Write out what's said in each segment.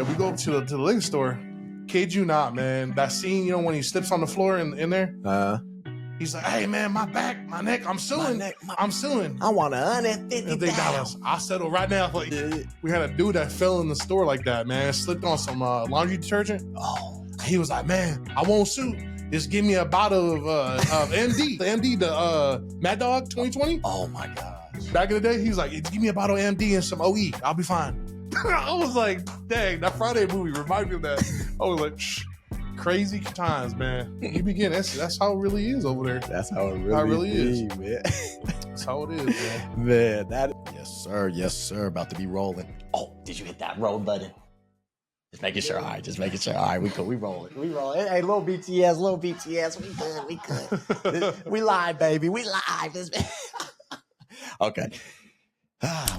we go up to the liquor store. Kid you not, man. That scene, when he slips on the floor in there. He's like, hey man, my back, my neck, I'm suing. I'm suing. I want $150,000. I'll settle right now. Like, we had a dude that fell in the store like that, man. Slipped on some laundry detergent. Oh. He was like, man, I won't sue. Just give me a bottle of MD. The MD, the Mad Dog 2020. Oh my gosh. Back in the day, he was like, give me a bottle of MD and some OE. I'll be fine. I was like, dang, that Friday movie reminded me of that. I was like, crazy times, man. You begin. That's how it really is over there. That's how it really is, man. That's how it is, man. Man, yes, sir. About to be rolling. Oh, did you hit that roll button? Just making sure. All right, we cool. We rolling. Hey, little BTS. We good. We live, baby. We live. Okay.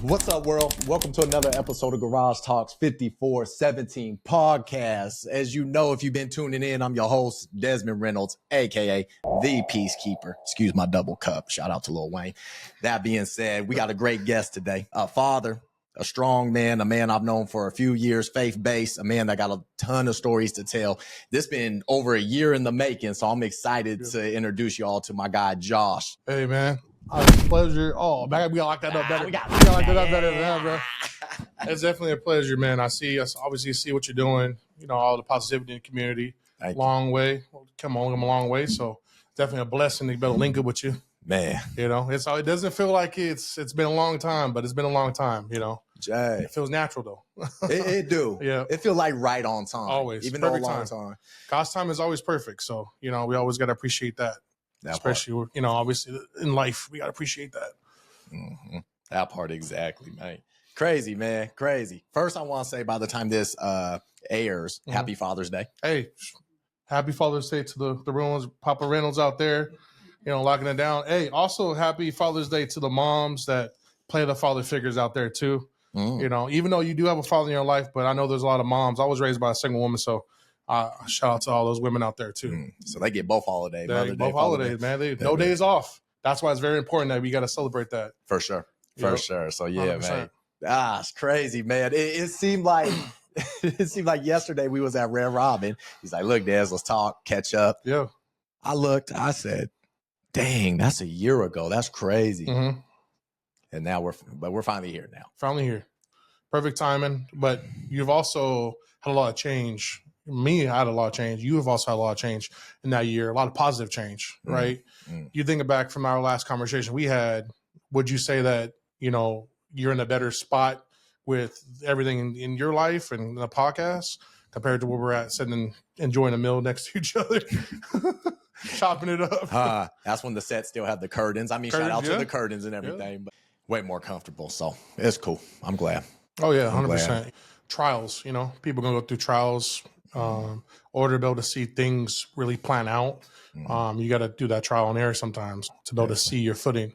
What's up, world? Welcome to another episode of Garage Talks 5417 podcast. As you know, if you've been tuning in, I'm your host, Desmond Reynolds, aka The Peacekeeper. Excuse my double cup. Shout out to Lil Wayne. That being said, we got a great guest today. A father, a strong man, a man I've known for a few years, faith-based, a man that got a ton of stories to tell. This been over a year in the making, so I'm excited to introduce you all to my guy, Josh. Hey, man. It's a pleasure. Oh, man, we gotta lock that up better. We gotta lock that up better than that, bro. It's definitely a pleasure, man. I obviously see what you're doing. All the positivity in the community. Long way. Come a long way. So definitely a blessing to be able to link up with you. Man. It doesn't feel like it's been a long time, but it's been a long time, Jay. It feels natural though. it do. Yeah. It feels like right on time. Always. Even though a Perfect long time. God's time is always perfect. So, we always gotta appreciate that. Especially, obviously in life, we got to appreciate that. Mm-hmm. That part exactly, man. Crazy, man. Crazy. First, I want to say by the time this airs, Happy Father's Day. Hey, happy Father's Day to the Reynolds, Papa Reynolds out there, locking it down. Hey, also happy Father's Day to the moms that play the father figures out there too. Even though you do have a father in your life, but I know there's a lot of moms. I was raised by a single woman, so shout out to all those women out there too. So they get both holidays. Both holidays, man. No days off. That's why it's very important that we got to celebrate that. For sure. Sure. So yeah, 100%. man. It's crazy, man. It seemed like yesterday we was at Red Robin. He's like, look, Des, let's talk, catch up. Yeah. I looked, I said, dang, that's a year ago. That's crazy. Mm-hmm. And now we're finally here now. Finally here. Perfect timing. But you've also had a lot of change. Me, I had a lot of change. You have also had a lot of change in that year, a lot of positive change, right? Mm-hmm. You think back from our last conversation we had, would you say that, you're in a better spot with everything in your life and the podcast compared to where we're at sitting and enjoying a meal next to each other, chopping it up? That's when the set still had the curtains. I mean, shout out to the curtains and everything, but way more comfortable. So it's cool. I'm glad. Oh, yeah, 100%. Trials, people going to go through trials. Order to be able to see things really plan out. You got to do that trial and error sometimes to be able to see your footing.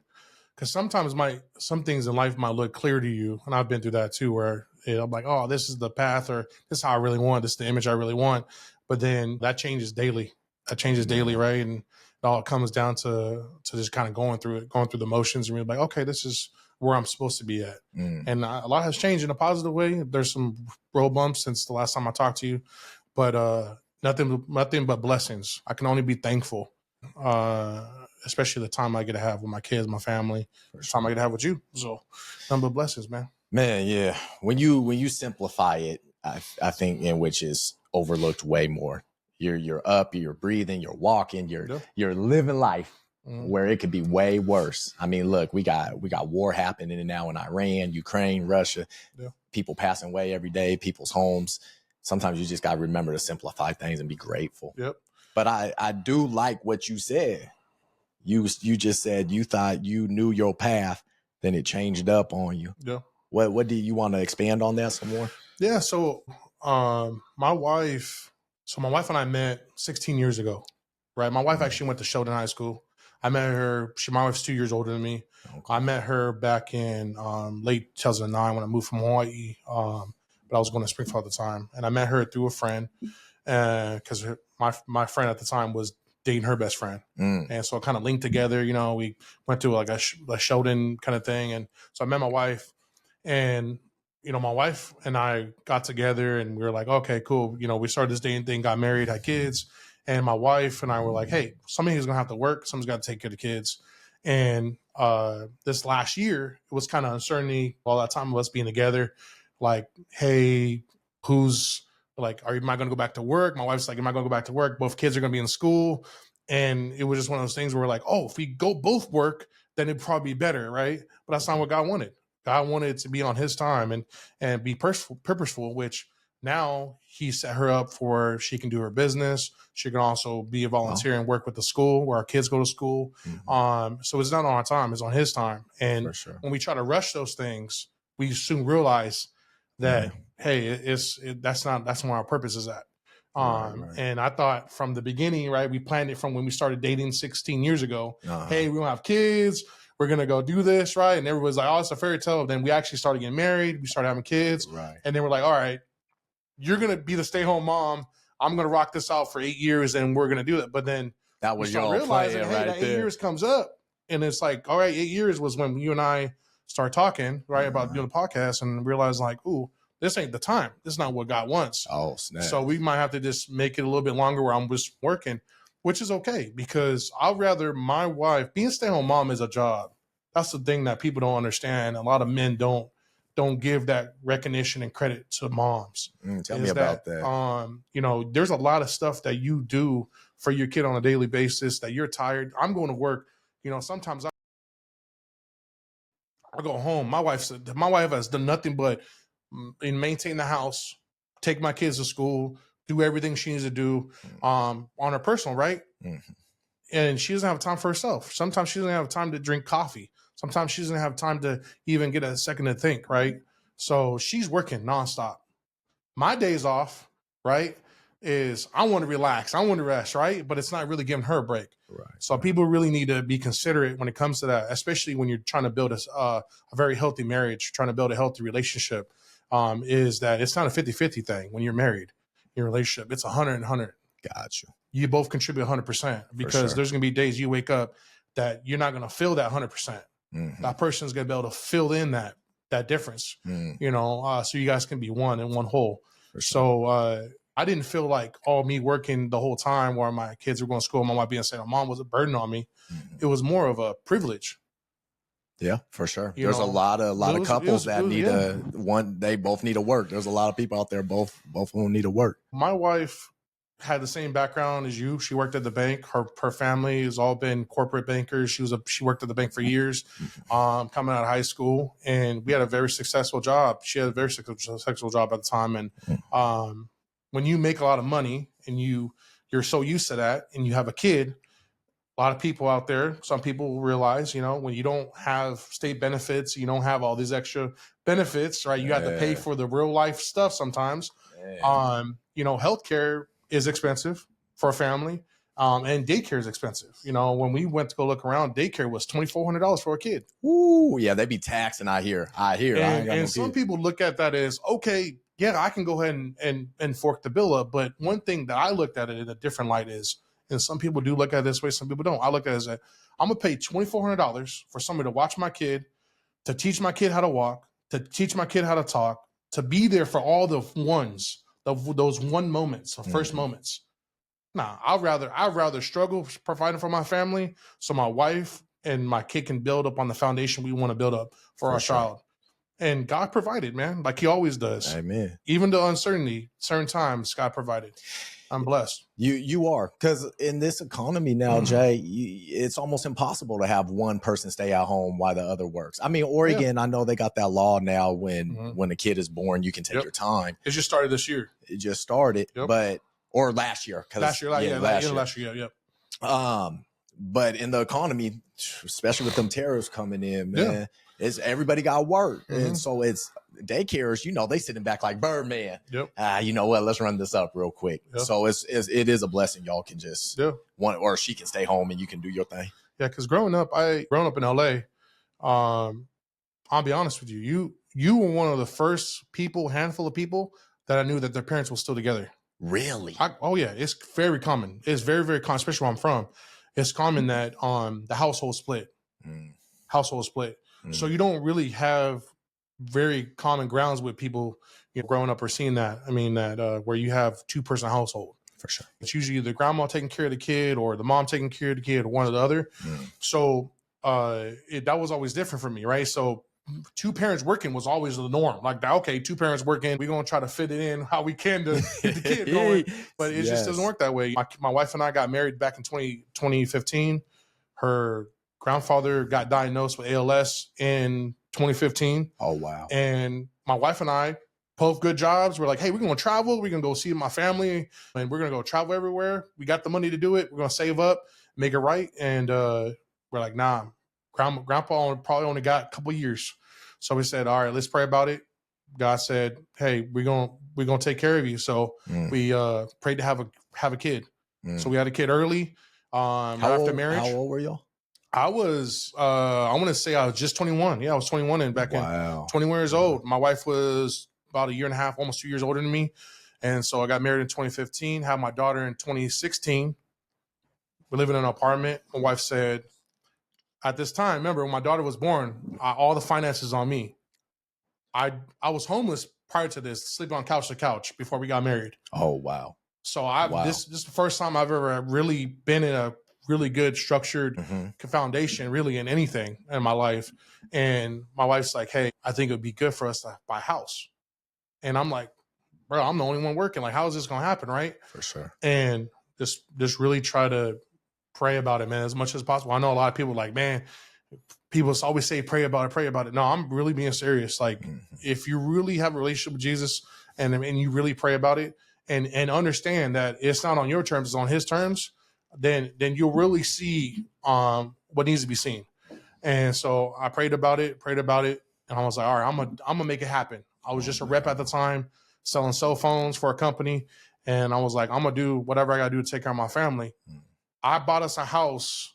Because sometimes some things in life might look clear to you, and I've been through that too, where I'm like, oh, this is the path, or this is how I really want, this is the image I really want. But then that changes daily. Right? And it all comes down to just kind of going through the motions and being like, okay, this is where I'm supposed to be at. And a lot has changed in a positive way. There's some road bumps since the last time I talked to you. But nothing but blessings. I can only be thankful, especially the time I get to have with my kids, my family, the time I get to have with you. So nothing but blessings, man. Man, yeah. When you simplify it, I think in which is overlooked way more. You're up, you're breathing, you're walking, you're living life where it could be way worse. I mean, look, we got war happening now in Iran, Ukraine, Russia. Yeah. People passing away every day, people's homes. Sometimes you just got to remember to simplify things and be grateful. Yep. But I do like what you said. You just said you thought you knew your path, then it changed up on you. Yeah. What do you want to expand on that some more? Yeah. So my wife and I met 16 years ago, right? My wife actually went to Sheldon High School. I met her. My wife's 2 years older than me. Okay. I met her back in late 2009 when I moved from Hawaii. But I was going to Springfield at the time, and I met her through a friend, because my friend at the time was dating her best friend, and so it kind of linked together. We went to like a Sheldon kind of thing, and so I met my wife, and my wife and I got together and we were like, okay, cool. We started this dating thing, got married, had kids. And my wife and I were like, hey, somebody's going to have to work. Someone's got to take care of the kids. And this last year, it was kind of uncertainty all that time of us being together. Like, hey, who's like, am I going to go back to work? My wife's like, am I going to go back to work? Both kids are going to be in school. And it was just one of those things where we're like, oh, if we go both work, then it'd probably be better, right? But that's not what God wanted. God wanted it to be on his time and be purposeful, which now he set her up for she can do her business. She can also be a volunteer and work with the school where our kids go to school. So it's not on our time, it's on his time. And when we try to rush those things, we soon realize that, hey, that's not where our purpose is at. And I thought from the beginning, right, we planned it from when we started dating 16 years ago. Hey, we don't have kids. We're going to go do this, right? And everybody's like, oh, it's a fairy tale. Then we actually started getting married. We started having kids. And then we're like, all right, you're going to be the stay-home mom. I'm going to rock this out for 8 years and we're going to do it. But then that was your realizing, hey, that 8 years comes up. And it's like, all right, 8 years was when you and I started talking, right, about doing the podcast and realized like, ooh, this ain't the time. This is not what God wants. Oh, snap. So we might have to just make it a little bit longer where I'm just working, which is okay because I'd rather my wife, being a stay-at-home mom is a job. That's the thing that people don't understand. A lot of men don't give that recognition and credit to moms. Tell me about that. There's a lot of stuff that you do for your kid on a daily basis that you're tired. I'm going to work. Sometimes I go home. My wife has done nothing but maintain the house, take my kids to school, do everything she needs to do on her personal, right? And she doesn't have time for herself. Sometimes she doesn't have time to drink coffee. Sometimes she doesn't have time to even get a second to think, right? So she's working nonstop. My days off, right, is I want to relax. I want to rest, right? But it's not really giving her a break. So people really need to be considerate when it comes to that, especially when you're trying to build a very healthy marriage, trying to build a healthy relationship, is that it's not a 50-50 thing when you're married. Your relationship, it's 100 and 100. Got you. You both contribute 100% because there's going to be days you wake up that you're not going to feel that 100%. That person's going to be able to fill in that difference, so you guys can be one and one whole. So I didn't feel like me working the whole time while my kids were going to school, my wife being stay-at-home mom was a burden on me. It was more of a privilege. Yeah, for sure. There's a lot of couples that need they both need to work. There's a lot of people out there, both of them need to work. My wife had the same background as you. She worked at the bank. Her family has all been corporate bankers. She worked at the bank for years, coming out of high school, and we had a very successful job. She had a very successful job at the time. And when you make a lot of money and you're so used to that, and you have a kid, a lot of people out there, some people realize, when you don't have state benefits, you don't have all these extra benefits, right? You have to pay for the real life stuff sometimes. Healthcare is expensive for a family, and daycare is expensive. When we went to go look around, daycare was $2,400 for a kid. Ooh, yeah, they be taxing. I hear. And some people look at that as, okay, yeah, I can go ahead and fork the bill up. But one thing that I looked at it in a different light is, and some people do look at it this way, some people don't. I look at it as I'm gonna pay $2,400 for somebody to watch my kid, to teach my kid how to walk, to teach my kid how to talk, to be there for all the ones. Those one moments, the first moments. Nah, I'd rather struggle providing for my family so my wife and my kid can build up on the foundation we want to build up for our child. And God provided, man, like he always does. Amen. Even the uncertainty, certain times, God provided. I'm blessed. You are, because in this economy now, Jay, it's almost impossible to have one person stay at home while the other works. I mean, Oregon, I know they got that law now when a kid is born, you can take your time. It just started this year. It just started, or last year. Last year. But in the economy, especially with them tariffs coming in, man, it's everybody got work, and so it's daycares. They sitting back like Birdman. You know what? Let's run this up real quick. So it is a blessing. Y'all can just or she can stay home and you can do your thing. Yeah, because growing up in LA, I'll be honest with you. You were one of the first handful of people that I knew that their parents were still together. Really? It's very common. It's very, very common, especially where I'm from. It's common that the household split. Household split. So you don't really have very common grounds with people, growing up or seeing that. I mean, that where you have 2-person household. For sure. It's usually the grandma taking care of the kid or the mom taking care of the kid or one or the other. So that was always different for me, right? So 2 parents working was always the norm. Like, okay, 2 parents working, we're going to try to fit it in how we can to get the kid going. But it just doesn't work that way. My wife and I got married back in 2015. Her grandfather got diagnosed with ALS in 2015. Oh, wow. And my wife and I, both good jobs. We're like, hey, we're going to travel. We're going to go see my family and we're going to go travel everywhere. We got the money to do it. We're going to save up, make it right. And we're like, nah, grandpa probably only got a couple years. So we said, all right, let's pray about it. God said, hey, we're going to take care of you. So we prayed to have a kid. So we had a kid early. After marriage. How old were y'all? I was, I want to say I was just 21. Yeah, I was 21 and back in 21 years old. My wife was about a year and a half, almost 2 years older than me. And so I got married in 2015, had my daughter in 2016. We're living in an apartment. My wife said, at this time, remember when my daughter was born, all the finances on me. I was homeless prior to this, sleeping on couch to couch before we got married. Oh, wow. So this is the first time I've ever really been in a really good structured foundation really in anything in my life. And my wife's like, hey, I think it would be good for us to buy a house. And I'm like, bro, I'm the only one working. Like, how is this going to happen? Right. For sure. And just really try to pray about it, man, as much as possible. I know a lot of people like, man, people always say, pray about it. No, I'm really being serious. Like if you really have a relationship with Jesus and you really pray about it and understand that it's not on your terms, it's on his terms, then you'll really see what needs to be seen. And so I prayed about it, and I was like, all right, I'm gonna make it happen. I was just a rep at the time, selling cell phones for a company, and I was like, I'm gonna do whatever I gotta do to take care of my family. I bought us a house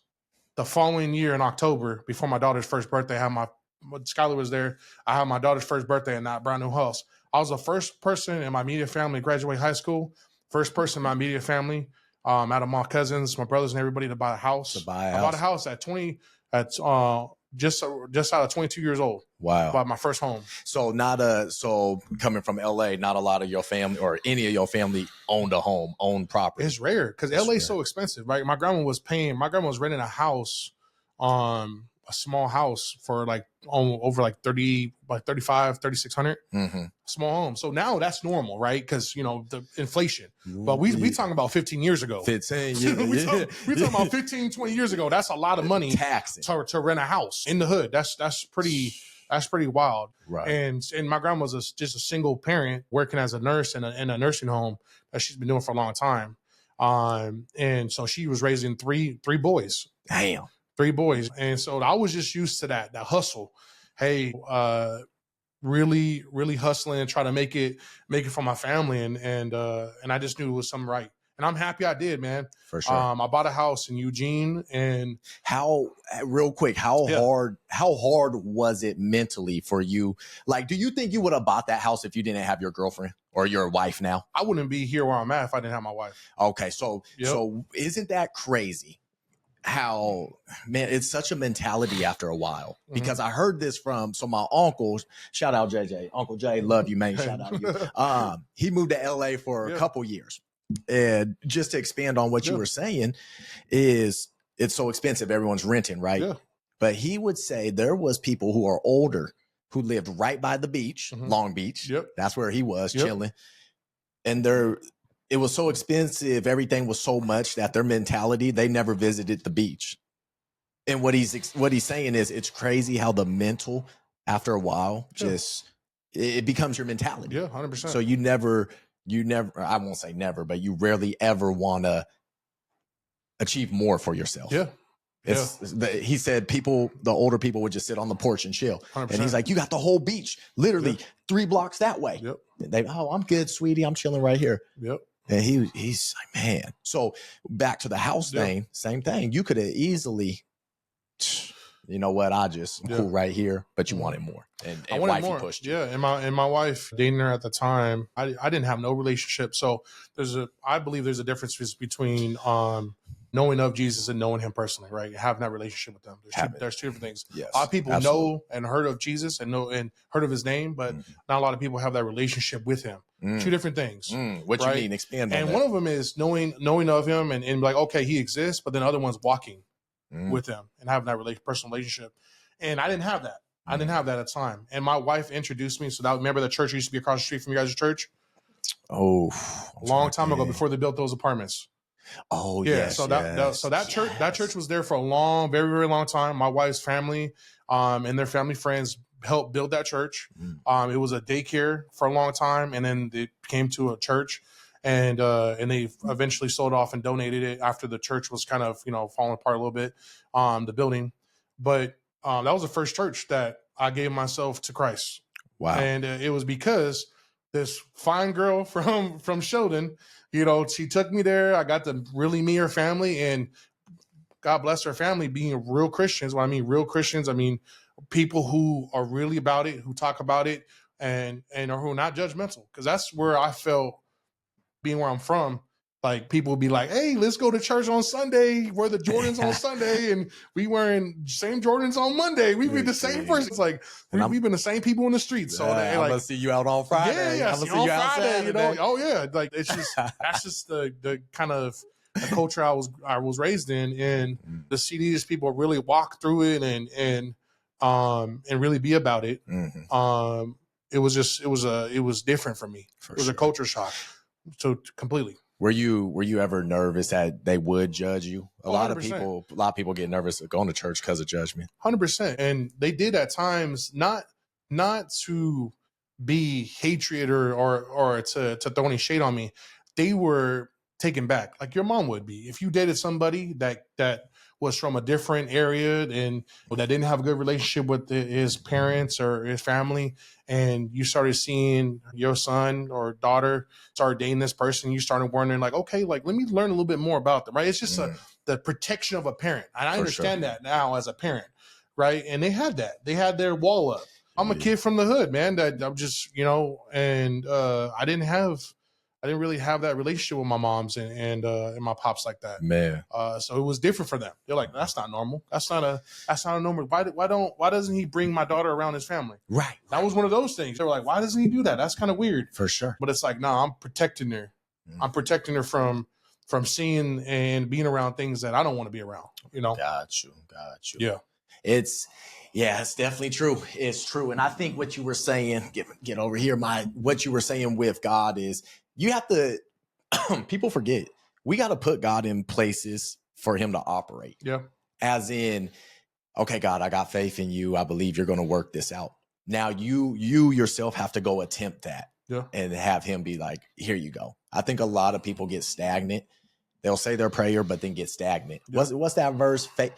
the following year in October before my daughter's first birthday. Skylar was there. I had my daughter's first birthday in that brand new house. I was the first person in my immediate family to graduate high school, first person in my immediate family, out of my cousins, my brothers, and everybody to buy a house. I bought a house at just out of 22 years old. Wow. Bought my first home. So coming from LA, not a lot of your family or any of your family owned property. It's rare because LA is so expensive, right? My grandma was renting a house, a small house for like over like 35, 3,600 small home. So now that's normal, right? Because the inflation. But we talking about 15 years ago. 15 years. we talking about 15, 20 years ago. That's a lot of money to rent a house in the hood. That's pretty wild. Right. And my grandma was just a single parent working as a nurse in a nursing home that she's been doing for a long time. And so she was raising three boys. Damn. 3 boys. And so I was just used to that hustle. Hey, really, really hustling and try to make it for my family. And I just knew it was something right. And I'm happy I did, man. For sure. I bought a house in Eugene. And how hard was it mentally for you? Like, do you think you would have bought that house if you didn't have your girlfriend or your wife now? I wouldn't be here where I'm at if I didn't have my wife. Okay. So isn't that crazy? How, man, it's such a mentality after a while, because I heard this from my uncle, shout out JJ, Uncle Jay, love you, man. Shout out you. He moved to LA for a couple years. And just to expand on what you were saying is it's so expensive. Everyone's renting, right? Yeah. But he would say there was people who are older who lived right by the beach, Long Beach. Yep. That's where he was chilling. And it was so expensive. Everything was so much that their mentality, they never visited the beach. And what he's saying is it's crazy how the mental, after a while, it becomes your mentality. Yeah, 100%. So you never, I won't say never, but you rarely ever want to achieve more for yourself. Yeah. He said the older people would just sit on the porch and chill. 100%. And he's like, you got the whole beach, literally 3 blocks that way. Yep. I'm good, sweetie. I'm chilling right here. Yep. And he's like, man. So back to the house thing, same thing. You could have easily, you know what? I just cool right here, but you wanted more. And I wanted wifey more. Pushed you. Yeah. And my wife, dating her at the time, I didn't have no relationship. So I believe there's a difference between knowing of Jesus and knowing him personally, right? Having that relationship with them. There's two different things. Yes, a lot of people absolutely. know and heard of Jesus and know and heard of his name, but not a lot of people have that relationship with him. Two different things. What right? you mean? Expand on and that. one of them is knowing of him and like, okay, he exists, but then the other one's walking with him and having that personal relationship. And I didn't have that. I didn't have that at the time. And my wife introduced me. So that, remember the church used to be across the street from you guys' church? Oh, a long time ago, before they built those apartments. Oh, yeah. yes. So that church was there for a very, very long time. My wife's family, and their family friends helped build that church. It was a daycare for a long time, and then it came to a church, and they eventually sold off and donated it after the church was kind of falling apart a little bit, the building. But that was the first church that I gave myself to Christ. Wow. And it was because this fine girl from Sheldon, she took me there. I got to really meet her family, and God bless her family being real Christians. When I mean real Christians, I mean people who are really about it, who talk about it, and who are not judgmental. Because that's where I felt, being where I'm from, like people would be like, "Hey, let's go to church on Sunday. Wear the Jordans on Sunday, and we wearing same Jordans on Monday. We be the same person." It's like we've been the same people in the streets all day. I'm like, gonna see you out on Friday. Yeah, I'm gonna see you out Saturday. Oh yeah, like it's just that's just the kind of the culture I was raised in, and to see these people really walk through it and really be about it. It was different for me. It was a culture shock. So completely. Were you ever nervous that they would judge you? A lot of people get nervous going to church because of judgment. 100%. And they did at times, not to be hatred or to throw any shade on me. They were taken back, like your mom would be if you dated somebody that was from a different area and that didn't have a good relationship with his parents or his family, and you started seeing your son or daughter start dating this person. You started wondering, like, okay, like, let me learn a little bit more about them, right? It's just the protection of a parent, and I understand that now as a parent, right? And they had their wall up. I'm a kid from the hood, man. That I'm just, and I didn't really have that relationship with my moms and my pops like that, man. So it was different for them. They're like, that's not normal. That's not a normal. Why doesn't he bring my daughter around his family? Right. That was one of those things. They were like, why doesn't he do that? That's kind of weird. For sure. But it's like, no, I'm protecting her. I'm protecting her from seeing and being around things that I don't want to be around. Got you. Yeah. It's definitely true. It's true. And I think what you were saying, get over here, what you were saying with God is you have to, people forget, we got to put God in places for him to operate. Yeah. As in, okay, God, I got faith in you. I believe you're going to work this out. Now you yourself have to go attempt that and have him be like, here you go. I think a lot of people get stagnant. They'll say their prayer, but then get stagnant. Yep. What's that verse? Faith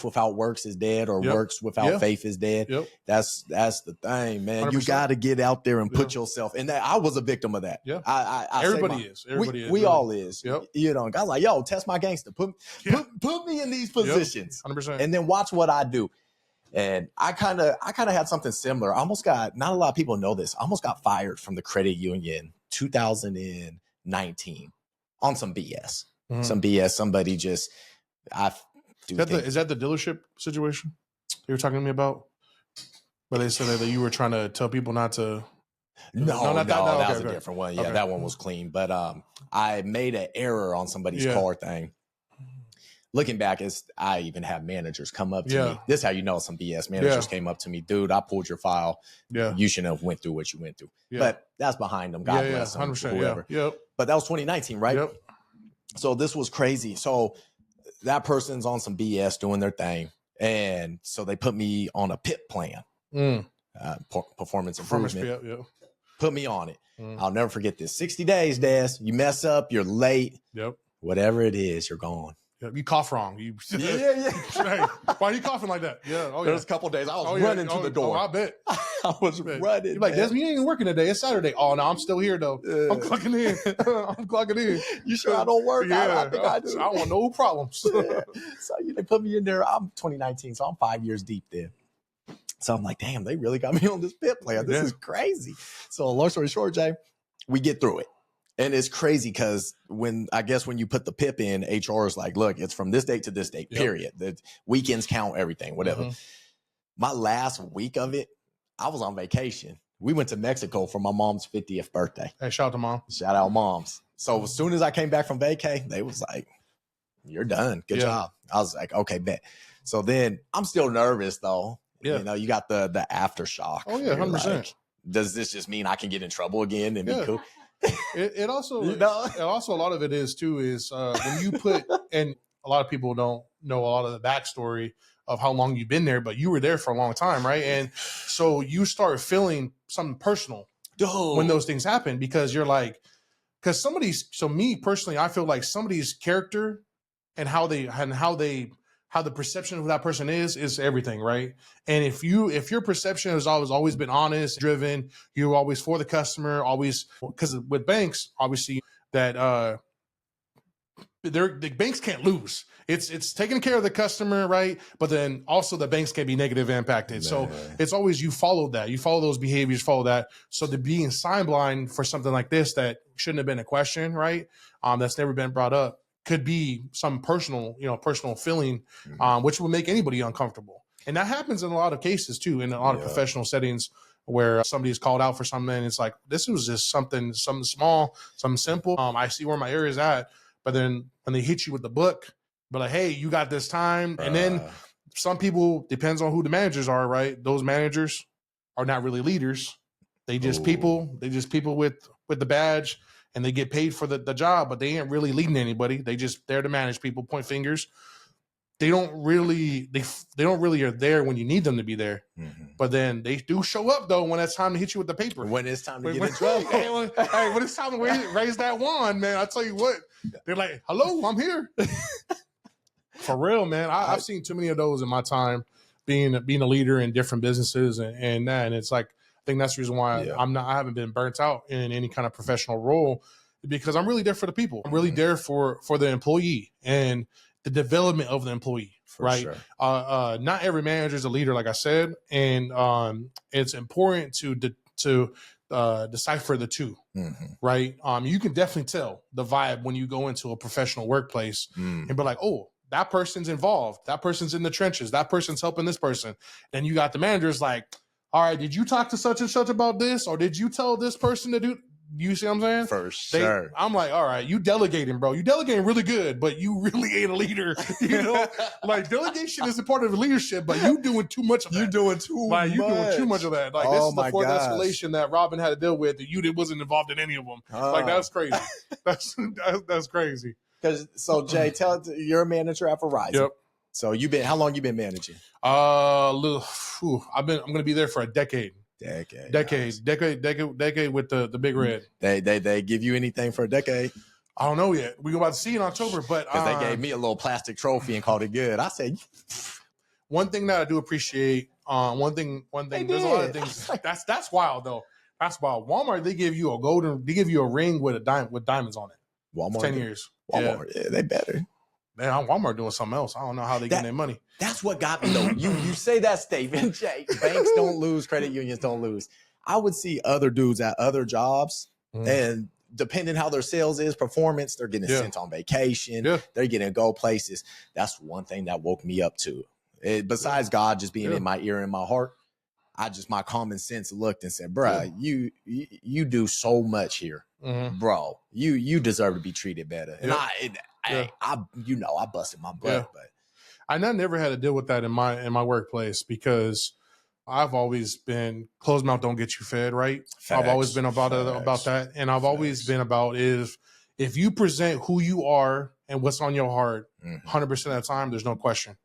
without works is dead, or works without faith is dead. Yep. That's the thing, man. 100%. You got to get out there and put yourself in that. I was a victim of that. Yeah. Everybody is. We all is. Yep. God's like, yo, test my gangster. Put me in these positions. 100%. And then watch what I do. And I kind of had something similar. Not a lot of people know this. I almost got fired from the credit union 2019 on some BS. Some BS. Somebody just, is that the dealership situation you were talking to me about? Where they said that you were trying to tell people not to. No, that was a different one. Yeah, that one was clean. But I made an error on somebody's car thing. Looking back, I even have managers come up to me. This is how you know some BS. Managers came up to me, dude, I pulled your file. Yeah. You shouldn't have went through what you went through. Yeah. But that's behind them. God bless them, 100%, whoever. Yep. But that was 2019, right? Yep. So this was crazy. So that person's on some BS doing their thing. And so they put me on a PIP plan, performance improvement. Put me on it. I'll never forget this. 60 days, Des. You mess up, you're late. Yep. Whatever it is, you're gone. You cough wrong. Hey, why are you coughing like that? Yeah. There was a couple of days I was running to the door. I bet. I was running. You're like, Desmond, you ain't even working today. It's Saturday. Oh, no, I'm still here, though. I'm clocking in. You sure I don't work? Yeah. I think I do. I don't want no problems. So they put me in there. I'm 2019, so I'm 5 years deep there. So I'm like, damn, they really got me on this PIP plan. This is crazy. So long story short, Jay, we get through it. And it's crazy because when you put the PIP in, HR is like, look, it's from this date to this date, period. The weekends count, everything, whatever. My last week of it, I was on vacation. We went to Mexico for my mom's 50th birthday. Hey, shout out to mom. Shout out moms. So as soon as I came back from vacay, they was like, you're done. Good job. I was like, okay, bet. So then I'm still nervous though. Yeah. You know, you got the aftershock. Oh yeah, 100%. Like, does this just mean I can get in trouble again and be cool? It also, you know? And also a lot of it is when you put, and a lot of people don't know a lot of the backstory of how long you've been there, but you were there for a long time, right? And so you start feeling something personal when those things happen, because you're like, so me personally, I feel like somebody's character and how the perception of who that person is everything, right? And if your perception has always been honest, driven, you're always for the customer, always, because with banks, obviously that the banks can't lose. It's taking care of the customer, right? But then also the banks can be negative impacted. Man. So it's always, you follow those behaviors, follow that. So to be sign blind for something like this that shouldn't have been a question, right? That's never been brought up, could be some personal feeling, which will make anybody uncomfortable. And that happens in a lot of cases too, in a lot of professional settings where somebody is called out for something and it's like, this was just something small, something simple. I see where my area is at. But then when they hit you with the book, but like, hey, you got this time. And then some people, depends on who the managers are, right? Those managers are not really leaders. They just people with the badge, and they get paid for the job, but they ain't really leading anybody. They just there to manage people, point fingers. They don't really are there when you need them to be there. But then they do show up though when it's time to hit you with the paper. When it's time to get in trouble. When it's time to raise that wand, man, I tell you what, they're like, hello, I'm here. For real, man. I've seen too many of those in my time being a leader in different businesses and it's like, I think that's the reason why I haven't been burnt out in any kind of professional role, because I'm really there for the people. I'm really there for the employee and the development of the employee, right? Sure. Not every manager is a leader, like I said, and it's important to decipher the two, right? You can definitely tell the vibe when you go into a professional workplace and be like, oh, that person's involved. That person's in the trenches. That person's helping this person. Then you got the managers like, all right, did you talk to such and such about this? Or did you tell this person to do? You see what I'm saying? For sure. I'm like, all right, you delegating, bro. You delegating really good, but you really ain't a leader. You know, like delegation is a part of leadership, but you doing too much of that. You doing too much. You doing too much of that. Like this is the fourth escalation that Robin had to deal with, that you wasn't involved in any of them. Like that's crazy. that's crazy. So Jay, you're a manager at Verizon. Yep. So how long you been managing? I'm going to be there for a decade. Decade with the big red. They give you anything for a decade? I don't know yet. We're about to see in October, but because they gave me a little plastic trophy and called it good. I said, one thing that I do appreciate. One thing. There's a lot of things. That's wild though. That's wild. Walmart, they give you a ring with diamonds on it. Walmart, 10 years. Walmart, yeah, they better. Man, Walmart doing something else. I don't know how they get their money. That's what got me though. You say that statement, Jay. Banks don't lose, credit unions don't lose. I would see other dudes at other jobs, and depending how their sales is, performance, they're getting sent on vacation. Yeah. They're getting to go places. That's one thing that woke me up to. Besides God just being in my ear and my heart, my common sense looked and said, bruh, you do so much here. Bro, you deserve to be treated better. And I busted my butt, but I never had to deal with that in my workplace, because I've always been closed mouth don't get you fed, right? I've always been about that, and I've always been about if you present who you are and what's on your heart 100% of the time, there's no question.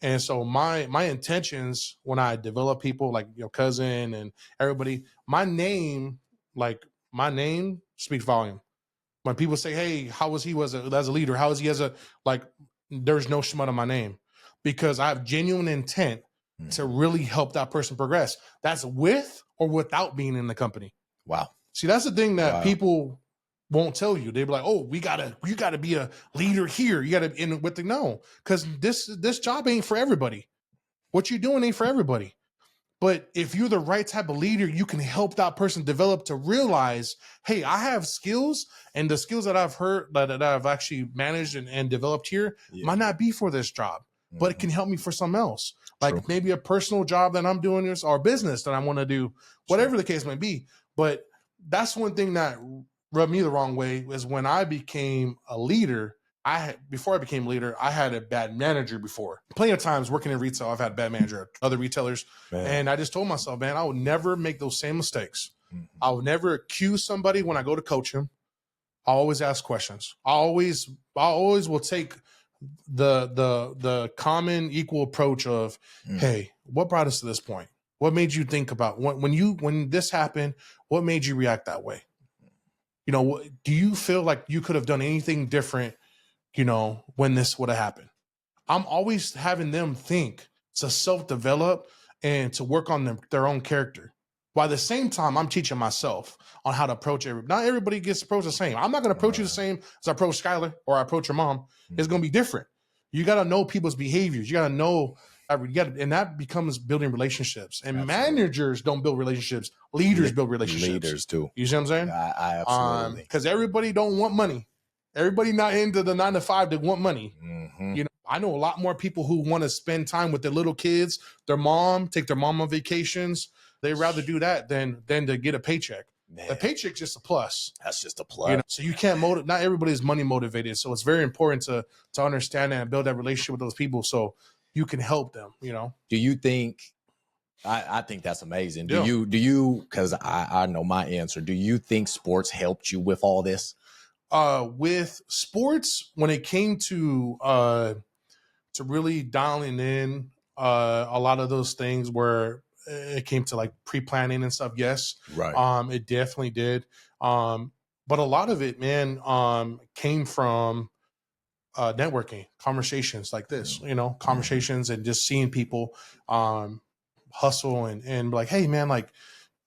And so my intentions when I develop people like your cousin and everybody, my name speaks volume. When people say, hey, how was he as a leader? How is he there's no smut on my name, because I have genuine intent to really help that person progress. That's with or without being in the company. Wow. See, that's the thing that people won't tell you. They be like, oh, you gotta be a leader here. You gotta no, because this job ain't for everybody. What you're doing ain't for everybody. But if you're the right type of leader, you can help that person develop to realize, hey, I have skills, and the skills that I've heard that I've actually managed and developed here might not be for this job, but it can help me for something else. Like maybe a personal job that I'm doing this, or business that I want to do, whatever the case may be. But that's one thing that rubbed me the wrong way is when I became a leader. Before I became leader, I had a bad manager before. Plenty of times working in retail, I've had bad manager at other retailers. And I just told myself, man, I would never make those same mistakes. I would never accuse somebody when I go to coach them. I always ask questions. I always will take the common equal approach of, hey, what brought us to this point? What made you think about when this happened? What made you react that way? You know, do you feel like you could have done anything different, you know, when this would have happened? I'm always having them think to self-develop and to work on their own character. While at the same time, I'm teaching myself on how to approach not everybody gets approached the same. I'm not going to approach you the same as I approach Skylar or I approach your mom. It's going to be different. You got to know people's behaviors. You got to know, and that becomes building relationships. And managers don't build relationships. Leaders build relationships. Leaders do. You see what I'm saying? I absolutely. Because everybody don't want money. Everybody not into the 9 to 5 that want money. You know, I know a lot more people who want to spend time with their little kids, their mom, take their mom on vacations. They'd rather do that than to get a paycheck. Man. The paycheck's just a plus. That's just a plus. You know? So you can't not everybody is money motivated. So it's very important to understand and build that relationship with those people so you can help them, you know. Do you think I think that's amazing. Do you because I know my answer. Do you think sports helped you with all this? With sports, when it came to really dialing in a lot of those things where it came to like pre-planning and stuff, yes, right. It definitely did. But a lot of it, man, came from networking, conversations like this, you know, conversations and just seeing people hustle and like, hey, man, like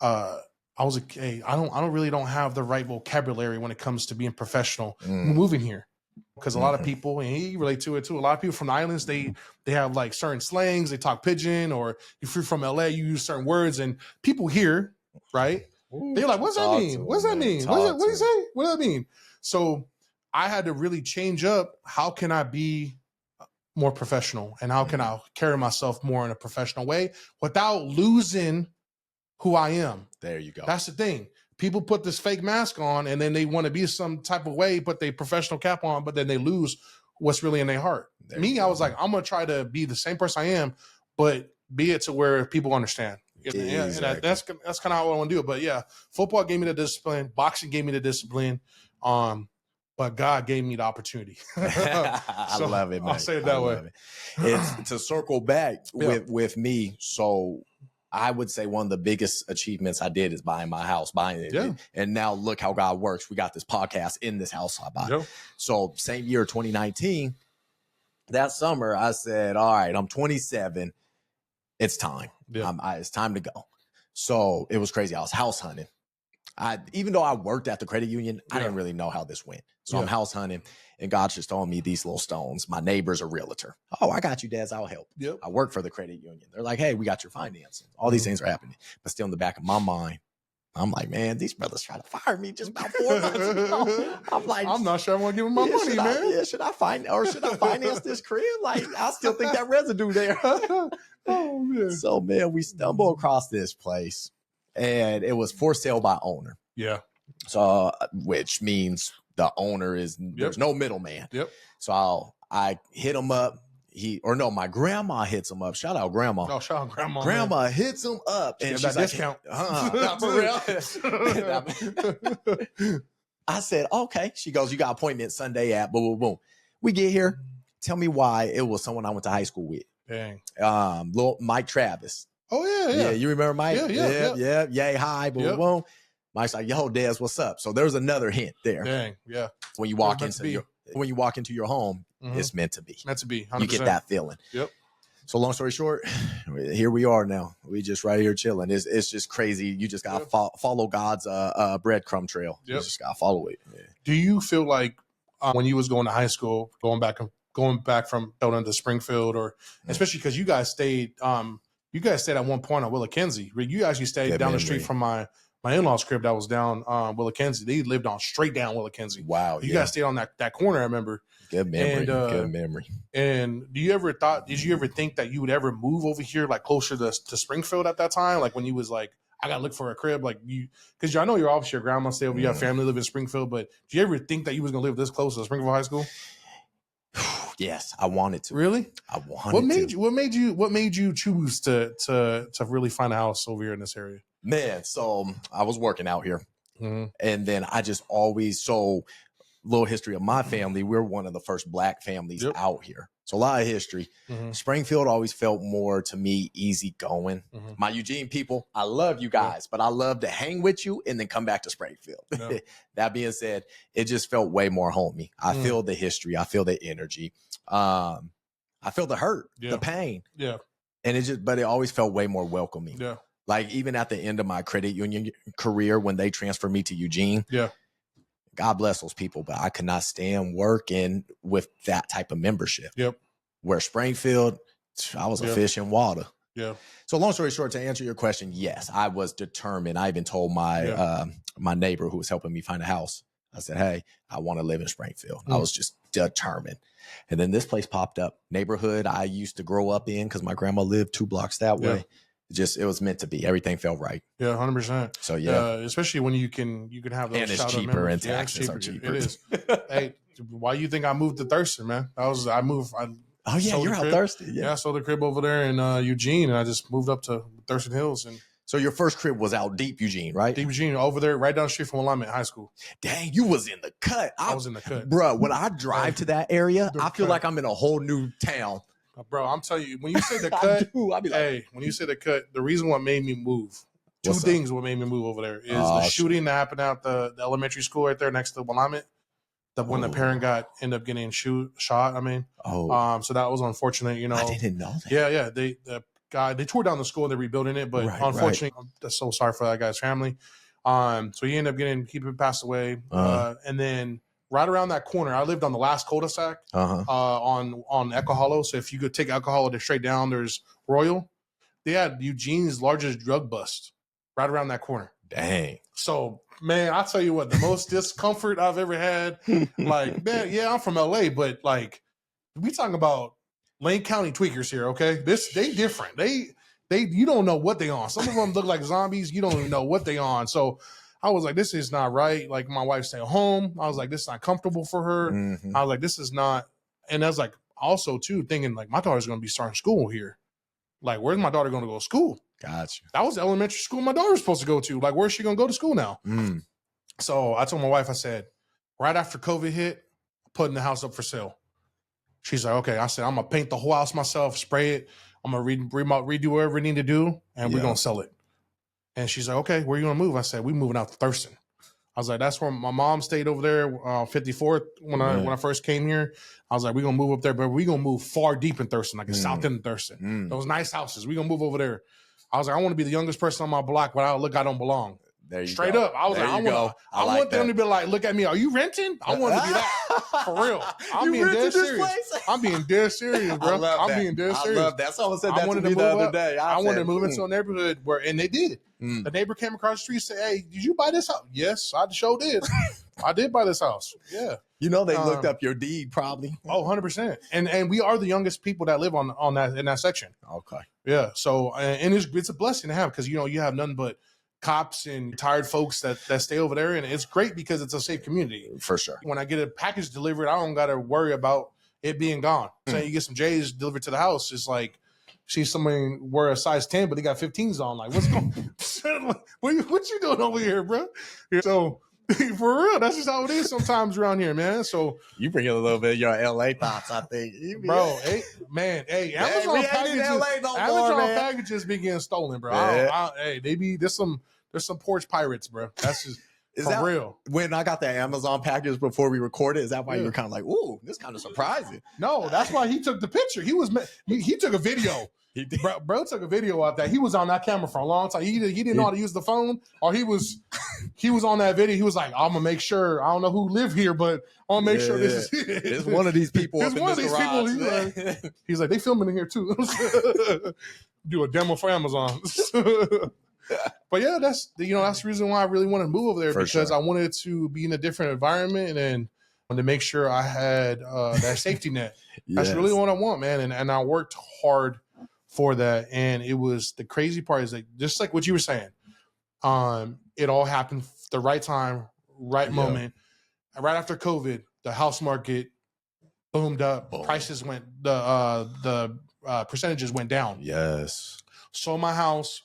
I don't have the right vocabulary when it comes to being professional moving here. Because a lot of people, and you relate to it too, a lot of people from the islands, they have like certain slangs, they talk pidgin, or if you're from LA, you use certain words, and people here, right? They're like, what's that mean? What's that mean? What do you say? What does that mean? So I had to really change up. How can I be more professional, and how can I carry myself more in a professional way without losing who I am? There you go. That's the thing. People put this fake mask on and then they want to be some type of way, put their professional cap on, but then they lose what's really in their heart. I was like, I'm going to try to be the same person I am, but be it to where people understand. Exactly. Yeah, and that's kind of how I want to do it. But yeah, football gave me the discipline. Boxing gave me the discipline. But God gave me the opportunity. I love it, man. I'll say it that way. It's to circle back with me. So I would say one of the biggest achievements I did is buying my house, and now look how God works. We got this podcast in this house I bought. Yeah. So same year, 2019, that summer, I said, all right, I'm 27. It's time. Yeah. It's time to go. So it was crazy. I was house hunting. Even though I worked at the credit union, I didn't really know how this went. So I'm house hunting, and God's just throwing me these little stones. My neighbor's a realtor. Oh, I got you, Daz. I'll help. Yep. I work for the credit union. They're like, hey, we got your financing. All these things are happening. But still in the back of my mind, I'm like, man, these brothers trying to fire me just about 4 months ago. I'm like, I'm not sure I want to give them my money, man. Should I finance this crib? Like, I still think that residue there. Oh, man. So, man, we stumble across this place, and it was for sale by owner. Yeah. So, which means the owner there's no middleman. Yep. So I hit him up. My grandma hits him up. Shout out grandma. Oh, shout out grandma. Grandma hits him up, and she's like, discount. Not for real. I said, okay. She goes, you got appointment Sunday at boom, boom, boom. We get here. Tell me why it was someone I went to high school with. Dang. Little Mike Travis. Oh yeah. You remember Mike? Yeah. Yay, hi, boom, boom. Mike's like, yo, Daz, what's up? So there's another hint there. Dang, yeah. When you walk into your home, it's meant to be. Meant to be. 100%. You get that feeling. Yep. So long story short, here we are now. We just right here chilling. It's just crazy. You just gotta follow God's breadcrumb trail. Yep. You just gotta follow it. Yeah. Do you feel like when you was going to high school, going back from Belton to Springfield, or especially because you guys stayed, You guys stayed at one point on Willackenzie. You actually stayed Good down the memory. street from my in-laws crib that was down Willackenzie. They lived on straight down Willackenzie. Wow. You guys stayed on that corner, I remember. Good memory. And, Good memory. And did you ever think that you would ever move over here, like closer to Springfield at that time? Like when you was like, I gotta look for a crib, like you, because I know you're obviously your grandma stay over, you have family live in Springfield, but do you ever think that you was gonna live this close to Springfield High School? Yes, I wanted to. Really? I wanted to. What made you choose to really find a house over here in this area? Man, so I was working out here, Mm-hmm. and then I just always little history of my family. We're one of the first Black families out here, so a lot of history. Mm-hmm. Springfield always felt more to me easygoing. Mm-hmm. My Eugene people, I love you guys, but I love to hang with you and then come back to Springfield. Yeah. That being said, it just felt way more homey. I feel the history. I feel the energy. I feel the hurt, the pain. Yeah. And but it always felt way more welcoming. Yeah. Like even at the end of my credit union career, when they transferred me to Eugene, God bless those people, but I could not stand working with that type of membership. Yep. Where Springfield, I was a fish in water. Yeah. So long story short, to answer your question, yes, I was determined. I even told my my neighbor who was helping me find a house. I said, hey, I want to live in Springfield. I was just determined. And then this place popped up. Neighborhood I used to grow up in because my grandma lived 2 blocks that way. It was meant to be. Everything felt right. Yeah, 100%. So especially when you can have those. And it's cheaper and taxes are cheaper. It is. Hey, why you think I moved to Thurston, man? I moved. Oh yeah, you're out Thurston. Yeah, I sold the crib over there in Eugene, and I just moved up to Thurston Hills. And so your first crib was out deep Eugene, right? Deep Eugene, over there, right down the street from Alignment High School. Dang, you was in the cut. I was in the cut, bro. When I drive to that area, I feel like I'm in a whole new town. Bro, I'm telling you, when you say the cut, I'll be like, hey, when you say the cut, the reason what made me move, two things what made me move over there is the shooting that happened at the elementary school right there next to Willamette. When the parent ended up getting shot. I mean, so that was unfortunate. You know, I didn't know that. Yeah. They tore down the school and they're rebuilding it, but unfortunately, I'm so sorry for that guy's family. So he ended up he passed away, and then right around that corner, I lived on the last cul-de-sac on Echo Hollow. So if you could take Echo Hollow straight down, there's Royal. They had Eugene's largest drug bust right around that corner. Dang. So, man, I'll tell you what, the most discomfort I've ever had, like, man, yeah, I'm from LA, but like, we talking about Lane County tweakers here, okay? They different. They you don't know what they on. Some of them look like zombies. You don't even know what they on. So I was like, this is not right. Like my wife staying home. I was like, this is not comfortable for her. I was like, this is not. And I was like, also too thinking like my daughter's going to be starting school here. Like, where's my daughter going to go to school? Gotcha. That was the elementary school my daughter was supposed to go to. Like, where's she going to go to school now? So I told my wife, I said, right after COVID hit, putting the house up for sale. She's like, okay. I said, I'm going to paint the whole house myself, spray it. I'm going to redo whatever we need to do, and we're going to sell it. And she's like, okay, where are you going to move? I said, we're moving out to Thurston. I was like, that's where my mom stayed over there, 54th, when I first came here. I was like, we're going to move up there, but we're going to move far deep in Thurston, like in South End of Thurston. Those nice houses. We're going to move over there. I was like, I want to be the youngest person on my block, but I don't belong. There you Straight go. up. I was like, I want them to be like, look at me. Are you renting? I want to be that. For real. I'm being dead serious. I'm being dead serious, bro. I'm being dead serious. I love that. Someone said that to me the other day. I wanted to move into a neighborhood and they did. The neighbor came across the street and said, hey, did you buy this house? Yes, I sure did. I did buy this house. Yeah. You know, they looked up your deed probably. Oh, 100%. And we are the youngest people that live on that in that section. Okay. Yeah. So, and it's a blessing to have because, you know, you have nothing but cops and retired folks that stay over there. And it's great because it's a safe community. For sure. When I get a package delivered, I don't got to worry about it being gone. So you get some J's delivered to the house. It's like, see somebody wear a size 10, but they got 15s on. Like, what's going on? What you doing over here, bro? So, for real, that's just how it is sometimes around here, man. So you bring in a little bit of your LA thoughts, I think, bro. Amazon packages be getting stolen, bro. There's some porch pirates, bro. That's just For real. When I got that Amazon package before we recorded, is that why you were kind of like, ooh, this kind of surprising? No, that's why he took the picture. He took a video. Bro took a video of that. He was on that camera for a long time. He didn't know how to use the phone, or he was on that video. He was like, I'm gonna make sure. I don't know who live here, but I'm gonna make sure this is it. It's one of these people. It's one of these people. He's like, they filming in here too. Do a demo for Amazon. But yeah, that's the reason why I really wanted to move over there, because I wanted to be in a different environment and to make sure I had that safety net. That's really what I want, man. And I worked hard for that. And it was, the crazy part is like, just like what you were saying, it all happened the right time, right moment. And right after COVID, the house market boomed up. Boom. Prices went, the percentages went down. Yes. Sold my house,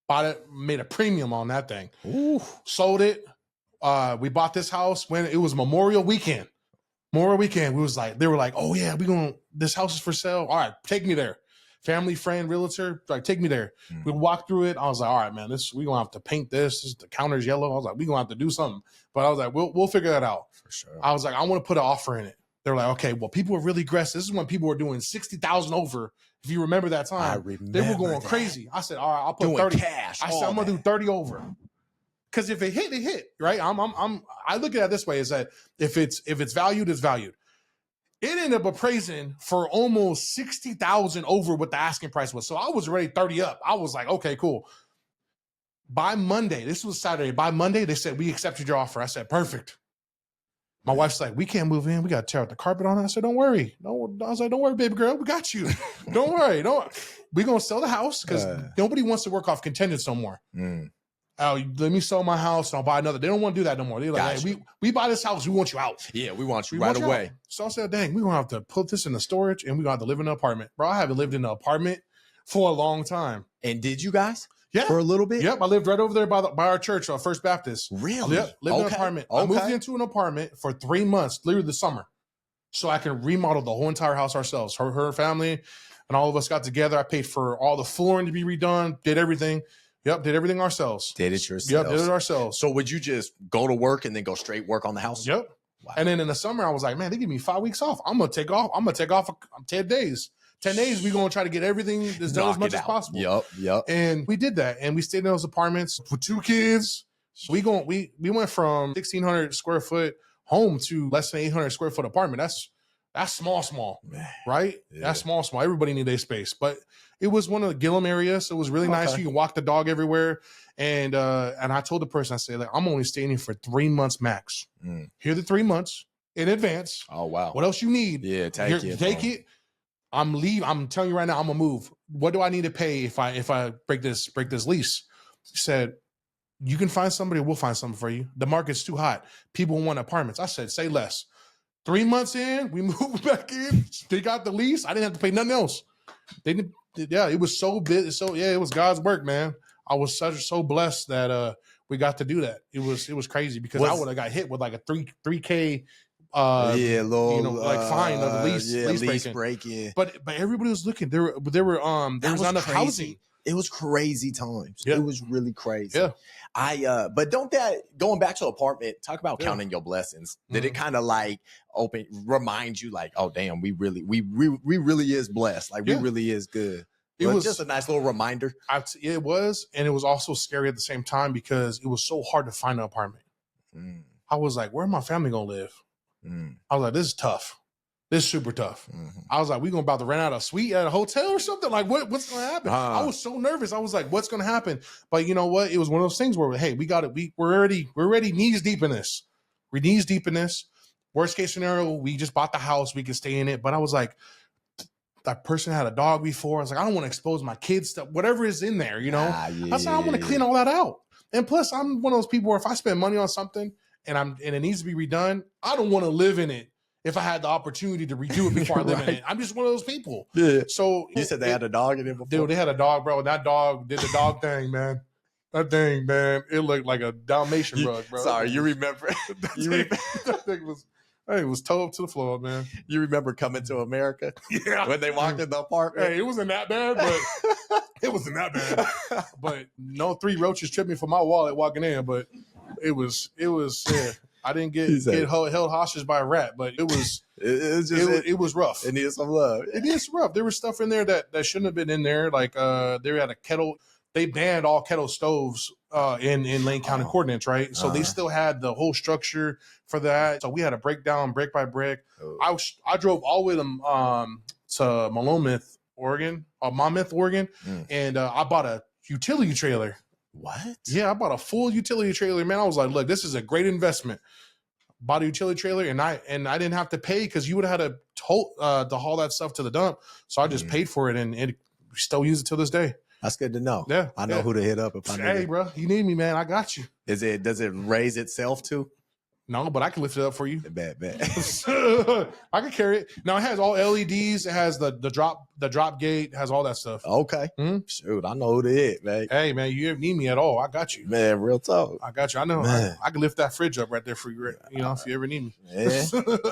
bought it, made a premium on that thing. Ooh. Sold it. We bought this house when it was Memorial Weekend. Memorial Weekend, they were like, oh yeah, this house is for sale. All right, take me there. Family, friend, realtor, like, take me there. We walked through it. I was like, all right, man, we're gonna have to paint this. The counter's yellow. I was like, we're gonna have to do something. But I was like, we'll figure that out. For sure. I was like, I want to put an offer in it. They were like, okay, well, people are really aggressive. This is when people were doing 60,000 over. If you remember that time, I remember they were going crazy. I said, all right, I'll put doing 30 cash. I said, I'm gonna do 30 over. Because if it hit, it hit, right? I look at it this way: is that if it's valued, it's valued. It ended up appraising for almost 60,000 over what the asking price was. So I was already 30 up. I was like, okay, cool. By Monday, this was Saturday. By Monday, they said, we accepted your offer. I said, perfect. My wife's like, we can't move in. We got to tear out the carpet on it. I said, don't worry. I was like, don't worry, baby girl. We got you. Don't worry. We're going to sell the house because nobody wants to work off contingents no more. Let me sell my house and I'll buy another. They don't want to do that no more. They're like, hey, we buy this house. We want you out. Yeah, we want you right away. So I said, dang, we're going to have to put this in the storage and we're going to have to live in an apartment. Bro, I haven't lived in an apartment for a long time. And did you guys? Yeah. For a little bit? Yep. I lived right over there by our church, First Baptist. Really? Yep. Lived in an apartment. I moved into an apartment for 3 months, literally the summer, so I can remodel the whole entire house ourselves. Her family and all of us got together. I paid for all the flooring to be redone, did everything. Yep, did everything ourselves. Did it yourself? Yep, did it ourselves. So would you just go to work and then go straight work on the house? Yep. Wow. And then in the summer, I was like, man, they give me 5 weeks off. I'm gonna take off 10 days. 10 days, we're gonna try to get everything done as much as possible. Yep. And we did that. And we stayed in those apartments with 2 kids. We went from 1,600 square foot home to less than 800 square foot apartment. That's small, man, right? Yeah. That's small. Everybody need their space. But it was one of the Gillum areas, so it was really nice. You can walk the dog everywhere. And I told the person, I said, like, I'm only staying here for 3 months max. Here are the 3 months in advance. Oh, wow. What else you need? Yeah, take it. I'm leaving. I'm telling you right now, I'm gonna move. What do I need to pay if I break this lease? He said, you can find somebody, we'll find something for you. The market's too hot. People want apartments. I said, say less. 3 months in, we moved back in. They got the lease. I didn't have to pay nothing else. They didn't. Yeah, it was so big. So yeah, it was God's work, man. I was so blessed that we got to do that. It was crazy because I would have got hit with like a $3K fine of the lease breaking. But everybody was looking. There was not enough housing. It was crazy times. Yeah. It was really crazy. Yeah. But going back to apartment, talk about counting your blessings. Did it kind of like remind you like, oh damn, we really is blessed. Like we really is good. It was just a nice little reminder. It was, and it was also scary at the same time because it was so hard to find an apartment. I was like, where my family gonna live? I was like, this is tough. This is super tough. I was like, we about to rent out a suite at a hotel or something? Like, what's going to happen? I was so nervous. I was like, what's going to happen? But you know what? It was one of those things where, hey, we got it. We're already knees deep in this. We're knees deep in this. Worst case scenario, we just bought the house. We can stay in it. But I was like, that person had a dog before. I was like, I don't want to expose my kids to whatever is in there, you know? I said, I want to clean all that out. And plus, I'm one of those people where if I spend money on something and it needs to be redone, I don't want to live in it. If I had the opportunity to redo it before I live in it, I'm just one of those people. Yeah. So you said they had a dog in it before? Dude, they had a dog, bro. That dog did the dog thing, man. That thing, man. It looked like a Dalmatian rug, bro. Sorry, you remember? That thing was towed up to the floor, man. You remember Coming to America? Yeah. When they walked in the apartment? Hey, it wasn't that bad, but it wasn't that bad. But no 3 roaches tripped me for my wallet walking in, but It was. Yeah. I didn't get held hostage by a rat, but it was. It was rough. It needed some love. It is rough. There was stuff in there that shouldn't have been in there. Like they had a kettle. They banned all kettle stoves in Lane County coordinates, right? So they still had the whole structure for that. So we had to break down brick by brick. I drove all the way to Monmouth, Oregon, and I bought a utility trailer. What? Yeah, I bought a full utility trailer, man. I was like, look, this is a great investment. Bought a utility trailer, and I didn't have to pay because you would have had to haul that stuff to the dump. So I just paid for it, and we still use it till this day. That's good to know. Yeah, I know who to hit up if I need it. Hey, bro, you need me, man. I got you. Does it raise itself too? No, but I can lift it up for you. Bet. I can carry it. Now it has all LEDs. It has the drop gate. It has all that stuff. Okay. Shoot, I know who to hit, man. Hey, man, you ever need me at all? I got you, man. Real talk. I got you. I know. I can lift that fridge up right there for you. You know, if you ever need me. Yeah.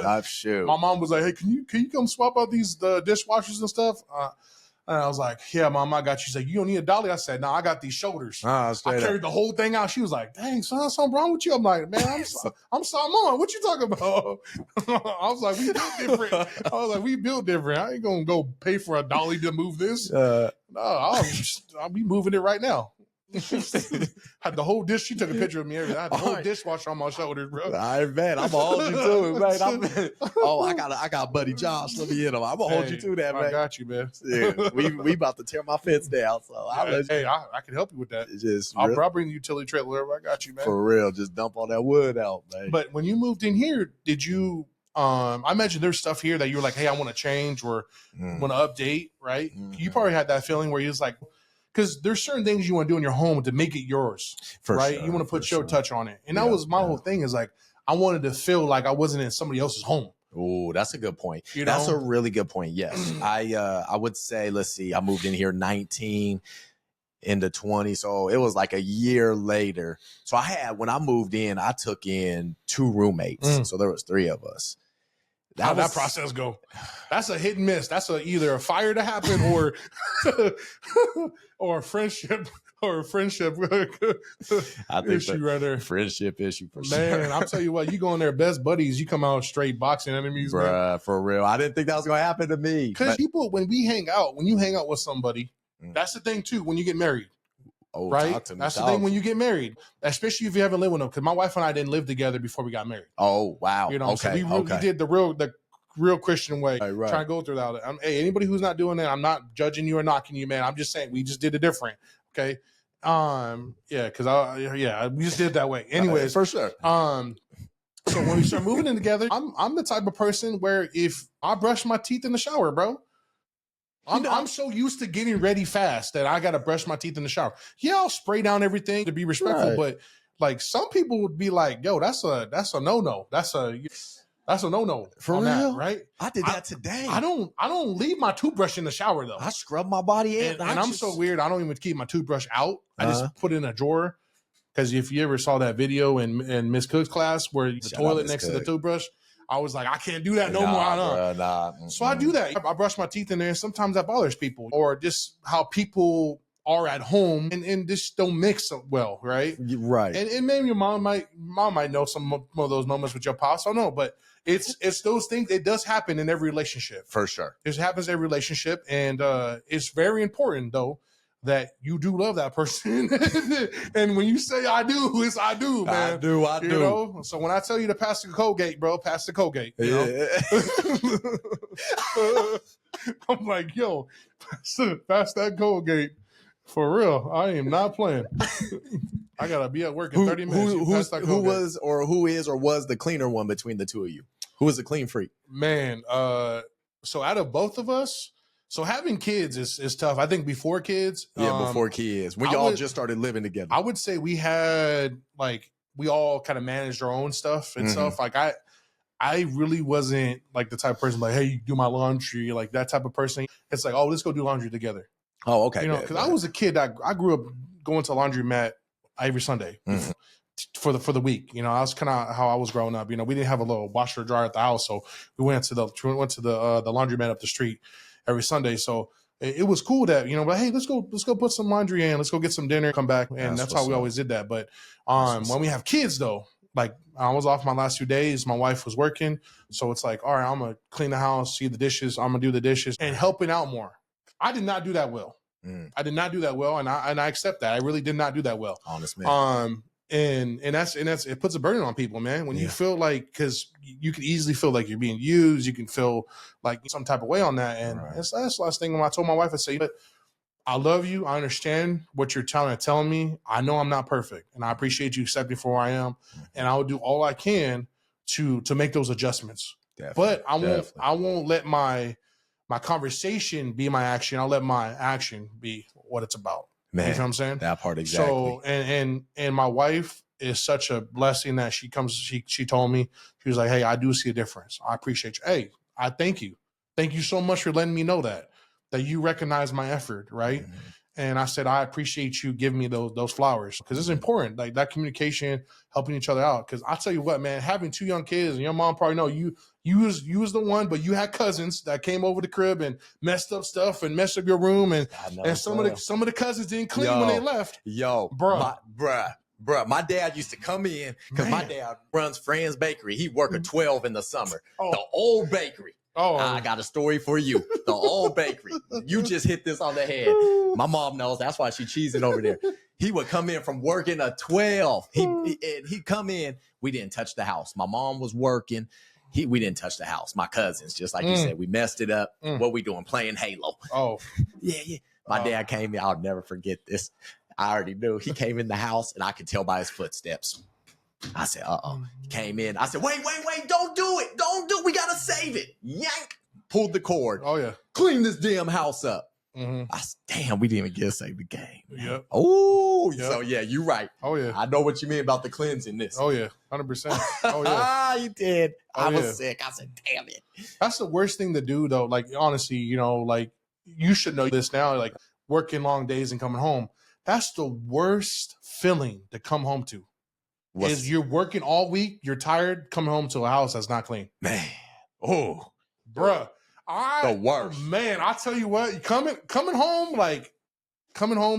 I'm sure. My mom was like, "Hey, can you come swap out these dishwashers and stuff?" And I was like, "Yeah, Mom, I got you." She's like, "You don't need a dolly?" I said, "No, I got these shoulders." I carried the whole thing out. She was like, "Dang, son, something wrong with you?" I'm like, "Man, I'm sorry, Mom. What you talking about?" I was like, "We built different." I ain't gonna go pay for a dolly to move this. No, I'll be moving it right now. Had the whole dish. She took a picture of me. I had the whole dishwasher on my shoulders, bro. I bet. I'm gonna hold you to it, man. I got buddy Josh. Let me hit him. I'm gonna hold you to that, man. I got you, man. Yeah, we about to tear my fence down. So I can help you with that. I'll bring the utility trailer. I got you, man. For real. Just dump all that wood out, man. But when you moved in here, did you? I imagine there's stuff here that you're like, hey, I want to change or want to update, right? You probably had that feeling where you was like, because there's certain things you want to do in your home to make it yours, right? Sure, you want to put your touch on it. And that was my whole thing is like, I wanted to feel like I wasn't in somebody else's home. Oh, that's a good point. That's a really good point. Yes. I would say, let's see, I moved in here 19 into 20. So it was like a year later. So when I moved in, I took in 2 roommates. So there was 3 of us. How'd that process go? That's a hit and miss. That's either a fire to happen or a friendship I think issue right there. Friendship issue for sure. Man, I'll tell you what, you go in there best buddies, you come out straight boxing enemies. Bruh, man. For real. I didn't think that was gonna happen to me. Because people, when you hang out with somebody, that's the thing too, when you get married. Oh, right. Talk to me. That's the thing when you get married, especially if you haven't lived with them. Because my wife and I didn't live together before we got married. Oh, wow. You know, so we did the real Christian way, trying to go through that. Hey, anybody who's not doing that, I'm not judging you or knocking you, man. I'm just saying we just did it different. Okay. Because we just did it that way. Anyways, for sure. So when we start moving in together, I'm the type of person where if I brush my teeth in the shower, bro. I'm so used to getting ready fast that I got to brush my teeth in the shower. Yeah, I'll spray down everything to be respectful, but like some people would be like, "Yo, that's a no-no. That's a no-no." For real, that, right? I did that today. I don't leave my toothbrush in the shower though. I scrub my body in, and I'm so weird. I don't even keep my toothbrush out. I just put it in a drawer. Because if you ever saw that video in Miss Cook's class where the toilet next to the toothbrush. I was like, I can't do that no more. So I do that. I brush my teeth in there. Sometimes that bothers people, or just how people are at home and just don't mix well, right? Right. And maybe your mom might know some of those moments with your pops. I don't know, but it's those things. It does happen in every relationship, for sure. It happens in every relationship, and it's very important though that you do love that person. And when you say I do, it's I do, man. I do. You know? So when I tell you to pass the Colgate, bro, pass the Colgate. You know? I'm like, yo, pass that Colgate. For real. I am not playing. I got to be at work in 30 minutes. Who was the cleaner one between the two of you? Who was the clean freak? Man, so out of both of us, so having kids is tough. I think before kids. Before kids. When y'all just started living together. I would say we had, like, we all kind of managed our own stuff and stuff. Like, I really wasn't, like, the type of person, like, hey, you do my laundry. Like, that type of person. It's like, oh, let's go do laundry together. Oh, okay. You know, because I was a kid. I grew up going to laundromat every Sunday for the week. You know, I was kind of how I was growing up. You know, we didn't have a little washer dryer at the house, so we went to the laundromat up the street every Sunday. So it was cool that, but hey, let's go put some laundry in. Let's go get some dinner, come back. And that's how we always did that. But when we have kids though, like I was off my last 2 days, my wife was working. So it's like, all right, I'm going to clean the house, see the dishes. I'm going to do the dishes and helping out more. I did not do that well. I did not do that well. And I accept that. I really did not do that well. Honest man. And that's it puts a burden on people, man. When you feel like, because you can easily feel like you're being used, you can feel like some type of way on that. And that's the last thing when I told my wife, I say, but I love you. I understand what you're telling me. I know I'm not perfect, and I appreciate you accepting for where I am. And I will do all I can to make those adjustments. But I won't let my conversation be my action. I'll let my action be what it's about. Man, you know what I'm saying? That part exactly. So and my wife is such a blessing that she told me, she was like, hey, I do see a difference. I appreciate you. Hey, I thank you. Thank you so much for letting me know that you recognize my effort, right? And I said, I appreciate you giving me those flowers, because it's important, like that communication, helping each other out. Because I tell you what, man, having 2 young kids, and your mom probably know you was the one, but you had cousins that came over the crib and messed up stuff and messed up your room, and some of the cousins didn't clean when they left. Bruh, my dad used to come in because my dad runs Fran's Bakery. He worked at 12 in the summer. The old bakery. I got a story for you. The old bakery. You just hit this on the head. My mom knows. That's why she's cheesing over there. He would come in from working at 12. He'd come in. We didn't touch the house. My mom was working. We didn't touch the house. My cousins, just like you said, we messed it up. What we doing? Playing Halo. Yeah. My dad came in. I'll never forget this. I already knew. He came in the house, and I could tell by his footsteps. I said, He came in. I said, wait, don't do it. We got to save it. Yank. Pulled the cord. Oh, yeah. Clean this damn house up. I said, damn, we didn't even get to save the game. Yep. Oh, so yeah, you're right. Oh, yeah. I know what you mean about the cleansing this. Oh, yeah. 100%. Oh, yeah. You did. I was sick. I said, damn it. That's the worst thing to do, though. Like, honestly, like, you should know this now, like, working long days and coming home. That's the worst feeling to come home to. Is you're working all week, you're tired, coming home to a house that's not clean. Man. Bruh. The worst. Man, I tell you what, coming home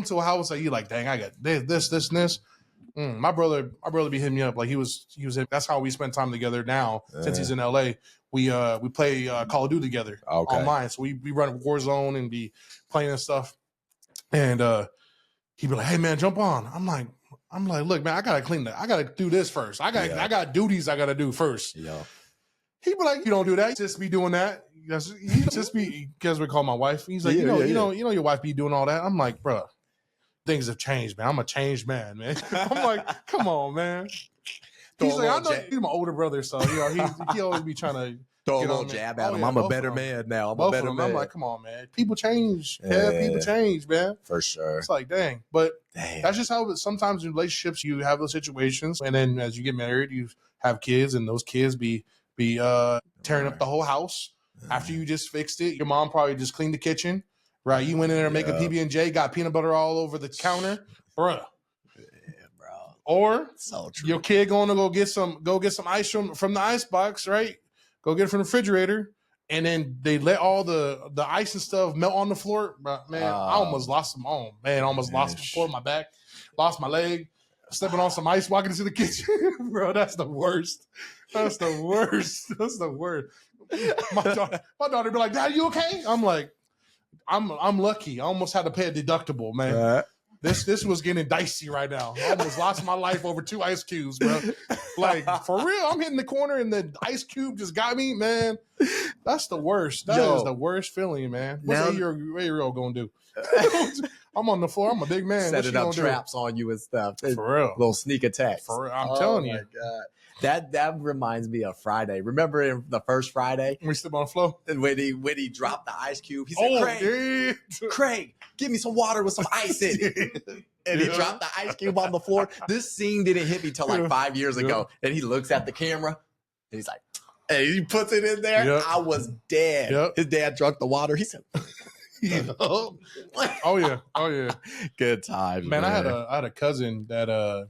to a house that you like, dang, I got this. My brother be hitting me up. Like he was that's how we spend time together now. Since he's in LA. We play Call of Duty together online. So we run Warzone and be playing and stuff. And he'd be like, hey man, jump on. I'm like, look, man, I gotta clean that. I gotta do this first. I got duties I gotta do first. Yeah. He'd be like, you don't do that. Just be doing that. He just be, because we call my wife. He's like, you know, your wife be doing all that. I'm like, bro, things have changed, man. I'm a changed man. I'm like, come on, man. He's like, I know he's my older brother, so he always be trying to throw a little jab at him. I'm a better man now. I'm a better man. I'm like, come on, man. People change. Yeah, people change, man. For sure. It's like, dang. But that's just how sometimes in relationships you have those situations, and then as you get married, you have kids, and those kids be tearing up the whole house. After you just fixed it, your mom probably just cleaned the kitchen, right? You went in there and make a PB&J, got peanut butter all over the counter, bruh. Yeah, bro. Or so true. Your kid going to go get some ice from the ice box, right? Go get it from the refrigerator, and then they let all the ice and stuff melt on the floor. But man, I almost lost some arm. Man, almost lost my floor, my back, lost my leg, stepping on some ice, walking into the kitchen. Bro, that's the worst. That's the worst. That's the worst. My daughter be like, Dad, you okay? I'm like, I'm lucky. I almost had to pay a deductible, man. This was getting dicey right now. I almost lost my life over 2 ice cubes, bro. Like, for real, I'm hitting the corner and the ice cube just got me, man. That's the worst. That is the worst feeling, man. What's an 8-year-old gonna do? I'm on the floor. I'm a big man. Setting up traps on you and stuff. For real. Little sneak attacks. For real. I'm telling you. Oh, my God. That reminds me of Friday. Remember in the first Friday? When we stepped on the floor? And when he dropped the ice cube, he said, Craig, give me some water with some ice in it. And he dropped the ice cube on the floor. This scene didn't hit me till like 5 years ago. And he looks at the camera and he's like, hey, he puts it in there. Yep. I was dead. Yep. His dad drunk the water. He said, Oh yeah. Good times. Man, I had a cousin that I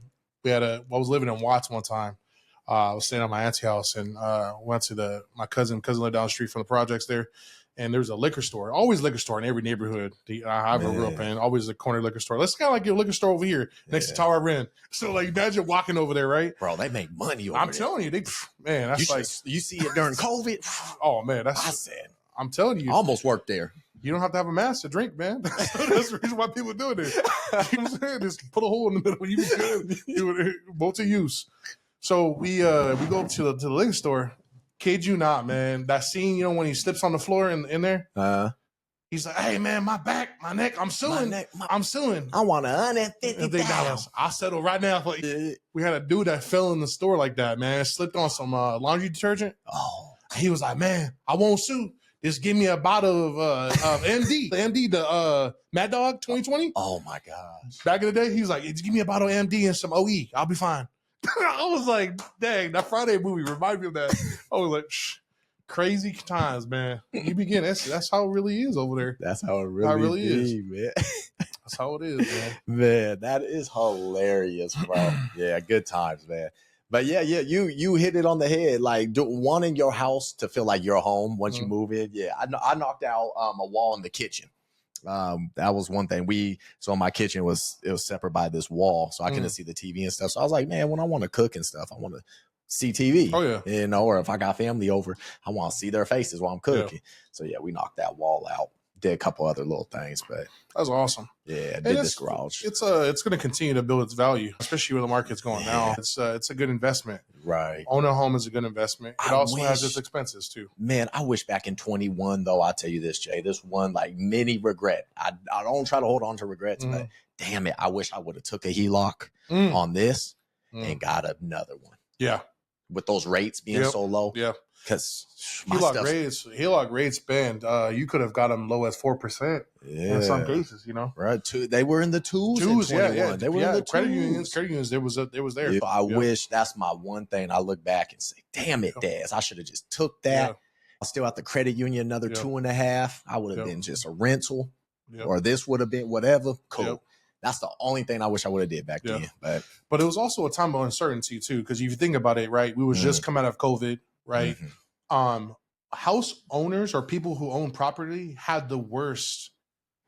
was living in Watts one time. I was staying at my auntie's house and went to my cousin lived down the street from the projects there. and there's a liquor store, always liquor store in every neighborhood I ever grew up in. Always a corner liquor store. Let's kind of like your liquor store over here next to Tower Inn. So like imagine walking over there, right? Bro, they make money over I'm there. telling you, man, that's you see it during COVID. Oh man, I'm telling you, I almost worked there. You don't have to have a mask to drink, man. That's the reason why people do it. You know what I'm saying? Just put a hole in the middle. You be good. Multi-use. So we go up to the liquor store. Kid you not, man. That scene, you know, when he slips on the floor in there. He's like, "Hey, man, my back, my neck, I'm suing. I'm suing. I want $150,000. I'll settle right now." Like, we had a dude that fell in the store like that, man. Slipped on some laundry detergent. Oh, he was like, "Man, I won't sue. Just give me a bottle of MD, the Mad Dog 2020. Oh my gosh! Back in the day, he was like, "Just give me a bottle of MD and some OE. I'll be fine." I was like, "Dang, that Friday movie reminded me of that." I was like, crazy times, man. You begin. That's how it really is over there. That's how it really is, man. That's how it is, man. Man, that is hilarious, bro. Yeah, good times, man. But yeah, you hit it on the head. Like wanting your house to feel like your home once you move in. Yeah, I knocked out a wall in the kitchen. That was one thing. So my kitchen was separate by this wall, so I couldn't see the TV and stuff. So I was like, man, when I want to cook and stuff, I want to see TV. Oh yeah, you know, or if I got family over, I want to see their faces while I'm cooking. Yeah. So yeah, we knocked that wall out. Did a couple other little things, but that's awesome. Yeah, did this garage. It's going to continue to build its value, especially when the market's going now. It's a good investment. Right. Owning a home is a good investment. It also has its expenses too. Man, I wish back in 21 though. I'll tell you this, Jay. This one like mini regret. I don't try to hold on to regrets, but damn it, I wish I would have took a HELOC on this and got another one. Yeah. With those rates being so low. Yeah. Because HELOC rates bend. You could have got them low as 4% in some cases, you know. Right. They were in the twos. Yeah. They were in the credit unions. There was there. Yeah, I wish that's my one thing. I look back and say, damn it, Daz. I should have just took that. Yeah. I still at the credit union another 2.5. I would have been just a rental, or this would have been whatever. Cool. Yep. That's the only thing I wish I would have did back then. But it was also a time of uncertainty too, because if you think about it, right, we was just come out of COVID, right? House owners or people who own property had the worst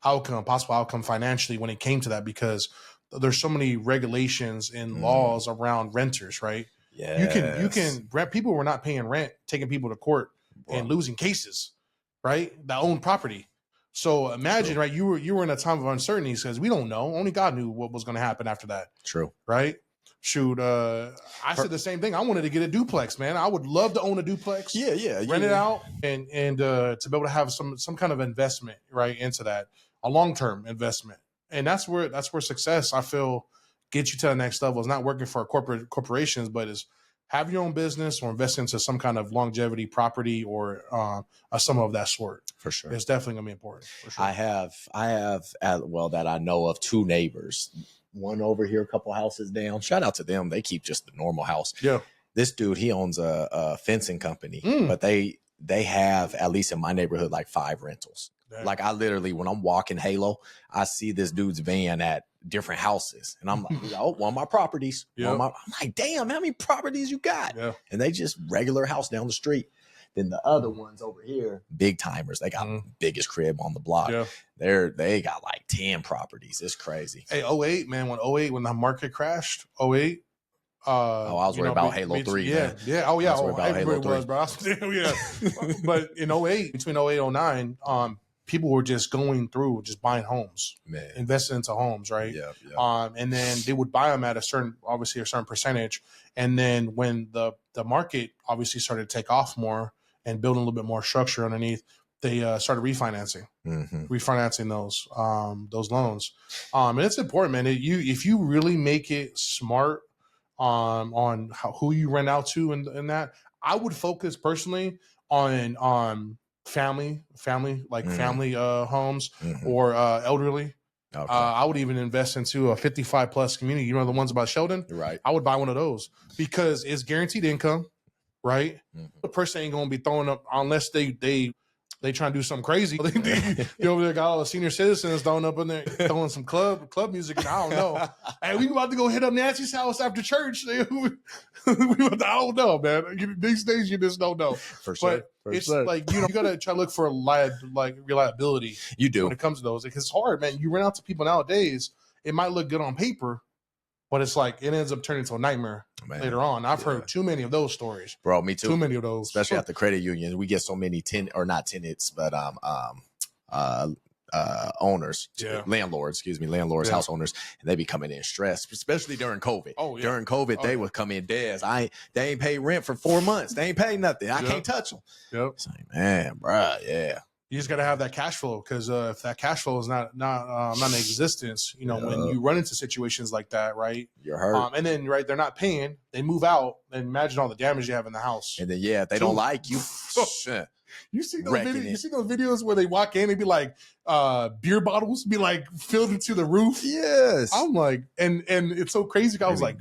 possible outcome financially when it came to that, because there's so many regulations and laws around renters, right? Yeah, you can rent. People were not paying rent, taking people to court and losing cases, right? That own property. So imagine, right? You were in a time of uncertainty because we don't know. Only God knew what was going to happen after that. True. Right? Shoot, I said the same thing. I wanted to get a duplex, man. I would love to own a duplex. Rent it out and to be able to have some kind of investment right into that, a long-term investment. And that's where success, I feel, gets you to the next level. It's not working for corporations, but is have your own business or invest into some kind of longevity property or some of that sort. For sure. It's definitely going to be important. For sure. I have that I know of 2 neighbors. One over here, a couple houses down. Shout out to them. They keep just the normal house. Yeah. This dude, he owns a fencing company, but they have, at least in my neighborhood, like 5 rentals. Damn. Like I literally, when I'm walking Halo, I see this dude's van at different houses. And I'm like, oh, one of my properties. Yeah. I'm like, damn, how many properties you got? Yeah. And they just regular house down the street. Then the other ones over here, big timers. They got biggest crib on the block. Yeah. They got like 10 properties. It's crazy. Hey, 08, man, when the market crashed, 08. I was worried about Halo 3. Yeah. Man. Yeah. Oh, yeah. Everybody was, bro. Yeah. But in 08, between 08 and 09, people were just going through, just buying homes, investing into homes, right? Yeah. And then they would buy them at a certain percentage. And then when the market obviously started to take off more and building a little bit more structure underneath, they started refinancing those loans. And it's important, man. If you really make it smart on who you rent out to and that, I would focus personally on family homes or elderly. Okay. I would even invest into a 55 plus community. You know, the ones about Sheldon, right? I would buy one of those because it's guaranteed income, right? The person ain't going to be throwing up unless they they trying to do something crazy. They over there got all the senior citizens throwing up in there, throwing some club music, and I don't know. Hey, we about to go hit up Nancy's house after church. I don't know, man. These days you just don't know. For sure. But it's like, you gotta try to look for reliability. You do when it comes to those. It's hard, man. You run out to people nowadays. It might look good on paper, but it's like it ends up turning into a nightmare later on. I've heard too many of those stories, bro. Me too. Too many of those, especially at the credit unions. We get so many not tenants, but owners, landlords, house owners, and they be coming in stressed, especially during COVID. During COVID, they would come in dead. They ain't paid rent for 4 months. They ain't paid nothing. I can't touch them. It's like, man, bro, you just got to have that cash flow, because if that cash flow is not in existence, when you run into situations like that, right, you're hurt. And then they're not paying, they move out, and imagine all the damage you have in the house. And then if they don't like you, you see those videos where they walk in and be like beer bottles be like filled into the roof. Yes, I'm like, and it's so crazy. I was like,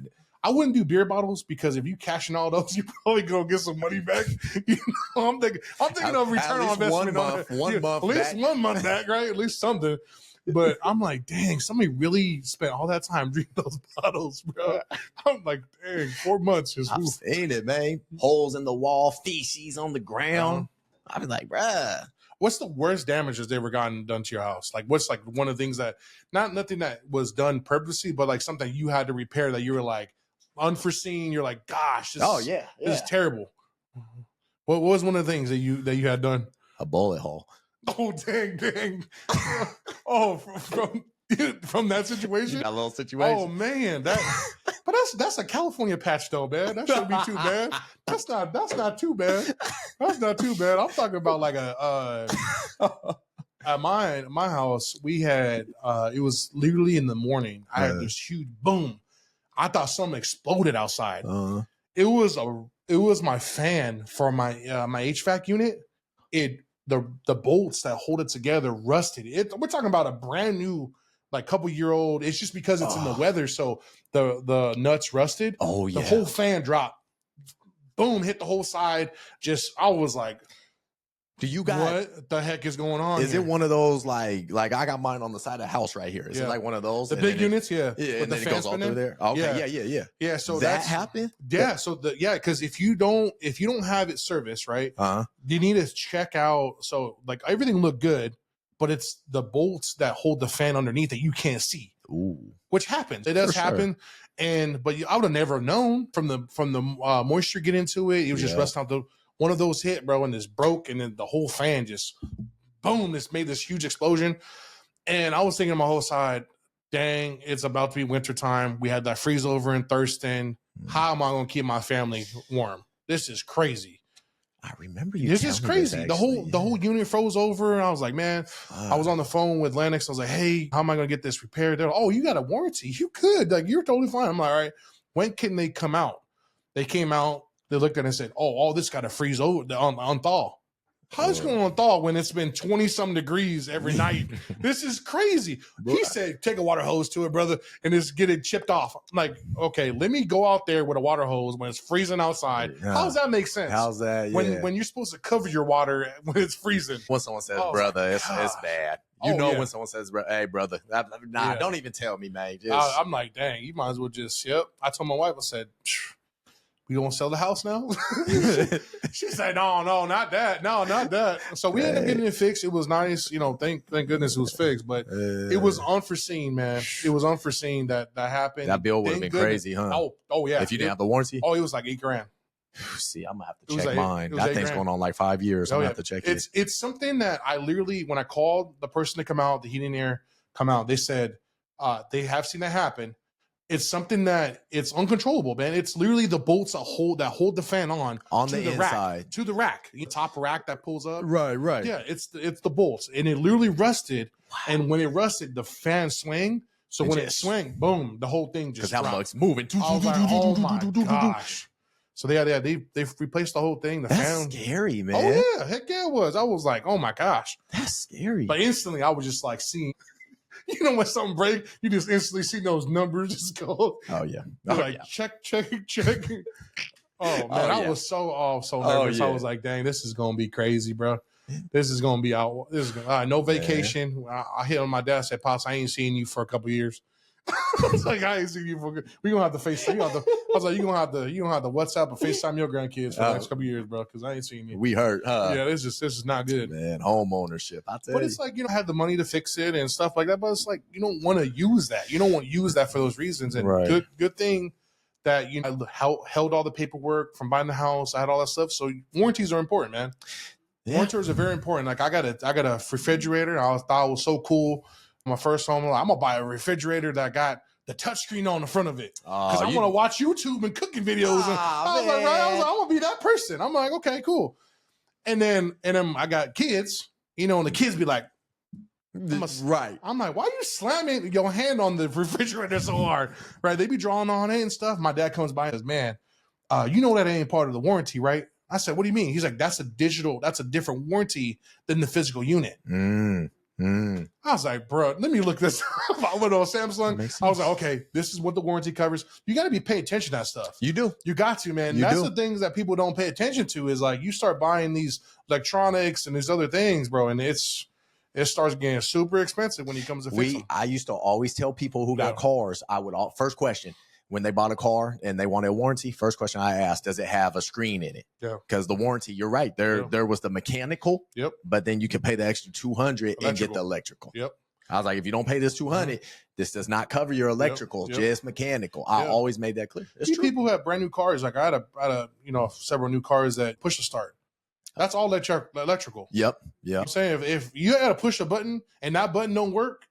I wouldn't do beer bottles, because if you cash in all those, you probably gonna get some money back. I'm thinking of return on investment. At least 1 month back, right? At least something. But I'm like, dang, somebody really spent all that time drinking those bottles, bro. I'm like, dang, 4 months. I've seen it, man. Holes in the wall, feces on the ground. I was like, bruh. What's the worst damages they ever gotten done to your house? Like, what's like one of the things that, nothing that was done purposely, but like something you had to repair that you were like, unforeseen, you're like, gosh, this is terrible. What was one of the things that you had done? A bullet hole. Oh, dang. From that situation? That little situation. Oh man, but that's a California patch though, man. That shouldn't be too bad. That's not too bad. That's not too bad. I'm talking about like at my house, we had it was literally in the morning. I had this huge boom. I thought something exploded outside. It was my fan for my HVAC unit. The bolts that hold it together rusted. We're talking about a brand new, like couple-year-old. It's just because it's in the weather, so the nuts rusted. Oh yeah, the whole fan dropped. Boom, hit the whole side. I was like, do you guys? What the heck is going on? Is it one of those like I got mine on the side of the house right here? Is it like one of those? The big units, yeah. With the fan all through there. Okay, yeah. So that happened. Yeah. So because if you don't have it serviced, right, you need to check out. So like everything looked good, but it's the bolts that hold the fan underneath that you can't see. Ooh. Which happens. It does happen. But I would have never known from the moisture get into it. It was just rusting out. One of those hit, bro, and this broke, and then the whole fan just boom, this made this huge explosion. And I was thinking on my whole side, dang, it's about to be wintertime. We had that freeze over in Thurston. How am I going to keep my family warm? This is crazy. I remember you. This is crazy. The whole unit froze over, and I was like, man, I was on the phone with Lennox. I was like, hey, how am I going to get this repaired? They're like, oh, you got a warranty. You could. Like, you're totally fine. I'm like, all right. When can they come out? They came out. They looked at it and said, oh, all this got to freeze over, unthaw. How's it going to thaw when it's been 20-some degrees every night? This is crazy. He said, take a water hose to it, brother, and just get it chipped off. I'm like, okay, let me go out there with a water hose when it's freezing outside. How does that make sense? How's that? Yeah. When you're supposed to cover your water when it's freezing. When someone says, brother, it's bad. When someone says, hey, brother, don't even tell me, man. I'm like, dang, you might as well just, I told my wife, I said, we gonna sell the house now? She said, no, not that. No, not that. So we ended up getting it fixed. It was nice. Thank goodness it was fixed. But it was unforeseen, man. It was unforeseen that happened. That bill would have been crazy, huh? Oh, yeah. If you didn't have the warranty? Oh, it was like $8,000. See, I'm going to have to check mine. That thing's going on like 5 years. I'm going to have to check it. It's something that I literally, when I called the person to come out, the heating and air come out, they said they have seen that happen. It's something that it's uncontrollable, man. It's literally the bolts that hold the fan on the inside to the rack, the top rack that pulls up. Right. Yeah, it's the bolts, and it literally rusted. Wow. And when it rusted, the fan swung. So when it swung, boom, the whole thing just dropped. Because how much moving? I was like, oh my gosh. So they replaced the whole thing. That's fan. Scary, man. Oh yeah, heck yeah, it was. I was like, oh my gosh, that's scary. But instantly, I was just like seeing. When something breaks, you just instantly see those numbers just go. Oh yeah. Check. Oh man, I was so nervous. I was like, dang, this is gonna be crazy, bro. This is gonna be out. This is no vacation. I hit on my dad. Said, "Pops, I ain't seen you for a couple years." I was like, I ain't seen you for. We gonna have to FaceTime. I was like, you gonna have to WhatsApp or FaceTime your grandkids for the next couple years, bro, because I ain't seen you. We hurt, huh? Yeah, this is not good, man. Home ownership, I tell you. But it's like, have the money to fix it and stuff like that. But it's like you don't want to use that. You don't want to use that for those reasons. And good thing that I held all the paperwork from buying the house. I had all that stuff. So warranties are important, man. Yeah. Warranties are very important. Like I got a refrigerator. I thought it was so cool. My first home, I'm gonna buy a refrigerator that got the touchscreen on the front of it because I want to watch YouTube and cooking videos. And I was like, I'm gonna be that person. I'm like, okay, cool. And then I got kids, and the kids be like, right. I'm like, why are you slamming your hand on the refrigerator so hard? Right? They be drawing on it and stuff. My dad comes by and says, man, you know that ain't part of the warranty, right? I said, what do you mean? He's like, that's a different warranty than the physical unit. I was like, bro, let me look this up. I went on Samsung. I was like, okay, this is what the warranty covers. You got to be paying attention to that stuff. You do. You got to, man. That's the things that people don't pay attention to is like you start buying these electronics and these other things, bro, and it starts getting super expensive when it comes to fixing them. I used to always tell people who got cars, first question, when they bought a car and they wanted a warranty, first question I asked, does it have a screen in it? Yeah. Because the warranty, you're right. There was the mechanical. Yep. But then you can pay the extra $200 and get the electrical. Yep. I was like, if you don't pay this $200, this does not cover your electrical, just mechanical. I always made that clear. It's true. People who have brand new cars, like I had a several new cars that push to start. That's all electrical. Yep. I'm saying if you had to push a button and that button don't work,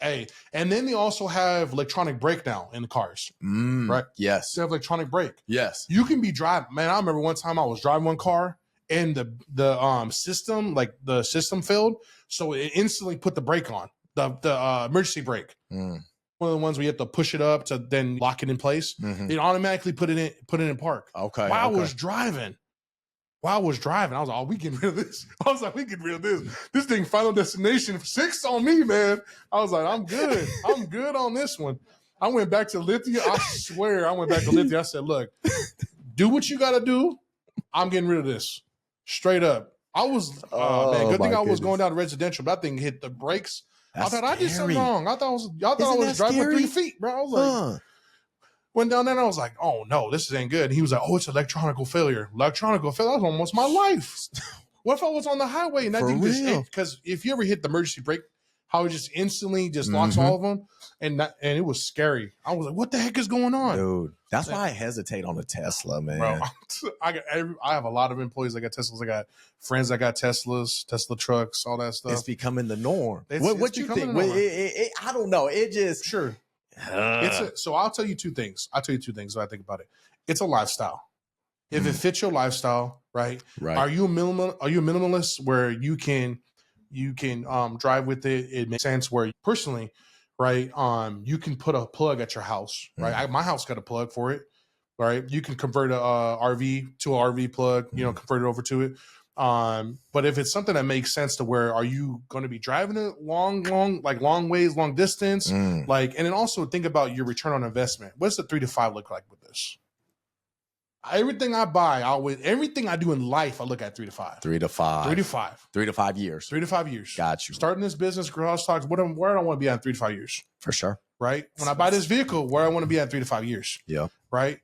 hey, and then they also have electronic brake now in the cars, right? Yes. They have electronic brake. Yes. You can be driving. Man, I remember one time I was driving one car and the system failed, so it instantly put the brake on, the emergency brake. One of the ones where you have to push it up to then lock it in place. It automatically put it in park. Okay. While I was driving. I was like, oh, we getting rid of this. I was like, we getting rid of this. This thing, Final Destination 6 on me, man. I was like, I'm good. I'm good on this one. I went back to Lithia. I swear I went back to Lithia. I said, look, do what you got to do. I'm getting rid of this. Straight up. I was, man, good thing I was going down to residential, but that thing hit the brakes. I thought I did something wrong. I thought I was driving with 3 feet, bro. I was like, went down there and I was like, oh no, this ain't good. And he was like, oh, it's electronical failure. Electronical failure? That was almost my life. What if I was on the highway and that thing just, because if you ever hit the emergency brake, how it just instantly just locks all of them. And it was scary. I was like, what the heck is going on? Dude, that's why I hesitate on a Tesla, man. Bro, I have a lot of employees that got Teslas. I got friends that got Teslas, Tesla trucks, all that stuff. It's becoming the norm. What you think? I don't know. It just... Sure. So I'll tell you two things. When I think about it. It's a lifestyle. If it fits your lifestyle, right? Are you a minimalist where you can drive with it? It makes sense where personally, right? You can put a plug at your house, right? My house got a plug for it, right? You can convert a RV to an RV plug, convert it over to it. But if it's something that makes sense to where are you going to be driving it long ways, long distance, and then also think about your return on investment. What's the 3 to 5 look like with this? Everything I buy, everything I do in life, I look at 3 to 5. 3 to 5. 3 to 5. 3 to 5 years. 3 to 5 years. Got you. Starting this business, Grouse Talks, where I want to be at 3 to 5 years. For sure. Right? When I buy this vehicle, where I want to be at 3 to 5 years. Yeah. Right?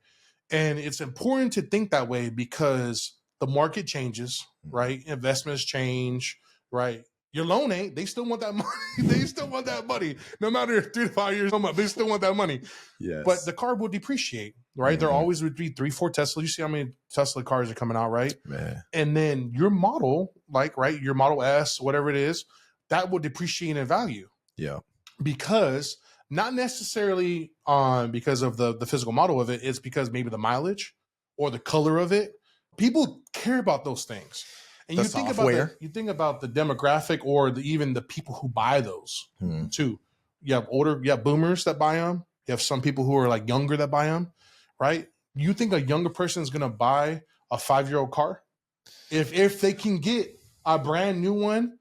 And it's important to think that way because the market changes, right? Investments change, right? Your loan ain't. They still want that money. They still want that money. No matter 3 to 5 years, they still want that money. Yes. But the car will depreciate, right? There always would be 3, 4 Teslas. You see how many Tesla cars are coming out, right? Man. And then your model, your Model S, whatever it is, that will depreciate in value. Yeah. Because not necessarily because of the physical model of it, it's because maybe the mileage or the color of it. People care about those things. And you think about the demographic or even the people who buy those too. You have boomers that buy them. You have some people who are like younger that buy them, right? You think a younger person is going to buy a 5-year-old car? If they can get a brand new one,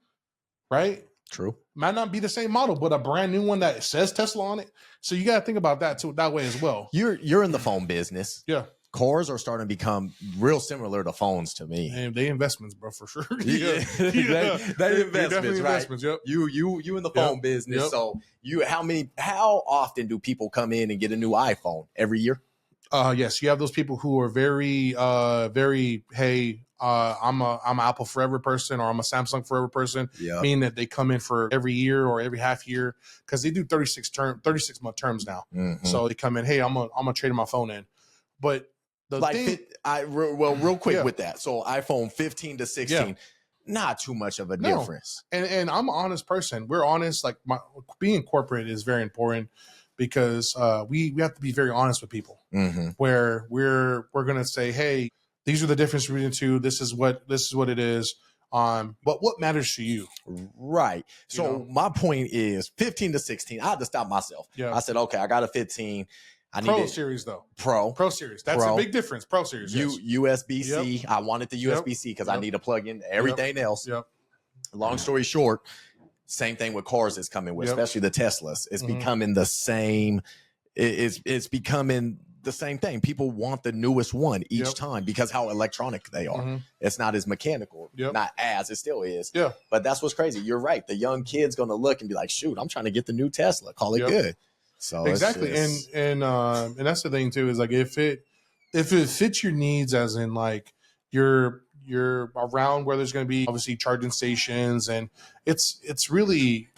right? True. Might not be the same model, but a brand new one that says Tesla on it. So you got to think about that too, that way as well. You're in the phone business. Yeah. Cars are starting to become real similar to phones to me. And they investments, bro, for sure. They investments, right? Investments. Yep. You in the phone business. Yep. So how often do people come in and get a new iPhone every year? Yes, you have those people who are very, hey, I'm an Apple Forever person, or I'm a Samsung Forever person, meaning that they come in for every year or every half year, because they do 36-month terms now. Mm-hmm. So they come in, hey, I'm gonna trade my phone in. But the thing, real quick with that. So iPhone 15 to 16, not too much of a difference. And I'm an honest person. We're honest. Like being corporate is very important, because we have to be very honest with people. Mm-hmm. Where we're gonna say, hey, these are the difference between the two. This is what it is. But what matters to you? Right. So my point is 15 to 16. I had to stop myself. Yeah. I said, okay, I got a 15. I need Pro series though. Pro series. That's a big difference. Pro series. Yes. USB-C. Yep. I wanted the USB-C because I need to plug in everything else. Yep. Long story short, same thing with cars is coming with, especially the Teslas. It's becoming the same. It's becoming the same thing. People want the newest one each time because how electronic they are. It's not as mechanical. Not as, it still is. Yeah. But that's what's crazy. You're right. The young kid's going to look and be like, shoot, I'm trying to get the new Tesla. Call it good. So exactly. And that's the thing too, is like if it fits your needs, as in like you're around where there's going to be obviously charging stations, and it's really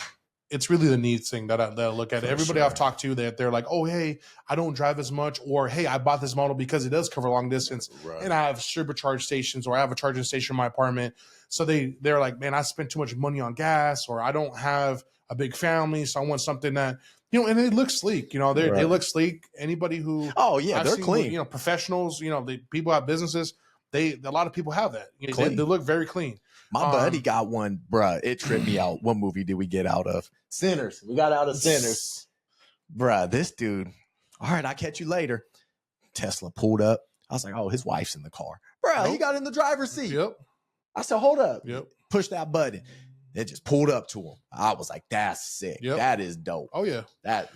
the needs thing that I look at. Everybody I've talked to, that they're like, oh, hey, I don't drive as much, or hey, I bought this model because it does cover long distance, and I have supercharge stations, or I have a charging station in my apartment. So they're like, man, I spent too much money on gas, or I don't have a big family, so I want something that, and it looks sleek. They look sleek. Anybody who they're clean. Professionals. People have businesses. A lot of people have that. They look very clean. My buddy got one, bruh. It tripped me out. What movie did we get out of? Sinners. We got out of Sinners. Bruh, this dude. All right, I'll catch you later. Tesla pulled up. I was like, oh, his wife's in the car. Bruh, he got in the driver's seat. Yep. I said, hold up. Yep. Push that button. It just pulled up to him. I was like, that's sick. Yep. That is dope. Oh, yeah. That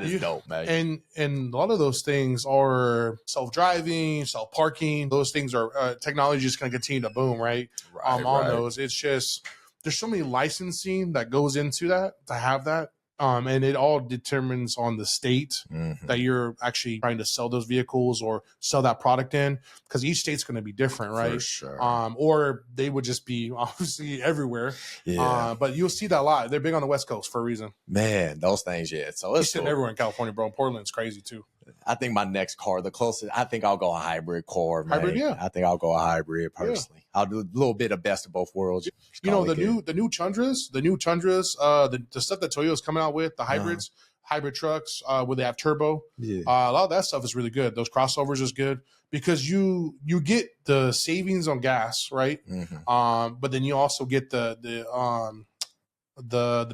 is dope, man. And a lot of those things are self-driving, self-parking. Those things are technology is going to continue to boom, right? On those. It's just there's so many licensing that goes into that to have that. And it all determines on the state that you're actually trying to sell those vehicles or sell that product in, because each state's going to be different, right? For sure. Or they would just be obviously everywhere. Yeah. But you'll see that a lot. They're big on the West Coast for a reason. Man, those things, So it's sitting everywhere in California, bro. Portland's crazy too. I think my next car, the closest, I think I'll go a hybrid car, man. Hybrid, yeah. I think I'll go a hybrid personally. Yeah. I'll do a little bit of best of both worlds. The new Tundras, the stuff that Toyota's coming out with, the hybrids, hybrid trucks, where they have turbo. Yeah. A lot of that stuff is really good. Those crossovers is good because you get the savings on gas, right? But then you also get the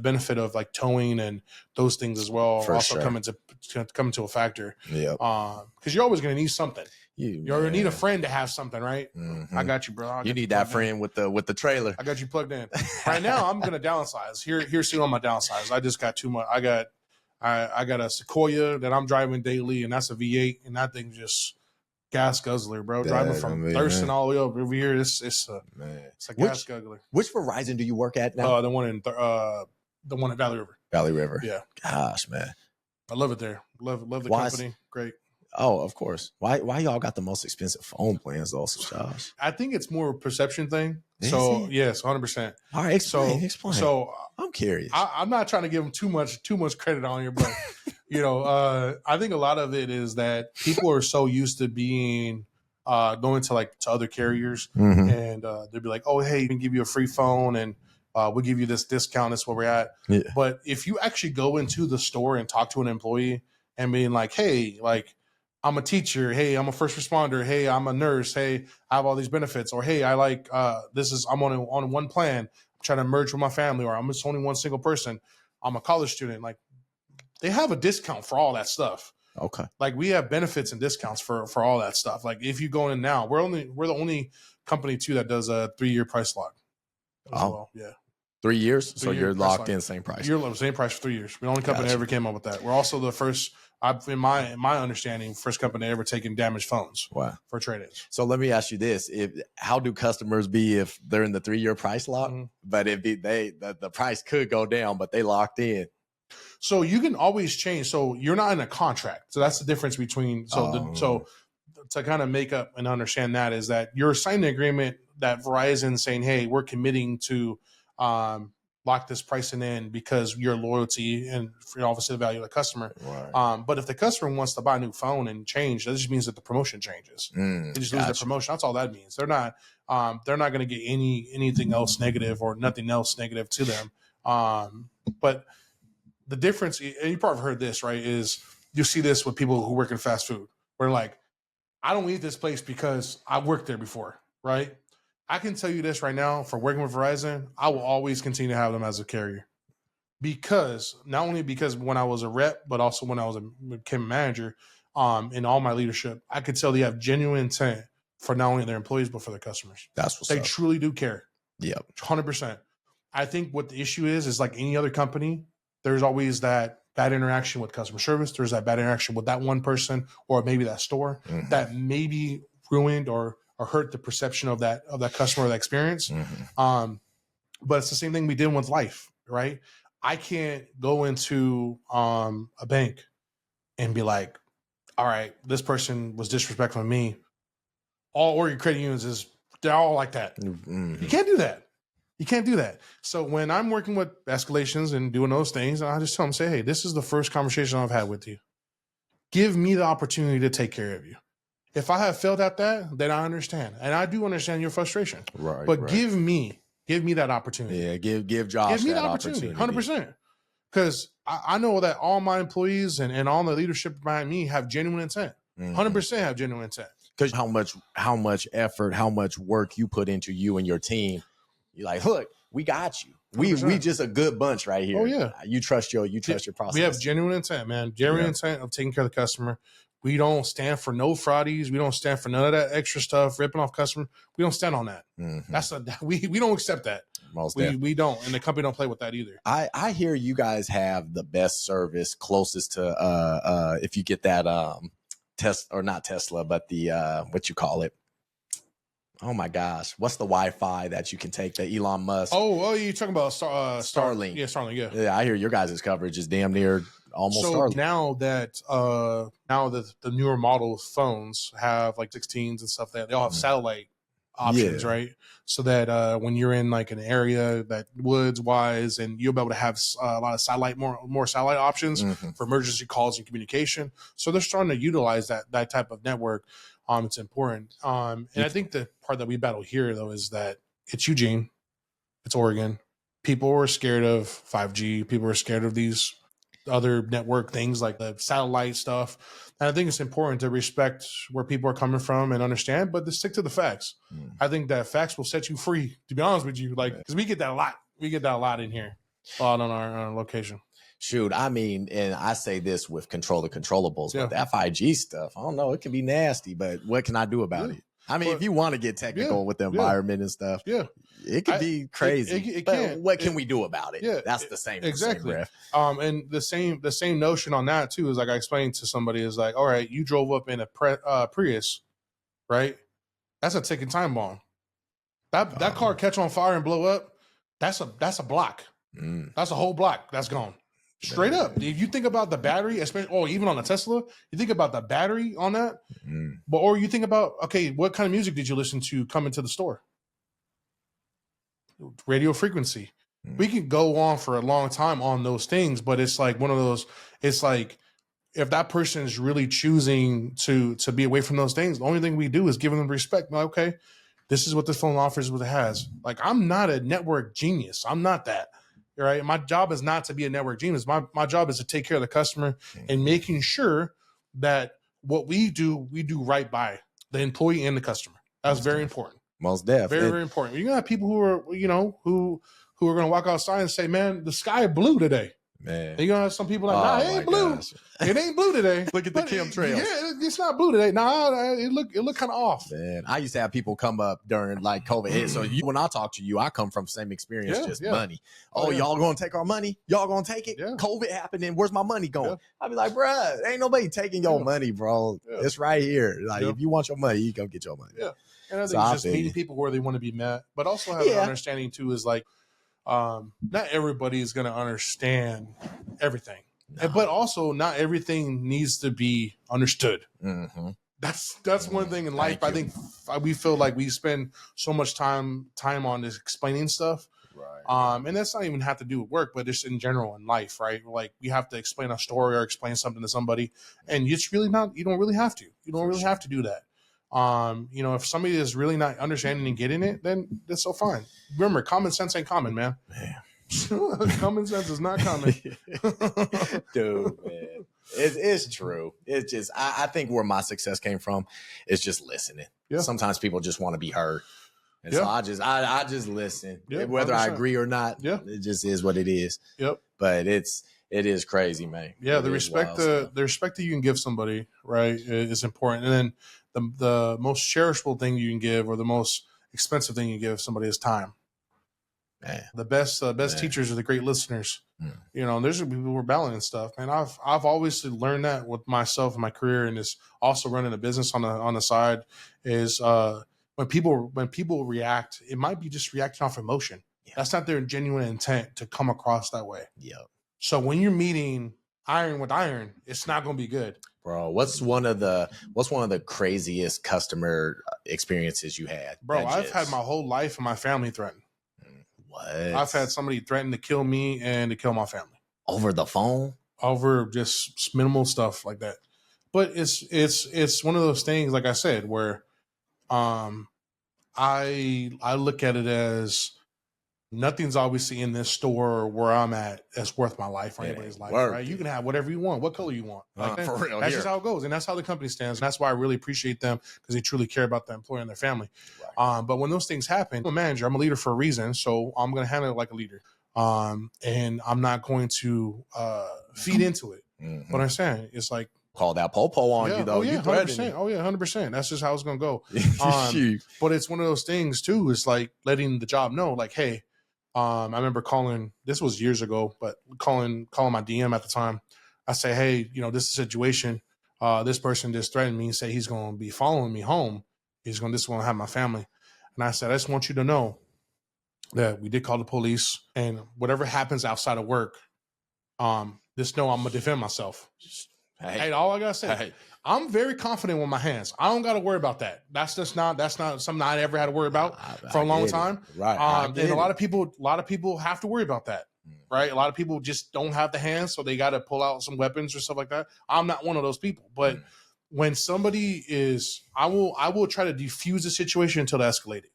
benefit of like towing and those things as well. Come into a factor. Yeah. Because you're always going to need something. You're going to need a friend to have something, right? I got you, bro. You need that friend with the trailer. I got you plugged in. Right now, I'm going to downsize. Here's soon on my downsize. I just got too much. I got a Sequoia that I'm driving daily, and that's a V8, and that thing just gas guzzler, bro. Driving from Thurston all the way over here, it's a gas guzzler. Which Verizon do you work at now? The one at Valley River. Valley River. Yeah. Gosh, man. I love it there. Love the company. Great. Oh, of course. Why y'all got the most expensive phone plans also, Josh? I think it's more a perception thing. So yes, 100%. All right, explain. So I'm curious. I'm not trying to give them too much credit on here, but I think a lot of it is that people are so used to being going to other carriers, and they'll be like, oh, hey, we can give you a free phone, and we'll give you this discount. That's where we're at. Yeah. But if you actually go into the store and talk to an employee and being like, hey, like, I'm a teacher. Hey, I'm a first responder. Hey, I'm a nurse. Hey, I have all these benefits. Or, hey, I like I'm on one plan. I'm trying to merge with my family, or I'm just only one single person. I'm a college student. Like, they have a discount for all that stuff. Okay. Like, we have benefits and discounts for all that stuff. Like, if you go in now, we're the only company too that does a 3-year price lock. Well. Yeah. 3 years? So you're locked in same price. You're same price for 3 years. We're the only company that ever came up with that. We're also the first In my understanding, first company ever taking damaged phones for trade-ins. So let me ask you this: how do customers be if they're in the 3-year price lock, but the price could go down, but they locked in? So you can always change. So you're not in a contract. So that's the difference between. So to kind of make up and understand that is that you're signing an agreement that Verizon saying, hey, we're committing to lock this pricing in because your loyalty and obviously the value of the customer. Right. But if the customer wants to buy a new phone and change, that just means that the promotion changes. They just lose their promotion. That's all that means. They're not going to get anything else negative or nothing else negative to them. But the difference, and you probably heard this, right, is you see this with people who work in fast food. Where like, I don't eat this place because I worked there before, right? I can tell you this right now, for working with Verizon, I will always continue to have them as a carrier. Because, not only because when I was a rep, but also when I became a manager, in all my leadership, I could tell they have genuine intent for not only their employees, but for their customers. That's what's they up. truly do care. Yep. 100%. I think what the issue is like any other company, there's always that bad interaction with customer service. There's that bad interaction with that one person or maybe that store that maybe ruined or hurt the perception of that customer or that experience. But it's the same thing we did with life, right? I can't go into a bank and be like, all right, this person was disrespectful to me. All Oregon credit unions they're all like that. You can't do that. You can't do that. So when I'm working with escalations and doing those things, I just tell them, say, hey, this is the first conversation I've had with you. Give me the opportunity to take care of you. If I have failed at that, then I understand. And I do understand your frustration. Right. But give me that opportunity. Yeah, give Josh that opportunity. 100%. Because I know that all my employees and all the leadership behind me have genuine intent. 100% have genuine intent. Because how much effort, how much work you put into you and your team. You're like, look, we got you. We just a good bunch right here. Oh yeah, you trust your process. We have genuine intent, man. Genuine intent of taking care of the customer. We don't stand for no fraudies. We don't stand for none of that extra stuff, ripping off customer. We don't stand on that. We don't accept that. We don't, and the company don't play with that either. I hear you guys have the best service, closest to if you get that or not Tesla, but the what you call it. Oh my gosh, what's the Wi-Fi that you can take the Elon Musk? Oh, you're talking about Starlink. Yeah, Starlink. Yeah, I hear your guys' coverage is damn near almost so Starlink. Now that the newer model phones have like 16s and stuff, that they all have satellite options, right? So that when you're in like an area that woods wise, and you'll be able to have a lot of satellite, more satellite options for emergency calls and communication. So they're starting to utilize that type of network. It's important. And I think the part that we battle here though is that it's Eugene, it's Oregon. People are scared of 5G. People are scared of these other network things like the satellite stuff. And I think it's important to respect where people are coming from and understand, but to stick to the facts. I think that facts will set you free, to be honest with you. Like, because we get that a lot. We get that a lot in here, a lot on our location. Shoot, I mean, and I say this with control the controllables, but that 5G stuff, I don't know, it can be nasty, but what can I do about it? I mean, if you want to get technical with the environment and stuff, it could be crazy. What can we do about it? Yeah, that's the same. Exactly. The same and the same notion on that too is like I explained to somebody is like, all right, you drove up in a Prius, right? That's a ticking time bomb. That car catch on fire and blow up. That's a block. That's a whole block. That's gone. Straight up. If you think about the battery, especially, or even on a Tesla, you think about the battery on that, or you think about, okay, what kind of music did you listen to coming to the store? Radio frequency. We could go on for a long time on those things, but it's like one of those, it's like, if that person is really choosing to be away from those things, the only thing we do is give them respect. Like, okay, this is what this phone offers, what it has. Like, I'm not a network genius. I'm not that. Right. My job is not to be a network genius. My job is to take care of the customer and making sure that what we do right by the employee and the customer. That's very important. Most definitely. Very, very important. You're gonna have people who are, who are gonna walk outside and say, man, the sky blue today. Man. And you're gonna have some people like, nah, it ain't blue. Gosh. It ain't blue today. Look at the But chemtrails. Yeah, it's not blue today. Nah, it look kind of off. Man, I used to have people come up during like COVID hit. So when I talk to you, I come from the same experience, money. Y'all gonna take our money? Y'all gonna take it? Yeah. COVID happened, and where's my money going? I'd be like, bruh, ain't nobody taking your money, bro. It's right here. Like, if you want your money, you go get your money. Yeah. And I think it's just meeting people where they want to be met, but also have an understanding too is like, not everybody is going to understand everything, but also not everything needs to be understood. Mm-hmm. That's one thing in life. I think we feel like we spend so much time on this explaining stuff. Right. And that's not even have to do with work, but just in general in life, right? Like we have to explain a story or explain something to somebody, and it's really not. You don't really have to. You don't really have to do that. If somebody is really not understanding and getting it, then that's so fine. Remember, common sense ain't common, man. Common sense is not common. Dude, man. It's true. It's just I think where my success came from is just listening. Yeah. Sometimes people just want to be heard. And so I just listen. Whether 100%. I agree or not, it just is what it is. Yep. But it is crazy, man. Yeah, the respect that you can give somebody, right, is important. And then the most cherishable thing you can give, or the most expensive thing you give somebody, is time. Man. The best teachers are the great listeners. There's people who are battling and stuff, man. I've always learned that with myself and my career, and is also running a business on the side. Is when people react, it might be just reacting off emotion. Yeah. That's not their genuine intent to come across that way. Yeah. So when you're meeting iron with iron, it's not going to be good. Bro, what's one of the craziest customer experiences you had? Bro, I've had my whole life and my family threatened. What? I've had somebody threaten to kill me and to kill my family. Over the phone? Over just minimal stuff like that. But it's one of those things, like I said, where I look at it as nothing's obviously in this store where I'm at that's worth my life or anybody's life, right? You can have whatever you want, what color you want. For real, that's just how it goes, and that's how the company stands. And that's why I really appreciate them, because they truly care about the employee and their family. Right. But when those things happen, I'm a manager, I'm a leader for a reason, so I'm going to handle it like a leader. And I'm not going to feed into it. Mm-hmm. But I'm saying it's like, call that popo on you, though. Oh, yeah, 100%. Oh, yeah, 100%. That's just how it's going to go. But it's one of those things, too, is like letting the job know, like, hey, I remember calling, this was years ago, but calling my DM at the time. I say, hey, this is a situation. This person just threatened me and said he's going to be following me home. This is going to have my family. And I said, I just want you to know that we did call the police, and whatever happens outside of work, just know I'm going to defend myself. Hey, all I got to say, I'm very confident with my hands. I don't got to worry about that. That's not something I ever had to worry about for a long time. Right. And a lot of people have to worry about that. Right. A lot of people just don't have the hands, so they got to pull out some weapons or stuff like that. I'm not one of those people, but when somebody is, I will try to defuse the situation until it escalated.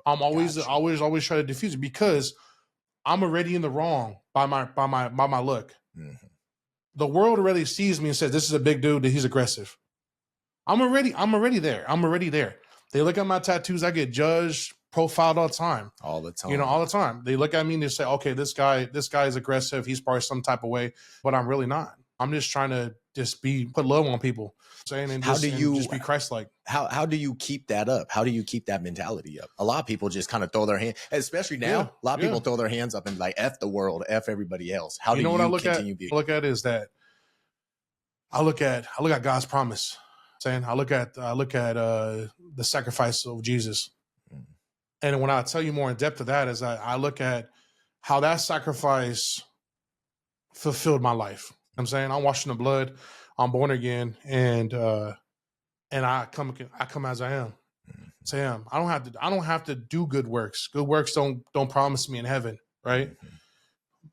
I'm always try to defuse it, because I'm already in the wrong by my look. Mm-hmm. The world already sees me and says, this is a big dude, that he's aggressive. I'm already there. They look at my tattoos. I get judged, profiled all the time. All the time. All the time. They look at me and they say, okay, this guy is aggressive. He's probably some type of way, but I'm really not. I'm just trying to put love on people. And just be Christ-like. How do you keep that up? How do you keep that mentality up? A lot of people just kind of throw their hand, especially now. A lot of people throw their hands up and like F the world, F everybody else. How do you continue being? I look at is that I look at God's promise. I look at the sacrifice of Jesus. And when I tell you more in depth of that, is I look at how that sacrifice fulfilled my life. I'm saying I'm washing the blood. I'm born again, and I come as I am. Sam, I don't have to do good works. Good works don't promise me in heaven, right? Mm-hmm.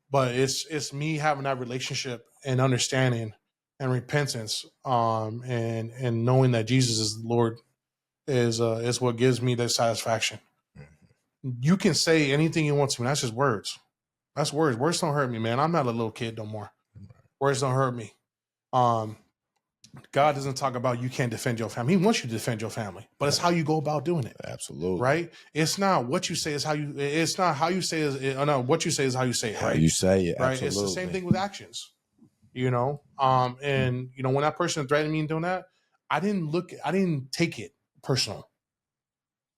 But it's me having that relationship and understanding and repentance, and knowing that Jesus is the Lord is what gives me that satisfaction. Mm-hmm. You can say anything you want to me. That's just words. That's words. Words don't hurt me, man. I'm not a little kid no more. Words don't hurt me. God doesn't talk about you can't defend your family. He wants you to defend your family, but it's how you go about doing it. Absolutely. Right? It's not what you say is how you. It's not how you say is. No, what you say is how you say it. How right? you say it. Right? Absolutely. It's the same thing with actions. And when that person threatened me and doing that, I didn't take it personal.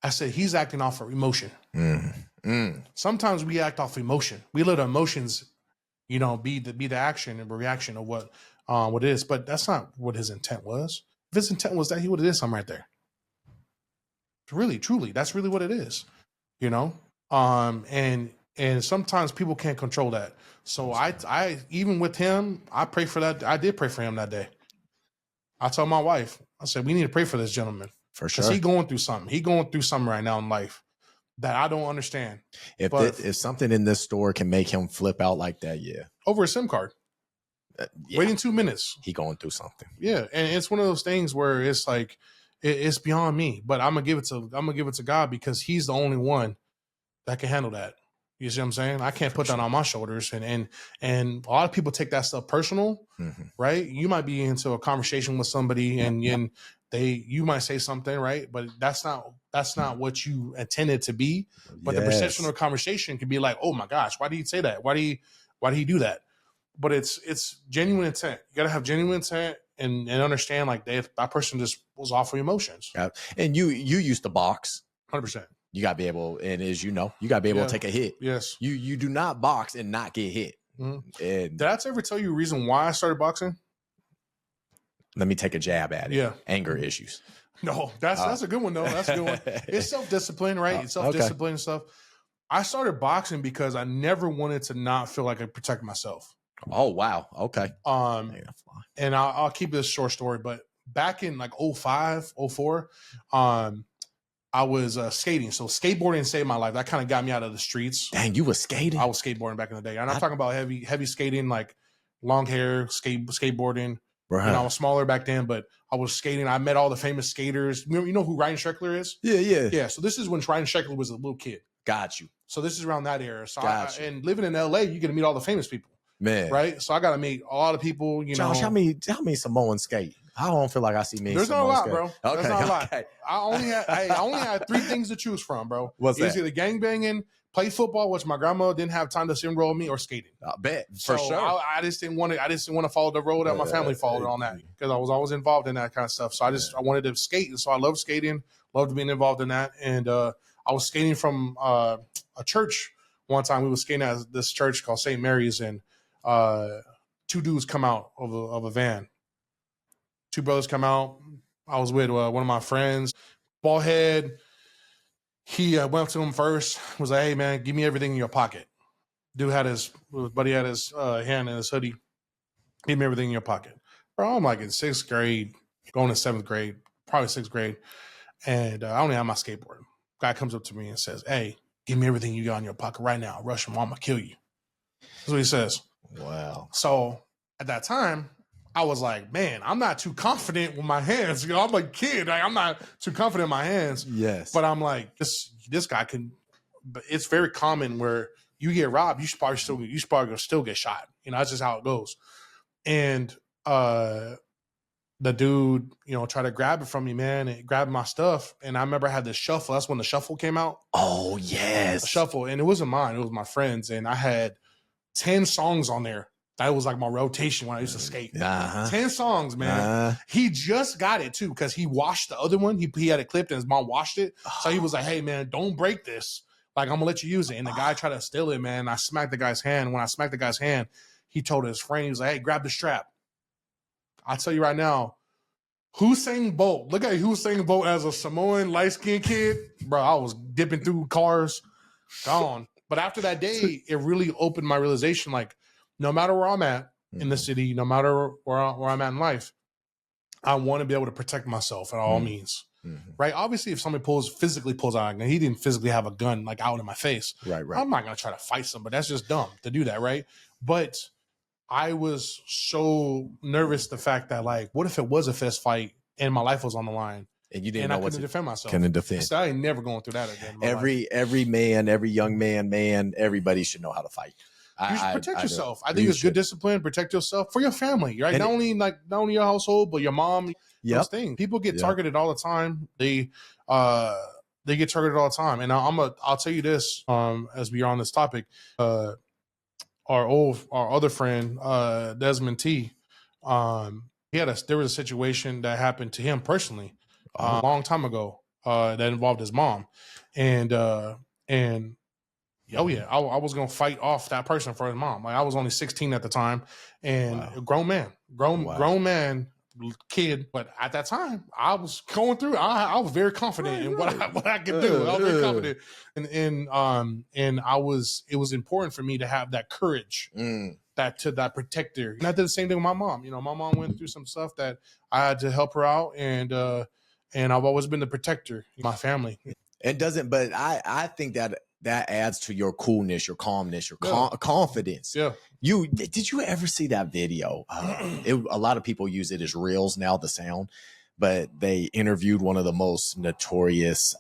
I said he's acting off of emotion. Sometimes we act off emotion. We let our emotions, be the action and reaction of what it is. But that's not what his intent was. If his intent was that, he would have did something right there. Really, truly, that's really what it is. And sometimes people can't control that. So I even with him, I pray for that. I did pray for him that day. I told my wife, I said, we need to pray for this gentleman. For sure. Because he's going through something. He's going through something right now in life that I don't understand. If something in this store can make him flip out like that, yeah. Over a SIM card. Waiting 2 minutes. He going through something. Yeah. And it's one of those things where it's like, it's beyond me. But I'm gonna give it to God because he's the only one that can handle that. You see what I'm saying? I can't put that on my shoulders. And a lot of people take that stuff personal, right? You might be into a conversation with somebody and you might say something, right? But that's not what you intended to be. But the perception of conversation can be like, oh my gosh, why did he say that? Why did he do that? But it's genuine intent. You gotta have genuine intent and understand like that person just was off of emotions. Yeah. And you used to box. 100%. You gotta be able, and as you know, you gotta be able to take a hit. Yes. You do not box and not get hit. And did I ever tell you a reason why I started boxing? Let me take a jab at it. Yeah. Anger issues. No, that's a good one though. That's a good one. It's self-discipline, right? It's self-discipline and stuff. I started boxing because I never wanted to not feel like I protect myself. Oh wow. Okay. And I'll keep this a short story, but back in like 05, 04, I was skating. So skateboarding saved my life. That kind of got me out of the streets. Dang, you were skating? I was skateboarding back in the day. And I'm talking about heavy skating, like long hair, skateboarding. Right. I was smaller back then, but I was skating. I met all the famous skaters. You know who Ryan Sheckler is? Yeah. So this is when Ryan Sheckler was a little kid. Got you. So this is around that era. So and living in LA, you get to meet all the famous people. Man. Right? So I got to meet a lot of people, Josh, how many Samoans skate? I don't feel like I see many. There's not a lot, bro. Okay, There's not a lot. I only had 3 things to choose from, bro. What's that? It's either gangbanging, play football, which my grandma didn't have time to enroll me, or skating. I bet. For sure. I just didn't want to follow the road that my family followed on that because I was always involved in that kind of stuff. So I wanted to skate. And so I loved skating, loved being involved in that. And I was skating from a church one time. We were skating at this church called St. Mary's, and 2 dudes come out of a van. 2 brothers come out. I was with one of my friends, bald head. He went up to him first, was like, hey, man, give me everything in your pocket. Dude had his hand in his hoodie. Give me everything in your pocket. Bro, I'm like in 6th grade, going to 7th grade, probably 6th grade. And I only have my skateboard. Guy comes up to me and says, hey, give me everything you got in your pocket right now. Rush him, I'm going to kill you. That's what he says. Wow. So at that time, I was like, man, I'm not too confident with my hands. I'm a kid. Like, I'm not too confident in my hands. Yes. But I'm like, this guy can. But it's very common where you get robbed, you should probably still get shot. That's just how it goes. And the dude, tried to grab it from me, man, and grabbed my stuff. And I remember I had this shuffle. That's when the shuffle came out. Oh, yes. A shuffle. And it wasn't mine. It was my friend's. And I had 10 songs on there. That was like my rotation when I used to skate. 10 songs, man. He just got it too because he washed the other one. He had it clipped and his mom washed it. So he was like, hey, man, don't break this. Like, I'm going to let you use it. And the guy tried to steal it, man. I smacked the guy's hand. When I smacked the guy's hand, he told his friend, he was like, hey, grab the strap. I'll tell you right now, Usain Bolt. Look at Usain Bolt as a Samoan light-skinned kid. Bro, I was dipping through cars. Gone. But after that day, it really opened my realization, like, no matter where I'm at in the city, no matter where I'm at in life, I want to be able to protect myself at all means. Right? Obviously, if somebody physically pulls out a gun, he didn't physically have a gun like out in my face. Right. I'm not going to try to fight somebody. That's just dumb to do that, right? But I was so nervous the fact that, like, what if it was a fist fight and my life was on the line? And you didn't know what to defend myself. Couldn't defend. So I ain't never going through that again. Every man, every young man, everybody should know how to fight. You should protect yourself. I think You it's should. good discipline. Protect yourself for your family, right? And Not only your household, but your mom. Yep. Those things. People get Yep. targeted all the time. They get targeted all the time. And I'll tell you this, as we are on this topic, our other friend, Desmond T, there was a situation that happened to him personally a long time ago that involved his mom, and oh yeah, I was gonna fight off that person for his mom. Like I was only 16 at the time, and a grown man, kid. But at that time, I was going through. I was very confident in what I could do. I was very confident, and I was. It was important for me to have that courage, that protector. And I did the same thing with my mom. You know, my mom went through some stuff that I had to help her out, and I've always been the protector in my family. It doesn't, but I think that adds to your coolness, your calmness, your confidence. Yeah. Did you ever see that video? A lot of people use it as reels now, the sound, but they interviewed one of the most notorious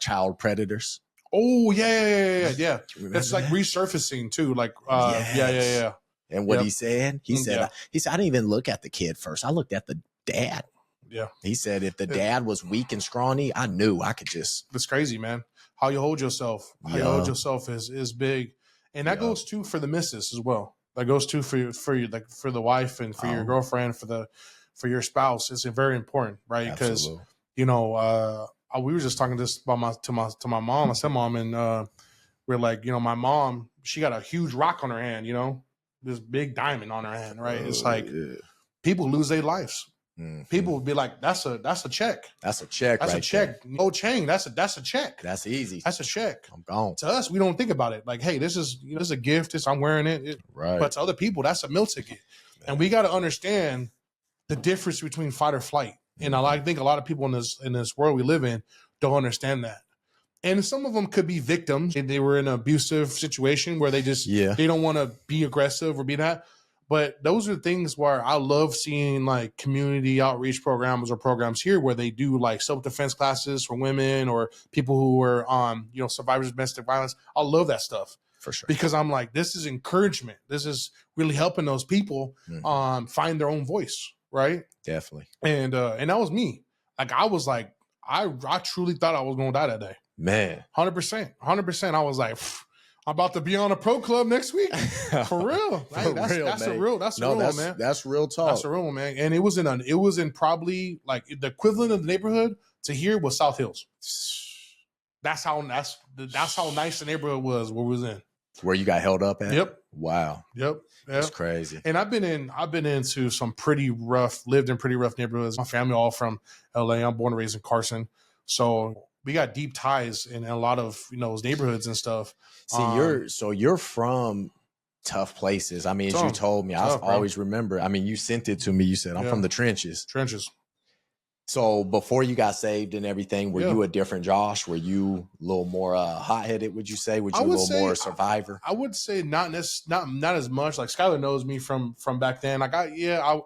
child predators. Oh yeah. It's like resurfacing too. Like yeah. And what he said, he said, I didn't even look at the kid first. I looked at the dad. Yeah. He said if the dad was weak and scrawny, I knew I could just. That's crazy, man. How you hold yourself. How you hold yourself is big. And that goes too for the missus as well. That goes too for you, like for the wife and for your girlfriend, for your spouse. It's very important, right? Because we were just talking this about to my mom, my stepmom, and we're like, my mom, she got a huge rock on her hand, this big diamond on her hand, right? It's like people lose their lives. People would be like, that's a check. That's a check. That's right a check. there. No chain. That's a check. That's easy. That's a check. I'm gone. To us, we don't think about it. Like, hey, this is a gift. I'm wearing it. Right. But to other people, that's a meal ticket. Man. And we got to understand the difference between fight or flight. And I think a lot of people in this world we live in don't understand that. And some of them could be victims. They were in an abusive situation where they just they don't want to be aggressive or be that. But those are things where I love seeing like community outreach programs or programs here where they do like self-defense classes for women or people who are survivors of domestic violence. I love that stuff. For sure. Because I'm like, this is encouragement. This is really helping those people find their own voice, right? Definitely. And that was me. Like I was like, I truly thought I was gonna die that day. Man. 100%. I was like, I'm about to be on a pro club next week. For real. That's a real one, man. That's real talk. That's a real one, man. And it was in probably like the equivalent of the neighborhood to here was South Hills. That's how nice the neighborhood was where we was in. Where you got held up at? Yep. Wow. Yep. That's crazy. And I've been into some lived in pretty rough neighborhoods. My family all from LA. I'm born and raised in Carson. So we got deep ties in a lot of those neighborhoods and stuff. See, you're from tough places. I mean, as you told me, I always remember. I mean, you sent it to me. You said I'm from the trenches. So before you got saved and everything, were you a different Josh? Were you a little more hot-headed, would you say? Would you a little more survivor? I would say not as much. Like Skylar knows me from back then. Like I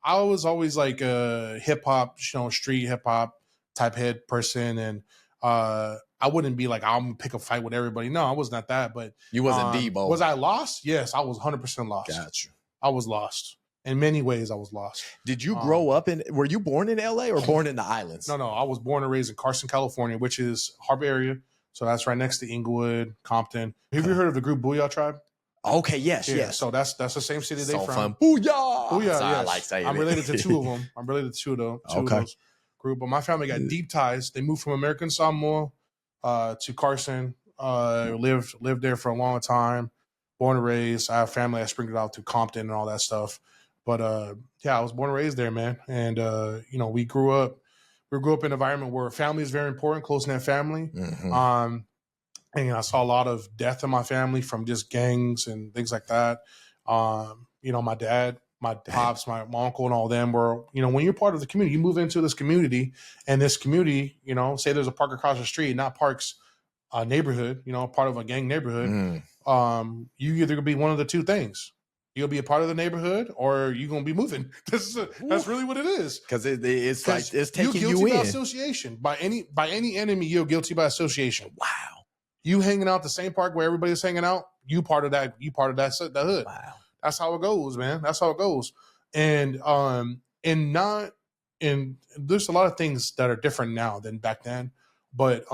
was always like a hip hop, street hip hop type head person, and I wouldn't be like, I'm gonna pick a fight with everybody. No, I was not that. But you wasn't Debo. Was I lost? Yes, I was 100% lost. Got you. I was lost. In many ways, I was lost. Did you grow up were you born in LA or born in the islands? No. I was born and raised in Carson, California, which is Harbor area. So that's right next to Inglewood, Compton. Have you heard of the group Booyah Tribe? Okay, yes. So that's the same city they from. Fun. Booyah! Booyah, yes. I like saying I'm related to two of them. I'm related to two of those group. But my family got deep ties. They moved from American Samoa to Carson. Lived there for a long time. Born and raised. I have family. I sprinkled out to Compton and all that stuff. But I was born and raised there, man. And we grew up in an environment where family is very important, close-knit family. Mm-hmm. And I saw a lot of death in my family from just gangs and things like that. My dad, my pops, my uncle, and all them were, when you're part of the community, you move into this community, and this community, say there's a park across the street, not parks, neighborhood, part of a gang neighborhood. You either gonna be one of the two things. You'll be a part of the neighborhood, or you're gonna be moving. That's really what it is. Because it's like it's taking you're you guilty in by association. By any enemy, you're guilty by association. Wow. You hanging out the same park where everybody's hanging out, you part of that the hood. Wow. That's how it goes, man. That's how it goes. And there's a lot of things that are different now than back then. But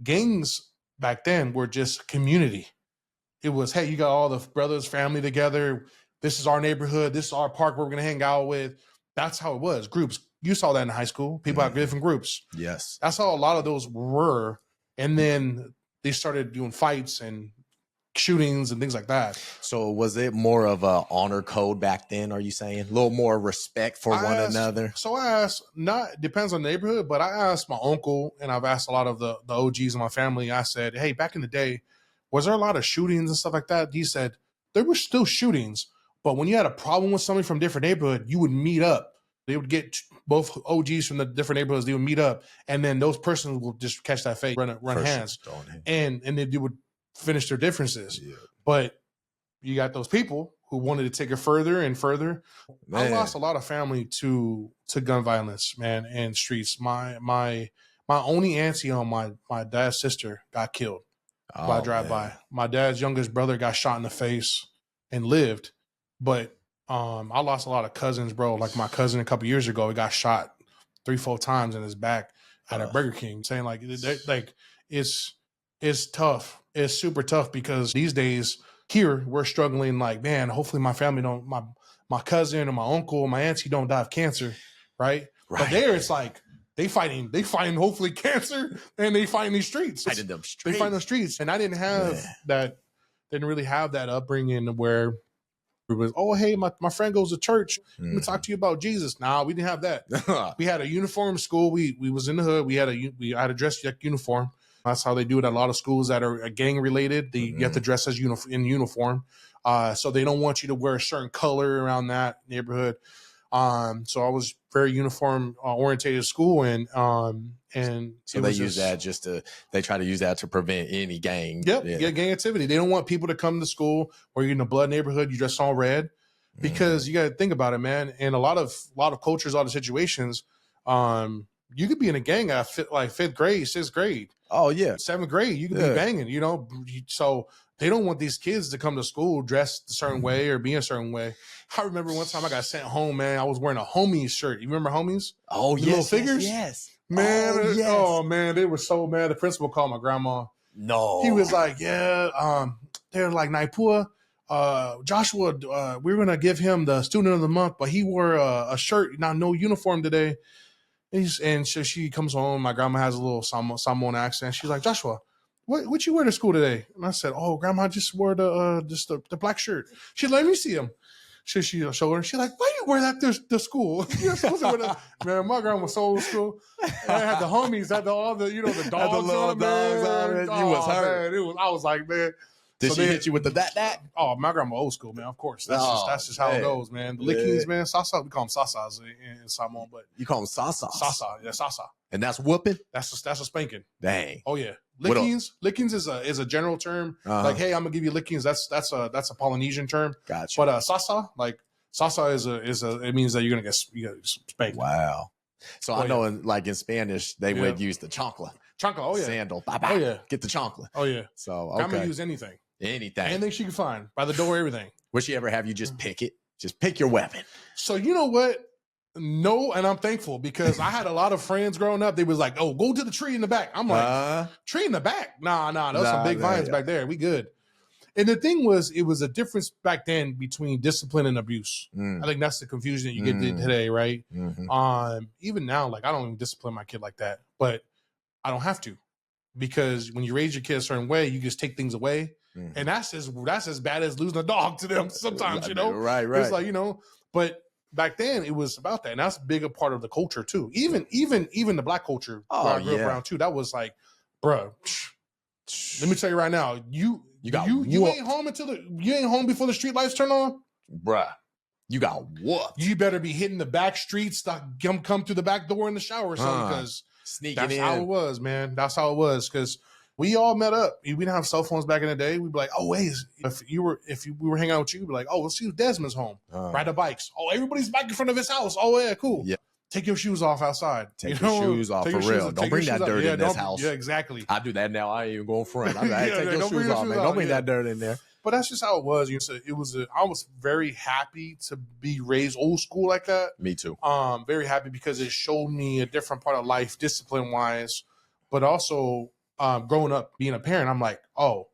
gangs back then were just community. It was, hey, you got all the brothers, family together. This is our neighborhood. This is our park where we're gonna hang out with. That's how it was. Groups. You saw that in high school. People have different groups. Yes. That's how a lot of those were. And then they started doing fights and shootings and things like that. So was it more of a honor code back then? Are you saying a little more respect for one another? So I asked, not depends on the neighborhood, but I asked my uncle, and I've asked a lot of the OGs in my family. I said, hey, back in the day, was there a lot of shootings and stuff like that? He said there were still shootings, but when you had a problem with somebody from a different neighborhood, you would meet up. They would get both OGs from the different neighborhoods. They would meet up, and then those persons will just catch that fake, run hands, and they would finish their differences. Yeah. But you got those people who wanted to take it further and further. Man. I lost a lot of family to gun violence, man, and streets. My only auntie on my dad's sister got killed by a drive-by. My dad's youngest brother got shot in the face and lived, but I lost a lot of cousins, bro. Like my cousin a couple years ago, he got shot 3-4 times in his back at a Burger King. Saying like it's tough. It's super tough because these days here we're struggling. Like, man, hopefully my family don't, my cousin or my uncle or my auntie don't die of cancer, right? But there it's like they fighting hopefully cancer, and they fighting these streets. They find the streets, and I didn't have that. Didn't really have that upbringing where it was, oh, hey, my friend goes to church. Let me talk to you about Jesus. Nah, we didn't have that. We had a uniform school. We was in the hood. We had a dress uniform. That's how they do it at a lot of schools that are gang related. You have to dress as in uniform. So they don't want you to wear a certain color around that neighborhood. So I was very uniform orientated school, and so they use that they try to use that to prevent any gang. Gang activity. They don't want people to come to school where you're in a blood neighborhood. You dress all red, because you got to think about it, man. And a lot of cultures, a lot of situations, you could be in a gang at 5th grade, 6th grade. Oh yeah, 7th grade, you could be banging. So they don't want these kids to come to school dressed a certain way or be a certain way. I remember one time I got sent home, man. I was wearing a Homies shirt. You remember Homies? Oh, the little figures? Yes. Man, oh man, they were so mad. The principal called my grandma. No. He was like, they're like, Naipua, Joshua, we're going to give him the student of the month, but he wore a shirt, no uniform today. And so she comes home. My grandma has a little Samoan accent. She's like, Joshua, what you wear to school today? And I said, oh, grandma, I just wore the black shirt. She let me see him. She showed her. She's like, why you wear that to school? You're supposed to wear that. Man, my grandma was so old school. And I had the homies, had all the dogs on it. You was hurt. Man, I was like, man. Did she hit you with the that? Oh, my grandma old school, man. Of course. That's just how it goes, man. The lickings, man. Sasa, we call them sasas in Samoan, but you call them sasas? Sasa, yeah, sasa. And that's whooping? That's a spanking. Dang. Oh yeah. Lickings is a general term. Like, hey, I'm gonna give you lickings. That's a Polynesian term. Gotcha. But sasa is it means that you're gonna get spanked. Wow. So I know in Spanish they would use the chancla. Chancla, oh yeah. Sandal. Oh yeah. Get the chancla. Oh yeah. So I'm gonna use anything. Anything she can find. By the door, everything. Would she ever have you just pick it? Just pick your weapon. So you know what? No, and I'm thankful because I had a lot of friends growing up. They was like, oh, go to the tree in the back. I'm like, tree in the back? Nah, there's some big vines back there. We good. And the thing was, it was a difference back then between discipline and abuse. I think that's the confusion that you get today, right? Even now, like I don't even discipline my kid like that, but I don't have to, because when you raise your kid a certain way, you just take things away. And that's as bad as losing a dog to them sometimes, Right. It's like, but back then it was about that. And that's a bigger part of the culture too. Even the black culture where I grew up around too, that was like, bro, let me tell you right now, you ain't home you ain't home before the street lights turn on. Bruh, you got whooped. You better be hitting the back streets to come through the back door in the shower or something, because that's how it was, man. That's how it was, because we all met up. We didn't have cell phones back in the day. We'd be like, oh, wait, if we were hanging out with you, we'd be like, oh, let's see if Desmond's home. Ride the bikes. Oh, everybody's back in front of his house. Oh, yeah, cool. Yeah. take your shoes off outside. Take your shoes off, for real. Don't bring that dirt in this house. Yeah, exactly. I do that now. I ain't even going front. I'm like, hey, take your shoes off, man. Don't bring that dirt in there. But that's just how it was. I was very happy to be raised old school like that. Me too. Very happy because it showed me a different part of life, discipline wise, but also growing up, being a parent. I'm like, oh,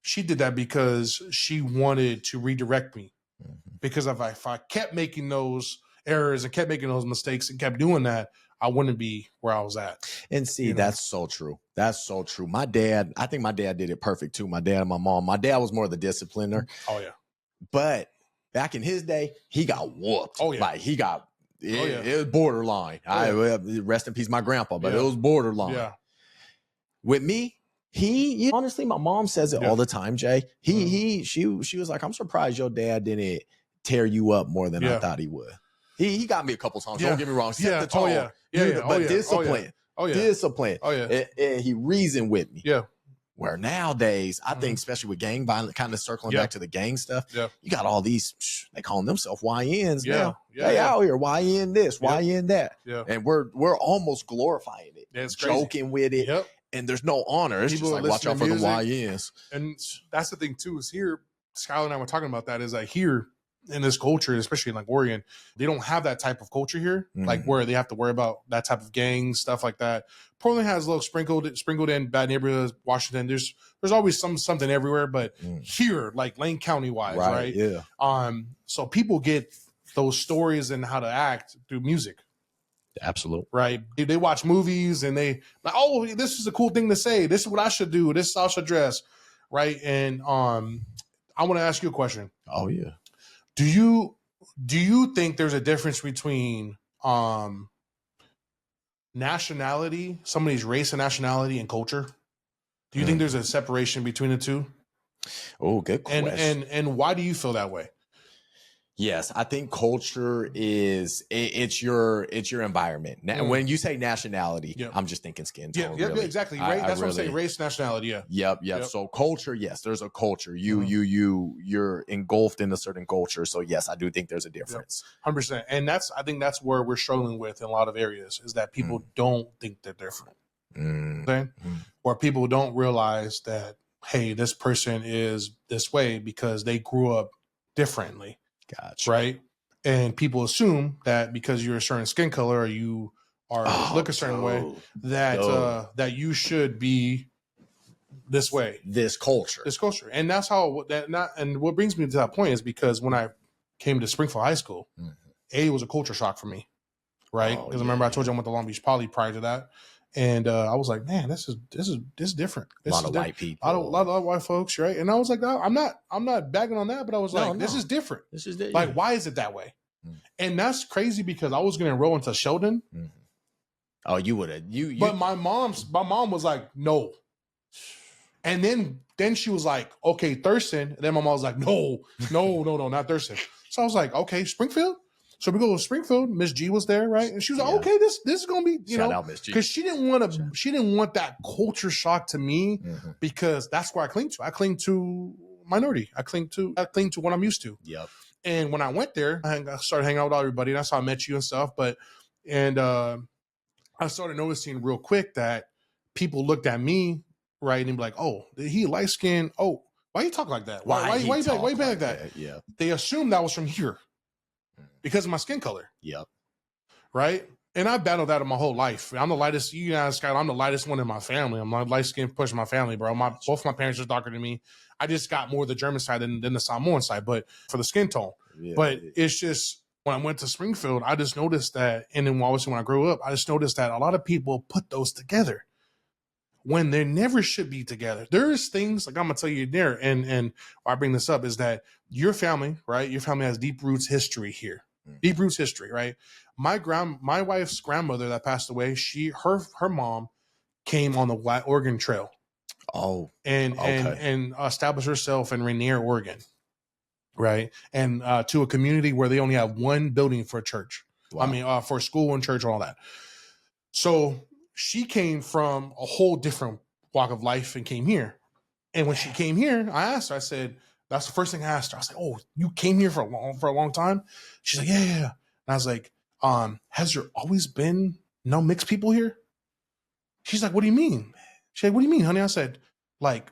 she did that because she wanted to redirect me. Mm-hmm. Because if I kept making those errors and kept making those mistakes and kept doing that, I wouldn't be where I was at. And see, that's so true. That's so true. My dad, I think my dad did it perfect too. My dad and my mom. My dad was more the discipliner. Oh, yeah. But back in his day, he got whooped. Oh, yeah. Like he got, it was borderline. Rest in peace, my grandpa, but it was borderline. Yeah. With me, honestly, my mom says it all the time, Jay. She was like, I'm surprised your dad didn't tear you up more than I thought he would. He got me a couple times. Don't get me wrong. Set the tone. But discipline. Discipline. Oh, yeah. And he reasoned with me. Yeah. Where nowadays, I think, especially with gang violence, kind of circling back to the gang stuff, you got all these, they calling themselves YNs now. They out here, YN this, YN that. Yeah. And we're almost glorifying it. It's joking with it. Yep. And there's no honor. It's People just like, watch out for the YNs. And that's the thing, too, is here, Scanlan and I were talking about that, is like here, in this culture, especially in like Oregon, they don't have that type of culture here, like where they have to worry about that type of gang stuff like that. Portland has a little sprinkled in bad neighborhoods. Washington, there's always something everywhere, but here, like Lane County wise, right? Yeah. So people get those stories and how to act through music. Absolutely. Right. They watch movies and they like, oh, this is a cool thing to say. This is what I should do. This is how I should dress. Right. And I want to ask you a question. Oh yeah. Do you think there's a difference between nationality, somebody's race and nationality, and culture? Do you think there's a separation between the two? Oh, good question. And why do you feel that way? Yes, I think culture is it's your environment. Now, when you say nationality, I'm just thinking skin tone. Yeah, exactly. That's what I'm saying. Race, nationality. Yeah. Yep. So culture, yes, there's a culture. You're engulfed in a certain culture. So yes, I do think there's a difference. 100%. And I think that's where we're struggling with in a lot of areas, is that people don't think they're different. Or people don't realize that, hey, this person is this way because they grew up differently. Gotcha. Right. And people assume that because you're a certain skin color or you are look a certain way, that you should be this way. This culture. And that's how and what brings me to that point is because when I came to Springfield High School, it was a culture shock for me. Right. Because remember I told you I went to Long Beach Poly prior to that. And I was like, man, this is different. A lot of white people, a lot of white folks, right? And I was like, no, I'm not bagging on that, but I was this is different. This is different. Like, why is it that way? And that's crazy because I was going to enroll into Sheldon. Oh, you would have But my mom was like, no. And then she was like, okay, Thurston. And then my mom was like, no, not Thurston. So I was like, okay, Springfield. So we go to Springfield. Miss G was there, right? And she was like, "Okay, this is gonna be, Shout out Miss G, because she didn't want that culture shock to me, because that's where I cling to. I cling to minority. I cling to what I'm used to. Yep. And when I went there, I started hanging out with everybody. And that's how I met you and stuff. I started noticing real quick that people looked at me, right, and be like, "Oh, he light skinned. Oh, why you talk like that? Why you back like that?" Yeah. They assumed that was from here. Because of my skin color. Yep. Right? And I battled that my whole life. I'm the lightest, I'm the lightest one in my family. I'm the light skin push in my family, bro. Both my parents are darker than me. I just got more the German side than the Samoan side, but for the skin tone. But it's just, when I went to Springfield, I just noticed that, and then obviously when I grew up, I just noticed that a lot of people put those together when they never should be together. There's things, like I'm going to tell you there, and why I bring this up is that your family, right? Your family has deep roots history here. Deep roots history, right? My wife's grandmother that passed away, her mom came on the Oregon Trail. Oh, and established herself in Rainier, Oregon, right? And to a community where they only have one building for a church. Wow. I mean, for school and church and all that. So she came from a whole different walk of life and came here. And when she came here, I asked her, I said, that's the first thing I asked her. I was like, "Oh, you came here for a long time?" She's like, yeah. And I was like, has there always been no mixed people here? She's like, what do you mean? She's like, what do you mean, honey? I said, like,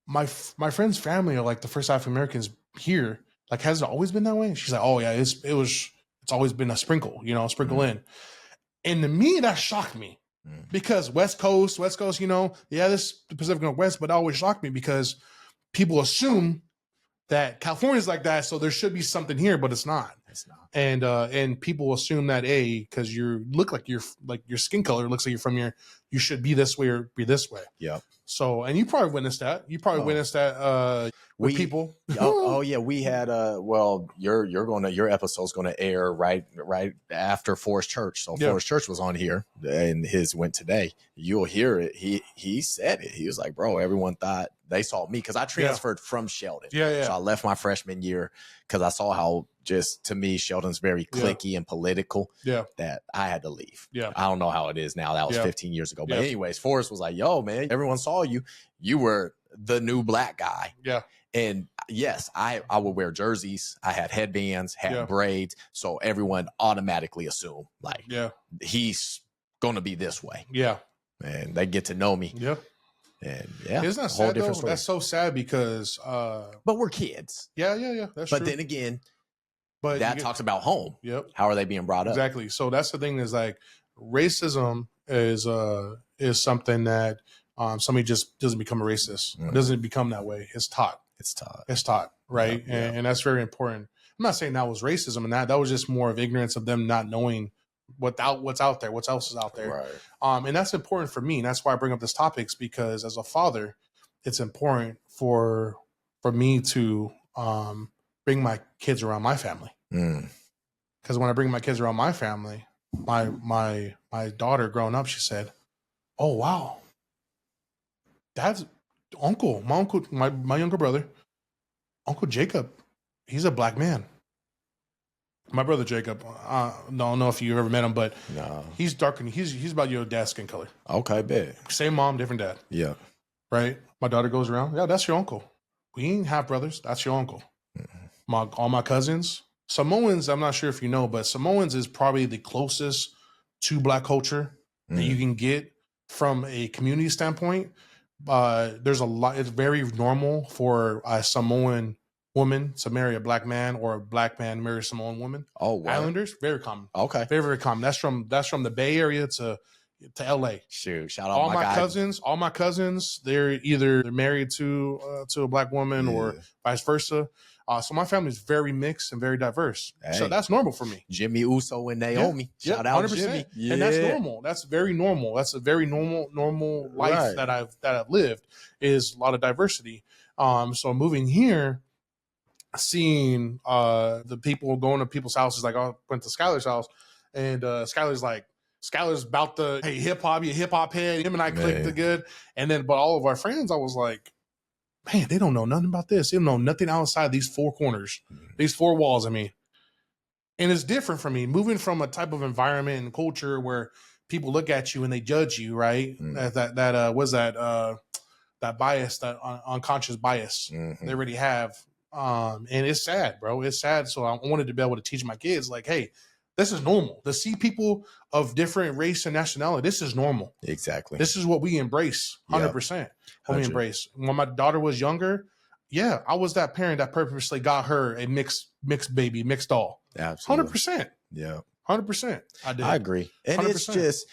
my friend's family are like the first African Americans here. Like, has it always been that way? She's like, oh yeah, it's always been a sprinkle, sprinkle in. And to me, that shocked me because West Coast, this the Pacific Northwest, but it always shocked me because people assume that California's like that, so there should be something here, but it's not. It's not. And people assume that because you look like your skin color looks like you're from here, you should be this way or be this way. Yeah. So, and you probably witnessed that. Witnessed that with people. Yeah, we had your episode's gonna air right after Forest Church. So Forest Church was on here and his went today. You'll hear it. He said it. He was like, bro, everyone thought they saw me because I transferred from Sheldon. Yeah. So I left my freshman year because I saw how just to me Sheldon's very cliquey and political. Yeah. That I had to leave. Yeah. I don't know how it is now. That was 15 years ago. But anyways, Forrest was like, yo, man, everyone saw you. You were the new black guy. Yeah. And yes, I would wear jerseys. I had headbands, had braids. So everyone automatically assumed like he's gonna be this way. Yeah. And they get to know me. Yeah. And isn't that sad though? That's so sad because but we're kids. Yeah. That's true. But then again, but that talks about home. Yep. How are they being brought up? Exactly. So that's the thing is like racism is something that somebody just doesn't become a racist. It doesn't become that way. It's taught. It's taught, right? Yeah. And that's very important. I'm not saying that was racism and that was just more of ignorance of them not knowing what's out there, what else is out there. Right. And that's important for me. And that's why I bring up this topics because as a father, it's important for me to bring my kids around my family. Because when I bring my kids around my family, my daughter growing up, she said, "Oh wow, Dad's uncle, my younger brother, Uncle Jacob, he's a black man." My brother Jacob, don't know if you ever met him, but no, he's darker. He's about your dad's skin color. Okay, bet. Same mom, different dad. Yeah. Right. My daughter goes around. Yeah, that's your uncle. We ain't half brothers. That's your uncle. All my cousins, Samoans. I'm not sure if you know, but Samoans is probably the closest to black culture that you can get from a community standpoint. There's a lot. It's very normal for a Samoan woman to marry a black man or a black man to marry a Samoan woman. Oh, wow. Islanders, very common. Okay, very, very common. That's from the Bay Area to LA. Shoot, shout out all my guy. cousins. All my cousins, they're either married to a black woman or vice versa. So my family is very mixed and very diverse. Hey. So that's normal for me. Jimmy Uso and Naomi. Shout out 100%. Jimmy. Yeah. And that's normal. That's very normal. That's a very normal life that I've lived is a lot of diversity. So moving here, seeing the people going to people's houses, like I went to Skylar's house and Skylar's about the hip hop, you hip hop head. Him and I clicked it good. And then but all of our friends, I was like, man, they don't know nothing about this. They don't know nothing outside these four corners, these four walls. I mean, and it's different for me moving from a type of environment and culture where people look at you and they judge you, right? That bias, that unconscious bias they already have. And it's sad, bro. It's sad. So I wanted to be able to teach my kids, like, hey, this is normal. To see people of different race and nationality, this is normal. Exactly. This is what we embrace, 100%. What we embrace. When my daughter was younger, I was that parent that purposely got her a mixed baby, mixed doll. Absolutely. 100%. Yeah. 100%. I did. I agree. And 100%. It's just...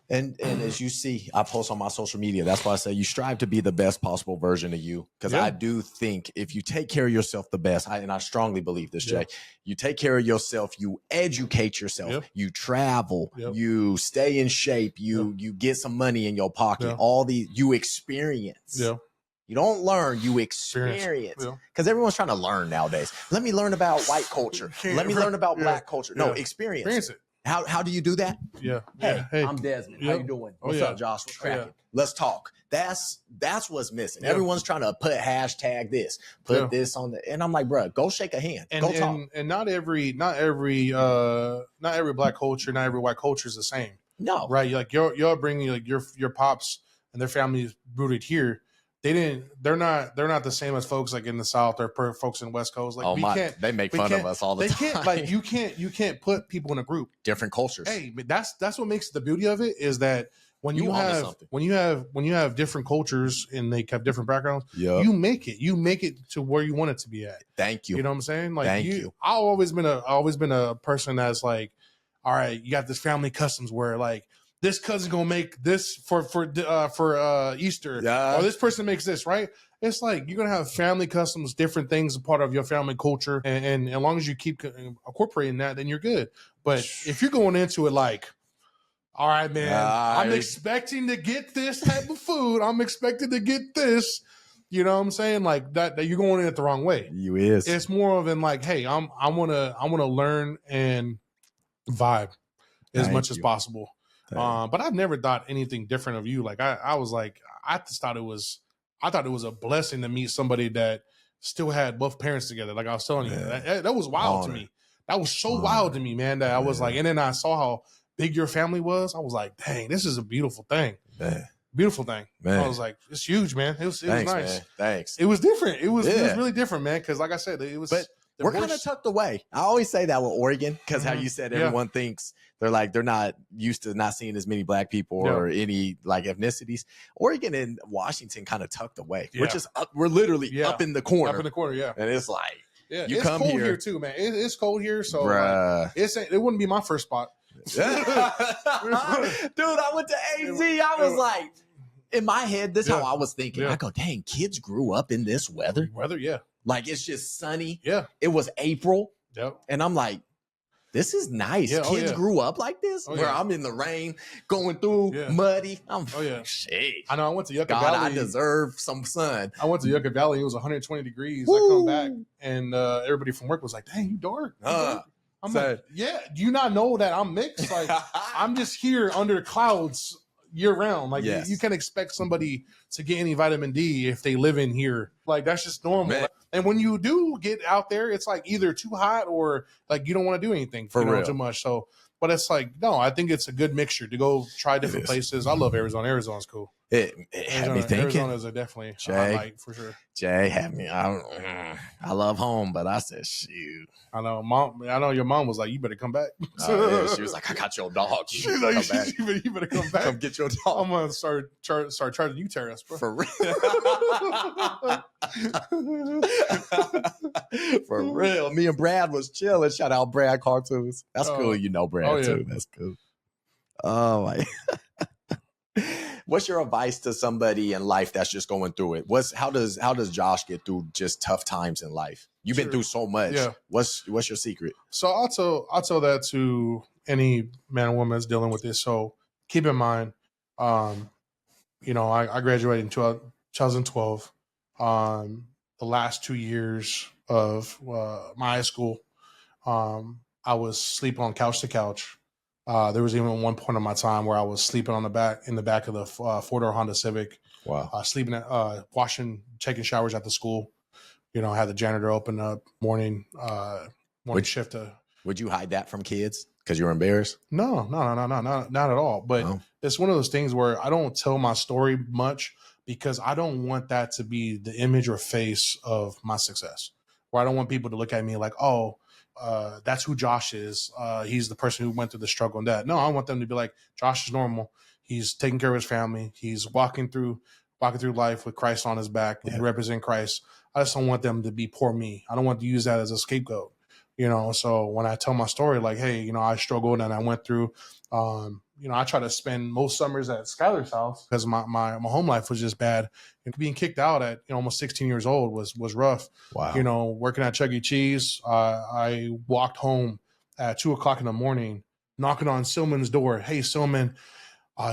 And Mm-hmm. as you see, I post on my social media. That's why I say you strive to be the best possible version of you. Because I do think if you take care of yourself the best, and I strongly believe this, Jay, you take care of yourself, you educate yourself, you travel, you stay in shape, you get some money in your pocket, all these, you experience. You don't learn, you experience. Because everyone's trying to learn nowadays. Let me learn about white culture. Let me learn about black culture. No, experience it. How do you do that? Hey, I'm Desmond. How you doing? What's up, Josh? What's cracking? Let's talk. That's what's missing. Everyone's trying to put hashtag this, put this on the, and I'm like, bro, go shake a hand. Go talk. And not every black culture, not every white culture is the same. No. Right. Like you're bringing like your pops and their family is rooted here. they're not the same as folks like in the South or folks in the West Coast. Like they make fun of us all the time. Can't, like you can't put people in a group. Different cultures. Hey, but that's what makes the beauty of it is that when you have different cultures and they have different backgrounds, you make it to where you want it to be at. Thank you. You know what I'm saying? Like Thank you. I've always been a person that's like, all right, you got this family customs where like this cousin gonna make this for Easter, or this person makes this, right? It's like you're gonna have family customs, different things, a part of your family culture, and as long as you keep incorporating that, then you're good. But if you're going into it like, all right, man, I'm expecting to get this type of food, I'm expecting to get this, you know what I'm saying? Like that you're going in it the wrong way. It's more of in like, hey, I wanna learn and vibe as much as possible. But I've never thought anything different of you. Like I was like, I thought it was a blessing to meet somebody that still had both parents together. Like I was telling you, that was wild to me. That was so wild to me, man, that I was like, and then I saw how big your family was. I was like, dang, this is a beautiful thing. Beautiful thing. Man. I was like, it's huge, man. It was nice. Man. Thanks. It was different. It was really different, man. Cause like I said, it was, but we're kind of tucked away. I always say that with Oregon, because how you said everyone thinks they're not used to not seeing as many black people or any like ethnicities. Oregon and Washington kind of tucked away. We're just up. We're literally up in the corner. Up in the corner, yeah. And it's like, you it's come cold here too, man. It's cold here, so it wouldn't be my first spot. Dude, I went to AZ. I was like, in my head, this is how I was thinking. I go, dang, kids grew up in this weather. Like it's just sunny. It was April. And I'm like, this is nice. Kids grew up like this, where I'm in the rain, going through muddy. I'm shit. I know. I went to Yucca Valley. I deserve some sun. I went to Yucca Valley. It was 120 degrees. I come back, and everybody from work was like, "Dang, you dark." I'm like, "Yeah, do you not know that I'm mixed? Like, I'm just here under clouds year round. Like, you can't expect somebody to get any vitamin D if they live in here. Like, that's just normal." Like, and when you do get out there, it's like either too hot or like you don't want to do anything too much. So, but it's like, no, I think it's a good mixture to go try different places. I love Arizona. Arizona's cool. It had me thinking. Arizona's definitely a highlight for sure. Jay had me. I love home, but I said, shoot. I know, mom. I know your mom was like, "You better come back." She was like, "I got your dog. She's like, you better come back. Come get your dog. I'm gonna start charging you tariffs, bro." For real. For real. Me and Brad was chilling. Shout out Brad Cartoons. That's cool. You know Brad too. That's cool. Oh my. What's your advice to somebody in life that's just going through it? How does Josh get through just tough times in life? You've been through so much. Yeah. What's your secret? So I'll tell that to any man or woman that's dealing with this. So keep in mind, I graduated in 2012. The last 2 years of my high school, I was sleeping on couch to couch. There was even one point in my time where I was sleeping in the back of the four-door Honda Civic. Wow. Sleeping washing, taking showers at the school. I had the janitor open up morning shift. Would you hide that from kids because you were embarrassed? No, not at all. But it's one of those things where I don't tell my story much because I don't want that to be the image or face of my success. Where I don't want people to look at me like, oh, that's who Josh is. He's the person who went through the struggle and that. No, I want them to be like, Josh is normal. He's taking care of his family. He's walking through life with Christ on his back and represent Christ. I just don't want them to be poor me. I don't want to use that as a scapegoat. So when I tell my story, like, hey, I struggled and I went through, I try to spend most summers at Skylar's house because my home life was just bad. And being kicked out at almost 16 years old was rough. Wow. Working at Chuck E. Cheese, I walked home at 2:00 in the morning, knocking on Silman's door. Hey, Silman,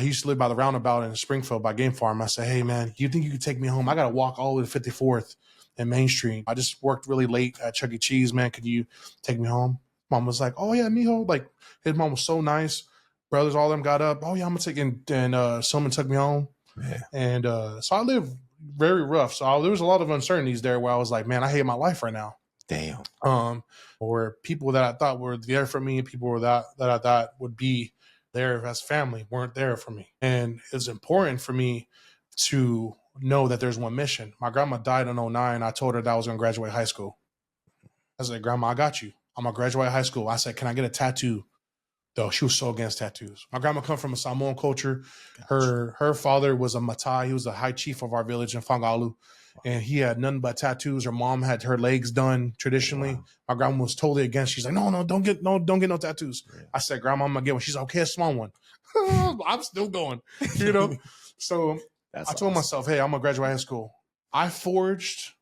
he used to live by the roundabout in Springfield by Game Farm. I said, hey, man, do you think you could take me home? I got to walk all the way to 54th and Main Street. I just worked really late at Chuck E. Cheese, man. Could you take me home? Mom was like, oh, yeah, mijo. Like, his mom was so nice. Brothers, all of them got up. Oh, yeah, I'm going to take it. And someone took me home. Man. And so I lived very rough. So there was a lot of uncertainties there where I was like, man, I hate my life right now. Damn. Or people that I thought were there for me, people that I thought would be there as family weren't there for me. And it's important for me to know that there's one mission. My grandma died in '09. I told her that I was going to graduate high school. I said, Grandma, I got you. I'm going to graduate high school. I said, can I get a tattoo? Though she was so against tattoos. My grandma come from a Samoan culture. Her father was a Matai. He was the high chief of our village in Fangalu. And he had nothing but tattoos. Her mom had her legs done traditionally. Wow. My grandma was totally against. She's like, no, don't get no tattoos. Yeah. I said, Grandma, I'm gonna get one. She's like, okay, a small one. I'm still going, you know. So I told myself, hey, I'm gonna graduate high school. I forged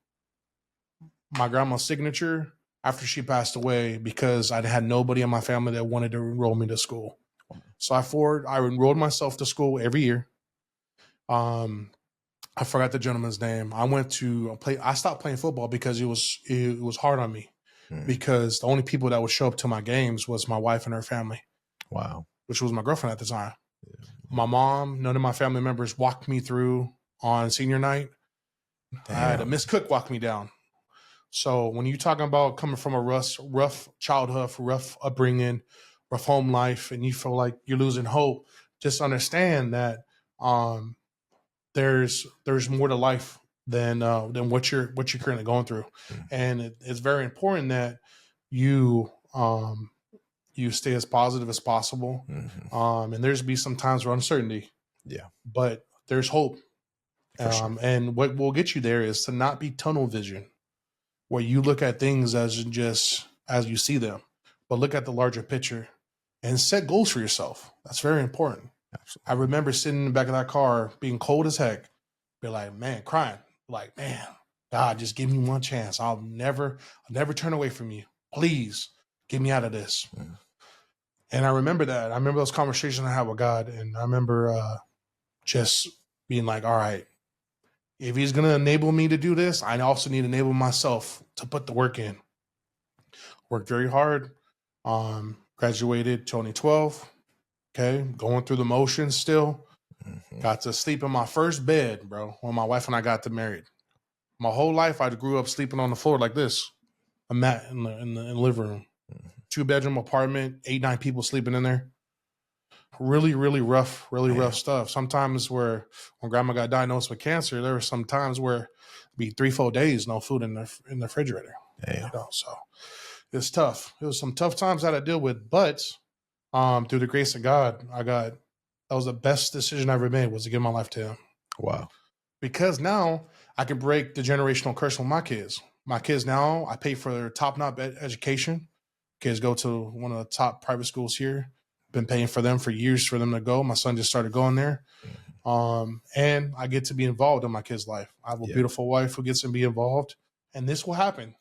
my grandma's signature after she passed away because I had nobody in my family that wanted to enroll me to school. So I enrolled myself to school every year. I forgot the gentleman's name. I went to play. I stopped playing football because it was hard on me because the only people that would show up to my games was my wife and her family. Wow. Which was my girlfriend at the time. Yeah. My mom, none of my family members walked me through on senior night. Damn. I had a Miss Cook walk me down. So when you're talking about coming from a rough childhood, rough upbringing, rough home life, and you feel like you're losing hope, just understand that there's more to life than what you're currently going through, and it's very important that you stay as positive as possible. And there's be some times for uncertainty, but there's hope. Sure. And what will get you there is to not be tunnel vision, where you look at things as just as you see them, but look at the larger picture and set goals for yourself. That's very important. Absolutely. I remember sitting in the back of that car being cold as heck, be like, man, crying, like, man, God, just give me one chance. I'll never turn away from you. Please get me out of this. And I remember that. I remember those conversations I had with God, and I remember just being like, all right, if he's going to enable me to do this, I also need to enable myself to put the work in. Worked very hard. Graduated 2012. Okay. Going through the motions still. Got to sleep in my first bed, bro, when my wife and I got married. My whole life, I grew up sleeping on the floor like this. A mat in the living room. 2-bedroom apartment, 8-9 people sleeping in there. Really, really rough stuff. Sometimes when grandma got diagnosed with cancer, there were some times where it'd be 3-4 days no food in the refrigerator. You know, so it's tough. It was some tough times I had to deal with, but through the grace of God, that was the best decision I ever made, was to give my life to him. Wow. Because now I can break the generational curse with my kids. My kids now, I pay for their top-notch education. Kids go to one of the top private schools here. Been paying for them for years for them to go. My son just started going there. And I get to be involved in my kid's life. I have a beautiful wife who gets to be involved. And this will happen.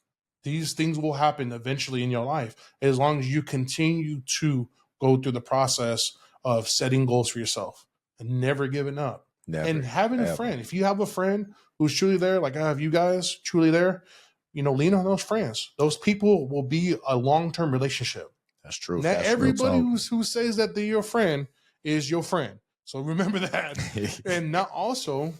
These things will happen eventually in your life, as long as you continue to go through the process of setting goals for yourself and never giving up. And having a friend. If you have a friend who's truly there, like I have you guys truly there, lean on those friends. Those people will be a long-term relationship. That's true. Not everybody who says that they're your friend is your friend. So remember that. And not also,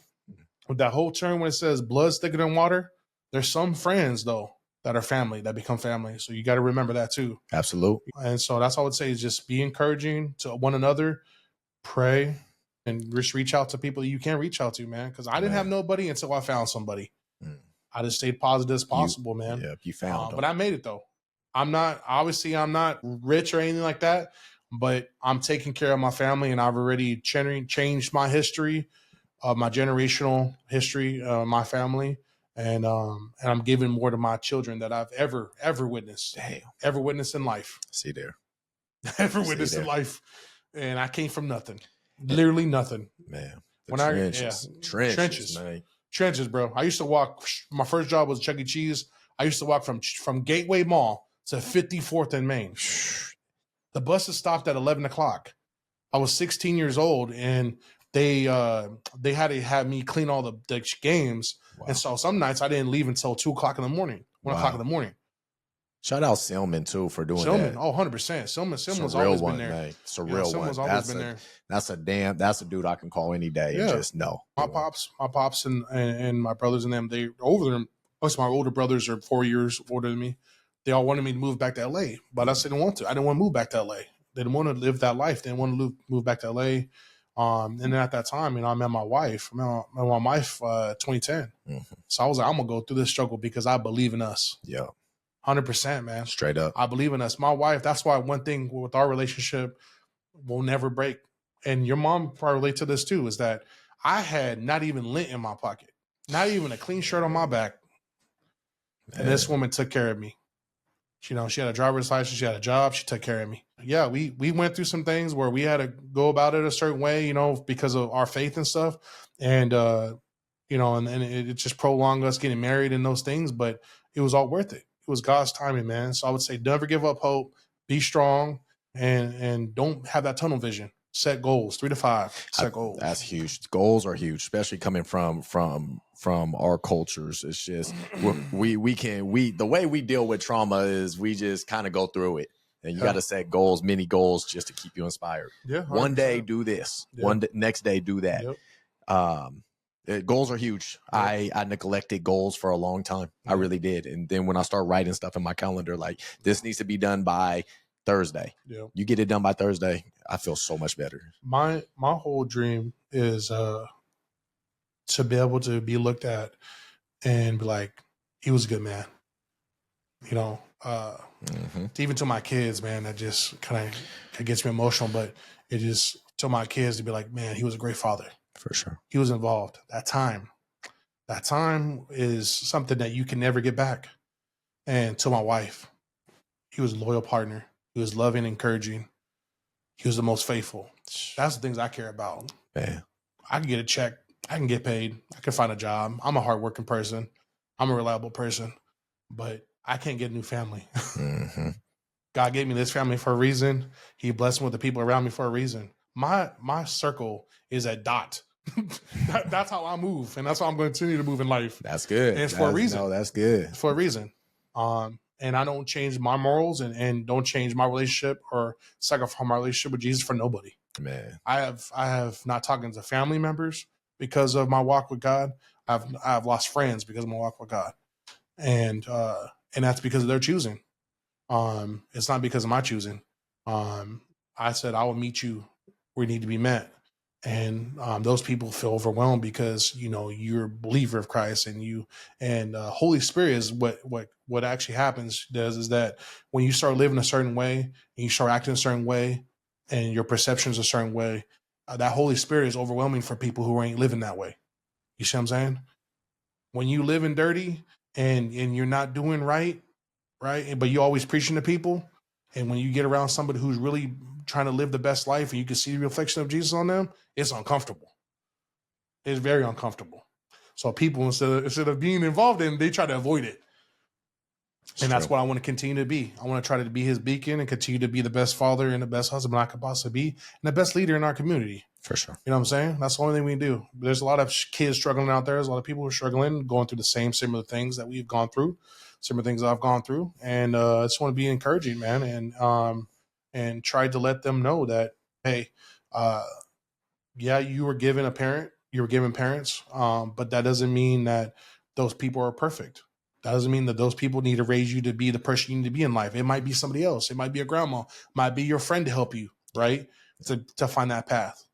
with that whole term when it says blood's thicker than water, there's some friends, though, that are family, that become family. So you got to remember that, too. Absolutely. And so that's all I would say, is just be encouraging to one another, pray, and just reach out to people you can reach out to, man. Because I didn't have nobody until I found somebody. I just stayed positive as possible, man. Yeah, you found them. But I made it, though. I'm not rich or anything like that, but I'm taking care of my family, and I've already changed my history, my generational history, my family, and I'm giving more to my children that I've ever witnessed. Damn. Ever witnessed in life. See there. Ever witnessed in life. And I came from nothing. Literally nothing. Man. Trenches. Man. Trenches, bro. I used to walk. My first job was Chuck E. Cheese. I used to walk from Gateway Mall to 54th and Main. The buses stopped at 11 o'clock. I was 16 years old, and they had to have me clean all the games. Wow. And so some nights I didn't leave until 2 o'clock in the morning, 1 o'clock in the morning. Shout out Scanlan, too, for doing that. Oh, 100%. Scanlan's always been there. Man. It's a real one. Always been there. That's a dude I can call any day and just know. My pops and my brothers and them, they over them. Most of my older brothers are 4 years older than me. They all wanted me to move back to LA, but I didn't want to. I didn't want to move back to LA. They didn't want to live that life. They didn't want to move back to LA. And then at that time, I met my wife. I met my wife 2010. So I was like, I'm gonna go through this struggle because I believe in us. Yeah. 100%, man. Straight up. I believe in us. My wife, that's why one thing with our relationship will never break. And your mom probably relate to this too, is that I had not even lint in my pocket, not even a clean shirt on my back. And this woman took care of me. She had a driver's license, she had a job, she took care of me. Yeah, we went through some things where we had to go about it a certain way, because of our faith and stuff. And and it just prolonged us getting married and those things, but it was all worth it. It was God's timing, man. So I would say never give up hope, be strong, and don't have that tunnel vision. Set goals, 3 to 5. Set goals. That's huge. Goals are huge, especially coming from our cultures. It's just the way we deal with trauma is we just kind of go through it, and you got to set goals, many goals, just to keep you inspired. Yeah, 100%. One day do this. Yeah. Next day do that. Yep. Goals are huge. Yep. I neglected goals for a long time. Yep. I really did. And then when I start writing stuff in my calendar, like this needs to be done by Thursday. Yep. You get it done by Thursday, I feel so much better. My whole dream is to be able to be looked at and be like, he was a good man. Even to my kids, man, that just kind of gets me emotional, but it just to my kids to be like, man, he was a great father. For sure. He was involved. That time is something that you can never get back. And to my wife, he was a loyal partner. He was loving, encouraging. He was the most faithful. That's the things I care about. Man. I can get a check. I can get paid. I can find a job. I'm a hardworking person. I'm a reliable person. But I can't get a new family. God gave me this family for a reason. He blessed me with the people around me for a reason. My circle is a dot. That's how I move. And that's how I'm going to continue to move in life. That's good. And it's for a reason. No, that's good. It's for a reason. And I don't change my morals and don't change my relationship or sacrifice my relationship with Jesus for nobody. Man, I have not talking to family members because of my walk with God. I've lost friends because of my walk with God, and that's because of their choosing. It's not because of my choosing. I said I will meet you where you need to be met, and those people feel overwhelmed because you're a believer of Christ, and Holy Spirit is what actually happens is that when you start living a certain way and you start acting a certain way and your perceptions a certain way, that Holy Spirit is overwhelming for people who ain't living that way. You see what I'm saying? When you live in dirty and you're not doing right, but you always preaching to people, and when you get around somebody who's really trying to live the best life and you can see the reflection of Jesus on them, it's uncomfortable. It's very uncomfortable. So people, instead of being involved in, they try to avoid it. And that's what I want to continue to be. I want to try to be his beacon and continue to be the best father and the best husband I could possibly be and the best leader in our community. For sure. You know what I'm saying? That's the only thing we can do. There's a lot of kids struggling out there. There's a lot of people who are struggling, going through the similar things that we've gone through, similar things I've gone through. And I just want to be encouraging, man, and try to let them know that, hey, you were given parents, but that doesn't mean that those people are perfect. That doesn't mean that those people need to raise you to be the person you need to be in life. It might be somebody else. It might be a grandma, might be your friend to help you, right? To find that path.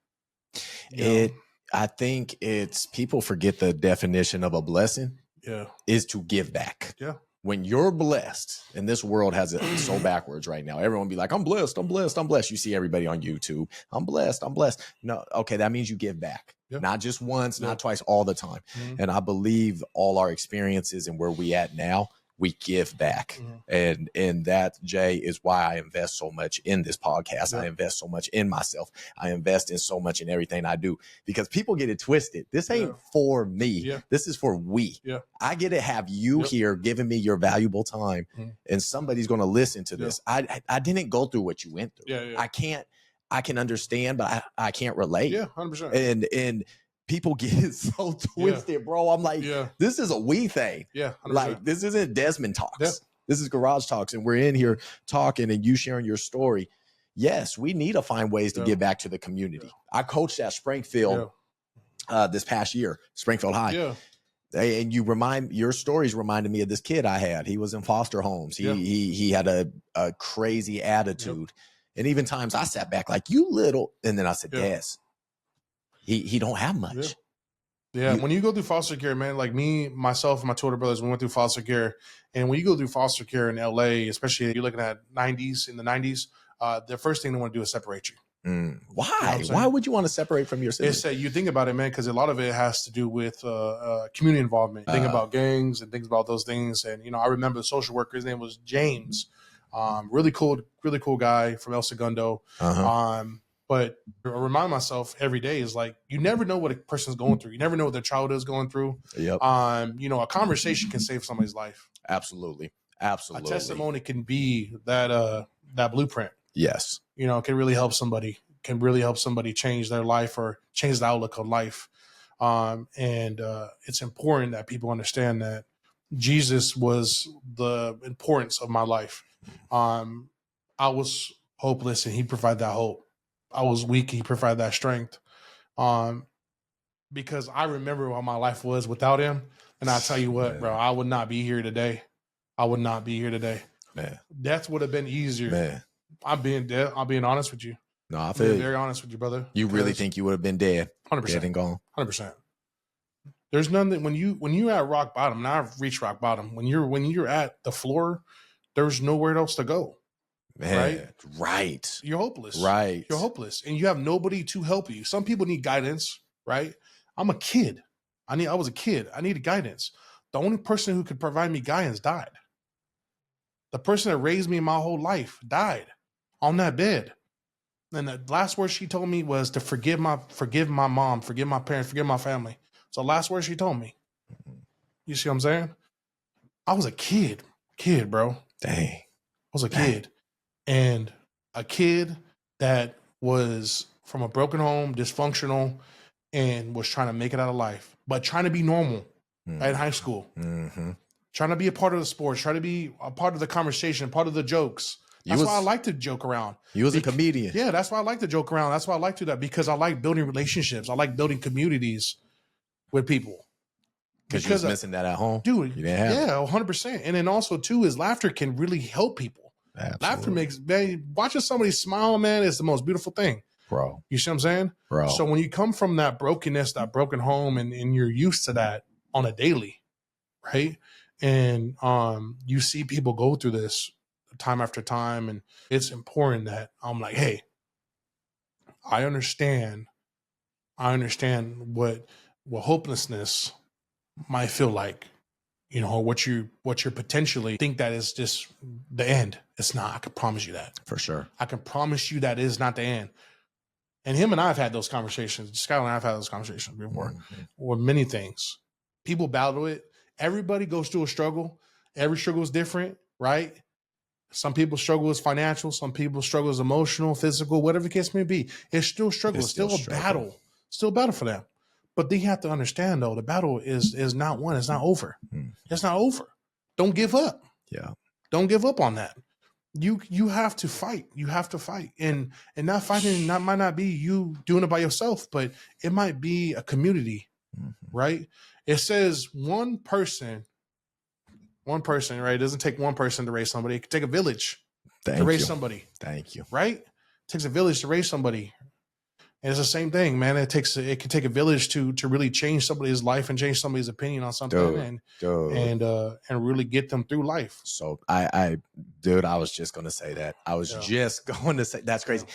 I think it's people forget the definition of a blessing. Yeah. Is to give back. Yeah. When you're blessed, and this world has it so backwards right now, everyone be like, I'm blessed, I'm blessed, I'm blessed. You see everybody on YouTube, I'm blessed, I'm blessed. No, okay, that means you give back. Yeah. Not just once, not twice, all the time. Mm-hmm. And I believe all our experiences and where we at now, we give back. Mm-hmm. And that, Jay, is why I invest so much in this podcast. Yeah. I invest so much in myself. I invest in so much in everything I do, because people get it twisted. This ain't for me. Yeah. This is for we. Yeah. I get to have you here giving me your valuable time, and somebody's going to listen to this. I didn't go through what you went through. Yeah, yeah. I can understand, but I can't relate. Yeah, 100%. And people get so twisted, bro. I'm like, this is a we thing. Yeah, 100%. Like, this isn't Desmond Talks. Yeah. This is Garage Talks, and we're in here talking and you sharing your story. Yes, we need to find ways to give back to the community. I coached at Springfield this past year, Springfield High. Yeah. And your stories reminded me of this kid I had. He was in foster homes. He had a crazy attitude. And even times I sat back like, you little, and then I said, Des, he don't have much. Yeah, when you go through foster care, man, like me, myself, and my two older brothers, we went through foster care. And when you go through foster care in LA, especially if you're looking at in the 90s, the first thing they want to do is separate you. Why? You know what I'm saying? Why would you want to separate from your siblings? It's you think about it, man, because a lot of it has to do with community involvement. Think about gangs and things about those things. And, you know, I remember the social worker, his name was James. Really cool guy from El Segundo. But I remind myself every day is like, you never know what a person's going through. You never know what their child is going through. Yep. You know, a conversation can save somebody's life. Absolutely. A testimony can be that blueprint. Yes. You know, it can really help somebody. Can really help somebody change their life or change the outlook of life. It's important that people understand that Jesus was the importance of my life. I was hopeless and he provided that hope. I was weak. He provided that strength. Because I remember what my life was without him. And I tell you what, bro, I would not be here today. Man. Death would have been easier. Man. I'm being honest with you. No, I feel very honest with you, brother. You really think you would have been dead? 100%. Dead and gone. 100%. There's nothing when you're at rock bottom. Now I've reached rock bottom. When you're at the floor, there's nowhere else to go. Man, right. You're hopeless. Right. You're hopeless, and you have nobody to help you. Some people need guidance, right? I'm a kid. I was a kid. I needed guidance. The only person who could provide me guidance died. The person that raised me my whole life died on that bed. And the last word she told me was to forgive my mom, forgive my parents, forgive my family. So last word she told me. You see what I'm saying? I was a kid, bro. Dang. I was a kid. And a kid that was from a broken home, dysfunctional, and was trying to make it out of life, but trying to be normal in high school. Trying to be a part of the sports, trying to be a part of the conversation, part of the jokes. That's why I like to joke around. You was a comedian. Yeah, that's why I like to joke around. That's why I like to do that, because I like building relationships. I like building communities with people. Because you was missing that at home. Dude, you didn't have it. 100%. And then also, too, is laughter can really help people. Absolutely. Laughter makes, man, watching somebody smile, man, is the most beautiful thing. Bro. You see what I'm saying? Bro. So when you come from that brokenness, that broken home, and you're used to that on a daily, right? And you see people go through this time after time, and it's important that I'm like, hey, I understand what hopelessness might feel like, you know, what you potentially think that is just the end. It's not. I can promise you that. For sure. I can promise you that is not the end. And him and I have had those conversations. Scanlan and I have had those conversations before, with many things. People battle it. Everybody goes through a struggle. Every struggle is different, right? Some people's struggle is financial. Some people's struggle is emotional, physical, whatever the case may be. It's still a struggle. It's still a battle. Still a battle for them. But they have to understand, though, the battle is not won. It's not over. It's not over. Don't give up. Yeah. Don't give up on that. You have to fight. You have to fight. And not fighting might not be you doing it by yourself, but it might be a community, right? It says one person, right? It doesn't take one person to raise somebody. It can take a village to raise somebody. Thank you. Right? It takes a village to raise somebody. And it's the same thing, man. It can take a village to really change somebody's life and change somebody's opinion on something, and really get them through life. So I was just going to say that. I was just going to say that's crazy.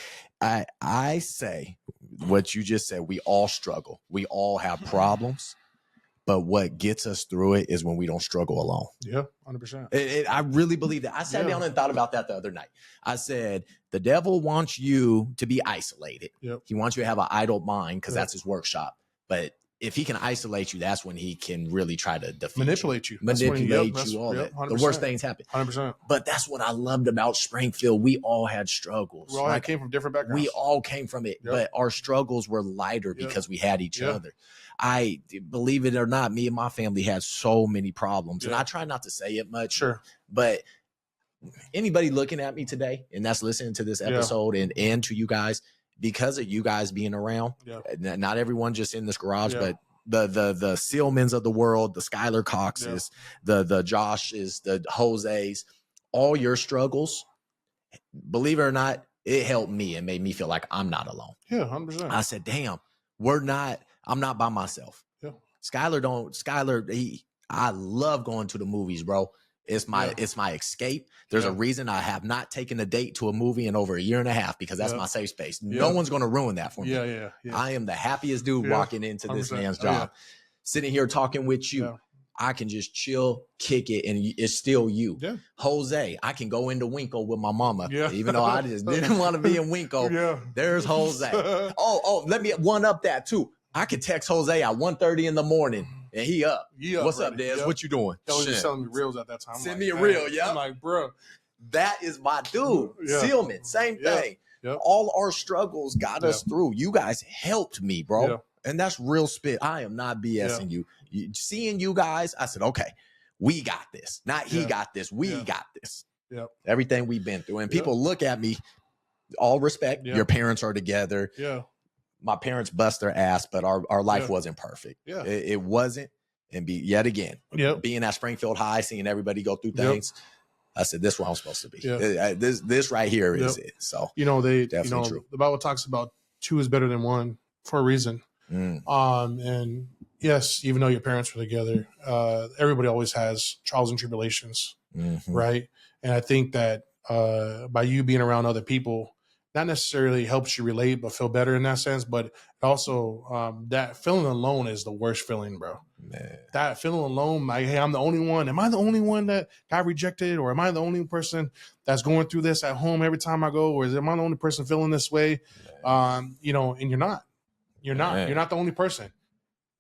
I say what you just said. We all struggle. We all have problems. But what gets us through it is when we don't struggle alone. Yeah, 100%. I really believe that. I sat down and thought about that the other night. I said, the devil wants you to be isolated. Yep. He wants you to have an idle mind because that's his workshop. But if he can isolate you, that's when he can really try to manipulate you. All that. The worst things happen. 100%. But that's what I loved about Springfield. We all had struggles. We all came from different backgrounds. We all came from it. But our struggles were lighter because we had each other. I believe it or not, me and my family had so many problems, and I try not to say it much. Sure. But anybody looking at me today, and that's listening to this episode, and to you guys, because of you guys being around, not everyone just in this garage, but the Sealmans of the world, the Skylar Coxes, the Joshes, the Jose's, all your struggles, believe it or not, it helped me and made me feel like I'm not alone. Yeah, 100%. I said, damn. I'm not by myself. Yeah. I love going to the movies, bro. It's my escape. There's a reason I have not taken a date to a movie in over a year and a half, because that's my safe space. No one's going to ruin that for me. Yeah. I am the happiest dude walking into this man's job. Sitting here talking with you. I can just chill, kick it, and it's still you. Yeah. Jose, I can go into Winco with my mama. Yeah. Even though I just didn't want to be in Winco. There's Jose. Let me one up that too. I could text Jose at 1:30 in the morning and he up. What's up, Dez? What you doing? He was just selling me reels at that time. Send me a reel, yeah. I'm like, bro. That is my dude. Sealman, same thing. All our struggles got us through. You guys helped me, bro. And that's real spit. I am not BSing you. Seeing you guys, I said, okay, we got this. Not he got this. We got this. Everything we've been through. And people look at me, all respect. Your parents are together. My parents bust their ass, but our life wasn't perfect. It wasn't. And yet again, being at Springfield High, seeing everybody go through things, I said, this is where I'm supposed to be. This right here is it. So, definitely true. The Bible talks about 2 is better than 1 for a reason. And yes, even though your parents were together, everybody always has trials and tribulations, right? And I think that by you being around other people, not necessarily helps you relate, but feel better in that sense. But also, that feeling alone is the worst feeling, bro. Man. That feeling alone, like, hey, I'm the only one. Am I the only one that got rejected? Or am I the only person that's going through this at home every time I go? Or am I the only person feeling this way? And you're not. You're not. You're not the only person.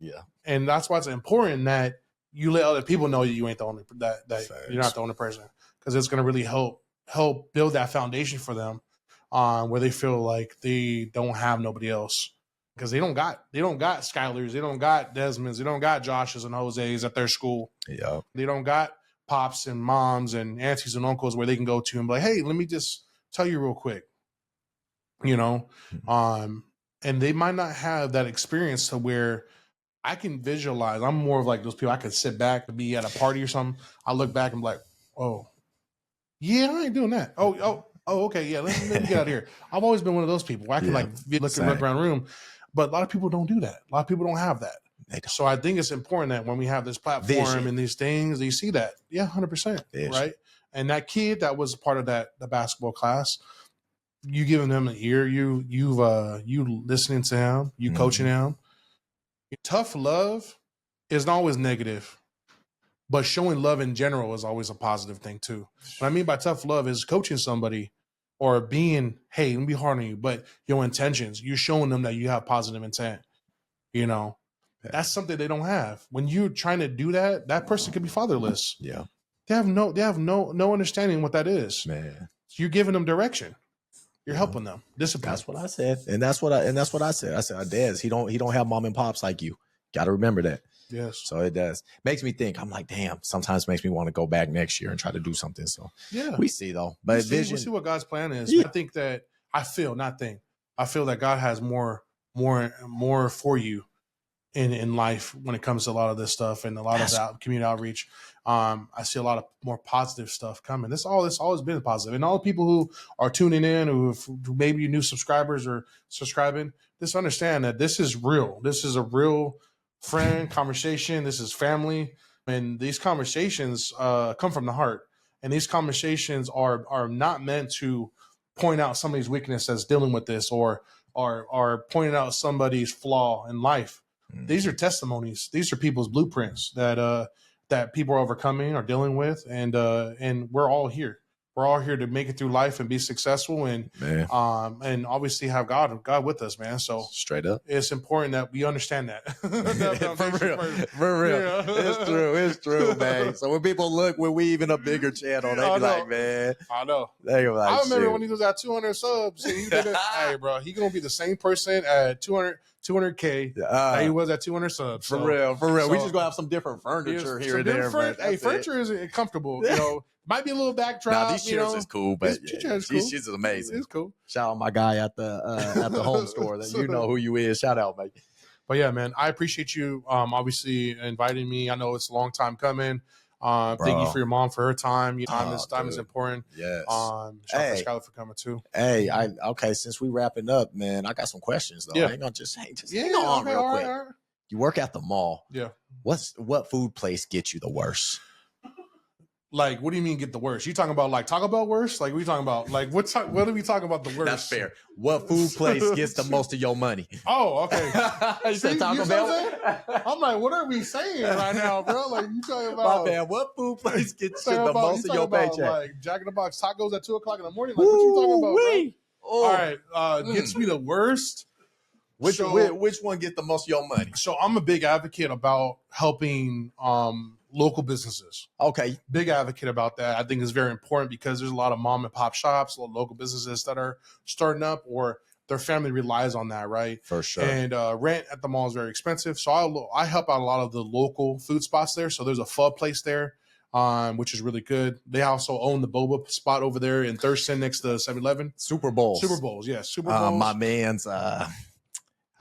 Yeah. And that's why it's important that you let other people know you ain't the only, that you're not the only person. Because it's going to really help build that foundation for them. Where they feel like they don't have nobody else, because they don't got Skylers, they don't got Desmonds, they don't got Joshes and Jose's at their school. Yeah, they don't got pops and moms and aunties and uncles where they can go to and be like, hey, let me just tell you real quick, and they might not have that experience to where I can visualize. I'm more of like those people. I could sit back and be at a party or something. I look back and be like, oh, yeah, I ain't doing that. Oh, okay, yeah, let me get out of here. I've always been one of those people where I can look around the room, but a lot of people don't do that. A lot of people don't have that. So I think it's important that when we have this platform and these things, you see that. Yeah, 100%, right? And that kid that was part of the basketball class, you giving them an ear, you listening to him, you coaching him. Tough love isn't always negative. But showing love in general is always a positive thing too. What I mean by tough love is coaching somebody or being, hey, let me be hard on you, but your intentions, you're showing them that you have positive intent. That's something they don't have. When you're trying to do that, that person could be fatherless. Yeah. They have no understanding what that is. Man. You're giving them direction. You're helping them. Discipline. That's what I said. And that's what I said. I said, Dez, he don't have mom and pops like you. Got to remember that. Yes. So it does. Makes me think. I'm like, damn, sometimes makes me want to go back next year and try to do something. So we see though. But we see what God's plan is. Yeah. I feel that God has more for you in life when it comes to a lot of this stuff and a lot of that community outreach. I see a lot of more positive stuff coming. It's always been positive. And all the people who are tuning in, who maybe new subscribers or subscribing, just understand that this is real. This is a real friend conversation. This is family, and these conversations come from the heart. And these conversations are not meant to point out somebody's weakness as dealing with this, or pointing out somebody's flaw in life. These are testimonies. These are people's blueprints that people are overcoming or dealing with, and we're all here. We're all here to make it through life and be successful, and obviously have God with us, man. So straight up, it's important that we understand that. For real. Yeah. It's true, man. So when people look, when we even a bigger channel, they be like, man, I know. They be like, I remember when he was at 200 subs, and he did it. Hey, bro, he gonna be the same person at 200K that he was at 200 subs. For real. So, we just gonna have some different furniture here and there. Furniture is comfortable, Might be a little backdrop. These chairs is cool, but these chairs is amazing. It's cool. Shout out my guy at the home store. That you know who you is. Shout out, mate. But yeah, man, I appreciate you obviously inviting me. I know it's a long time coming. Thank you for your mom for her time. Your time is dude. important. Yes. Shout out to Scanlan for coming too. Hey, okay. Since we wrapping up, man, I got some questions though. Yeah. I ain't gonna just hang on real quick. All right. You work at the mall. Yeah. What food place gets you the worst? Like, what do you mean get the worst? You talking about like Taco Bell worst? Like, we talking about like what are we talking about the worst? That's fair. What food place gets the most of your money? Oh, okay. You said Taco Bell. I'm like, what are we saying right now, bro? Like, you talking about? My man, what food place gets you the most of your paycheck? Like Jack in the Box tacos at 2:00 in the morning. Like, what you talking about, bro? Oh. All right, gets me the worst. Which one get the most of your money? So I'm a big advocate about helping local businesses. Okay. Big advocate about that. I think it's very important because there's a lot of mom and pop shops, local businesses that are starting up or their family relies on that, right? For sure. And rent at the mall is very expensive. So I help out a lot of the local food spots there. So there's a pho place there, which is really good. They also own the boba spot over there in Thurston next to 7-Eleven. Super Bowls, yeah. Super Bowls. My man's...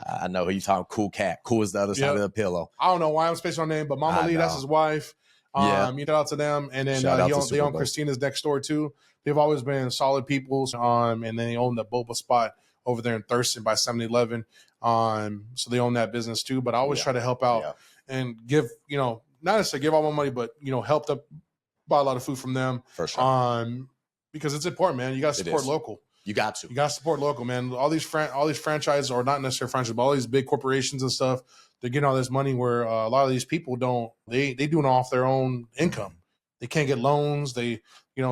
I know who you talking. Cool cat. Cool as the other side of the pillow. I don't know why I'm spacing on name, but Mama Lee, that's his wife. You shout out to them. And then they own Christina's next door too. They've always been solid people. And then they own the boba spot over there in Thurston by 7-Eleven. So they own that business too. But I always try to help out and give, not necessarily give all my money, but help them buy a lot of food from them. For sure. Because it's important, man. You got to support local. You got to support local, man. All these franchises, or not necessarily franchises, but all these big corporations and stuff, they're getting all this money where a lot of these people they doing it off their own income. They can't get loans. They,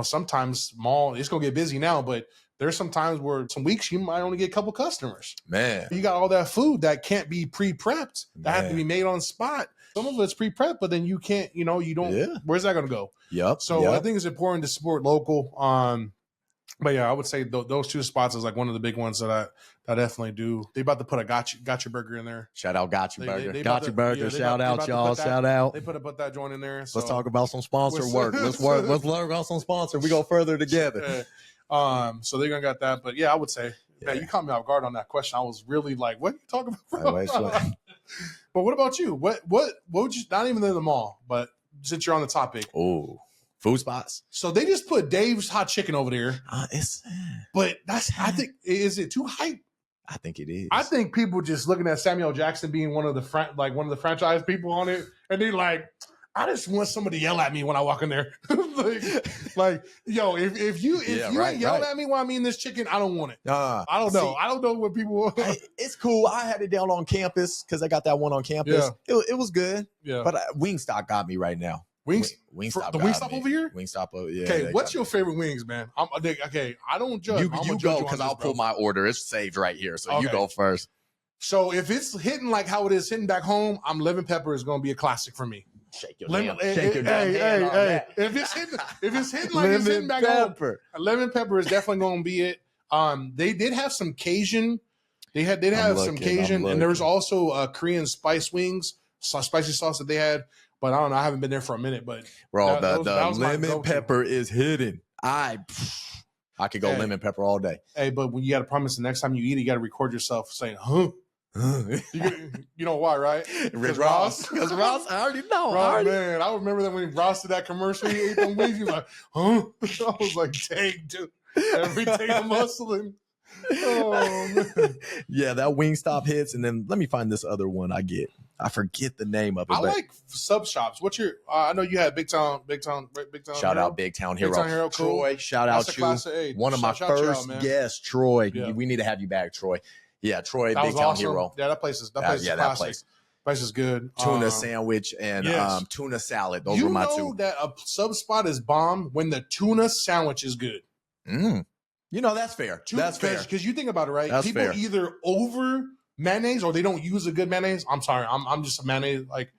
sometimes mall, it's going to get busy now, but there's some times where some weeks you might only get a couple customers. Man. You got all that food that can't be pre-prepped. That have to be made on spot. Some of it's pre-prepped, but then you can't, you don't, where's that going to go? Yep. So I think it's important to support local. But yeah, I would say those two spots is like one of the big ones that I definitely do. They about to put a gotcha burger in there. Shout out Gotcha Burger. Gotcha Burger. Shout out, y'all. Shout out. They put that joint in there. So. Let's talk about some sponsor work. Let's learn about some sponsor. We go further together. So they're gonna got that. But yeah, I would say, man, you caught me off guard on that question. I was really like, what are you talking about? But what about you? What would you, not even in the mall, but since you're on the topic. Oh. Food spots. So they just put Dave's Hot Chicken over there. But I think, is it too hype? I think it is. I think people just looking at Samuel Jackson being one of the franchise people on it, and they like, I just want somebody to yell at me when I walk in there. like, yo, if you ain't yelling at me while I'm eating this chicken, I don't want it. I don't know. I don't know what people. It's cool. I had it down on campus because I got that one on campus. Yeah. It was good. Yeah. But Wingstop got me right now. Wingstop. The Wingstop over here? Wingstop, yeah. Okay, what's your favorite wings, man? Okay, I don't judge. You go because I'll pull my order. It's saved right here, so you go first. So if it's hitting like how it is hitting back home, lemon pepper is going to be a classic for me. Shake your damn hand. If it's hitting like it's hitting back home, lemon pepper is definitely going to be it. They did have some Cajun. They did have some Cajun, and there was also Korean spicy sauce that they had. But I don't know. I haven't been there for a minute. But bro, the lemon pepper is hidden. I could go lemon pepper all day. Hey, but when you got to promise the next time you eat it, you got to record yourself saying, huh? You know why, right? Because Ross, I already know. Man, I remember that when Ross did that commercial, he ate them wings. He was like, huh? I was like, dang, dude. Every day I'm hustling. Oh, man. Yeah, that Wingstop hits, and then let me find this other one I get. I forget the name of it. I like sub shops. What's your? I know you had Big Town. Shout out Big Town Hero. Troy. Cool. Shout out you. One of my first guests, Troy. Yeah. We need to have you back, Troy. Yeah, Troy. Big Town Hero. Yeah, that place is classic. That place is good. Tuna sandwich and tuna salad. Those were my two. You know that a sub spot is bomb when the tuna sandwich is good. That's fair. That's fair. Because you think about it, right? That's People fair. either over mayonnaise or they don't use a good mayonnaise. I'm sorry. I'm just a mayonnaise like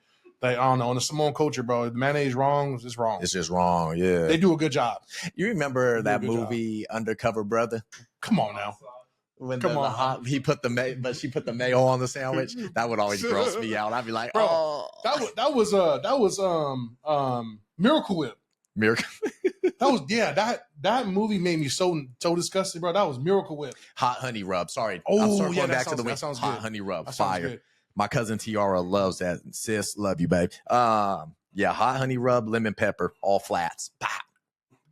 I don't know. In the Samoan culture, bro, the mayonnaise wrong. It's just wrong. It's just wrong. Yeah. They do a good job. You remember that movie Undercover Brother? Come on now. When she put the mayo on the sandwich. That would always gross me out. I'd be like, bro, oh, that was Miracle Whip. That movie made me so disgusted, bro. That was Miracle Whip. Hot honey rub. Sorry. Oh, I'm circling back to the wing. Hot honey rub. That fire. My cousin Tiara loves that. Sis, love you, babe. Yeah, hot honey rub, lemon pepper, all flats. Pop.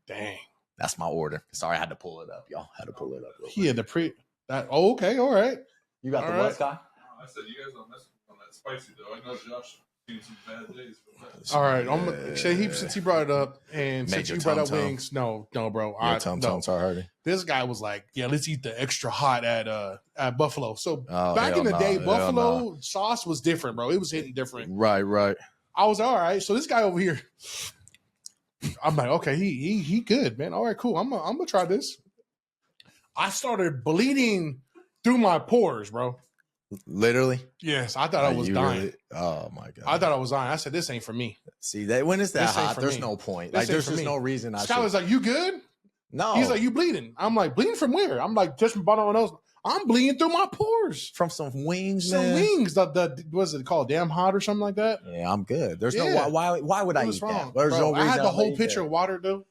Dang. That's my order. Sorry, I had to pull it up, y'all. Had to pull it up. He had the that. Oh, okay, all right. You got all the right. what, Scott? I said you guys don't mess on that spicy though. I know Josh seen some bad days from that. All right, I'm gonna say since he brought it up, and since you brought up wings, no, bro, Your tum-tums are hurting. This guy was like, yeah, let's eat the extra hot at Buffalo. So Oh, back in the day, hell Buffalo sauce was different, bro. It was hitting different. Right. I was all right. So this guy over here, I'm like, okay, he good, man. All right, cool. I'm gonna try this. I started bleeding through my pores, bro. Literally? Yes, I thought I was dying. Really? Oh my god! I thought I was dying. I said, "This ain't for me." See that when it's that This ain't hot, for there's me. no point. This Like there's ain't for just me. no reason. Scott was like, "You good?" No. He's like, "You bleeding?" I'm like, "Bleeding from where?" I'm like, "Just from bottom of my nose." I'm bleeding through my pores. From some wings, Some man. wings. The what's it called? Damn hot or something like that. Yeah, I'm good. There's Yeah. no why would I It was eat wrong. that? There's Bro, no reason I had the whole would eat pitcher that. of water, dude.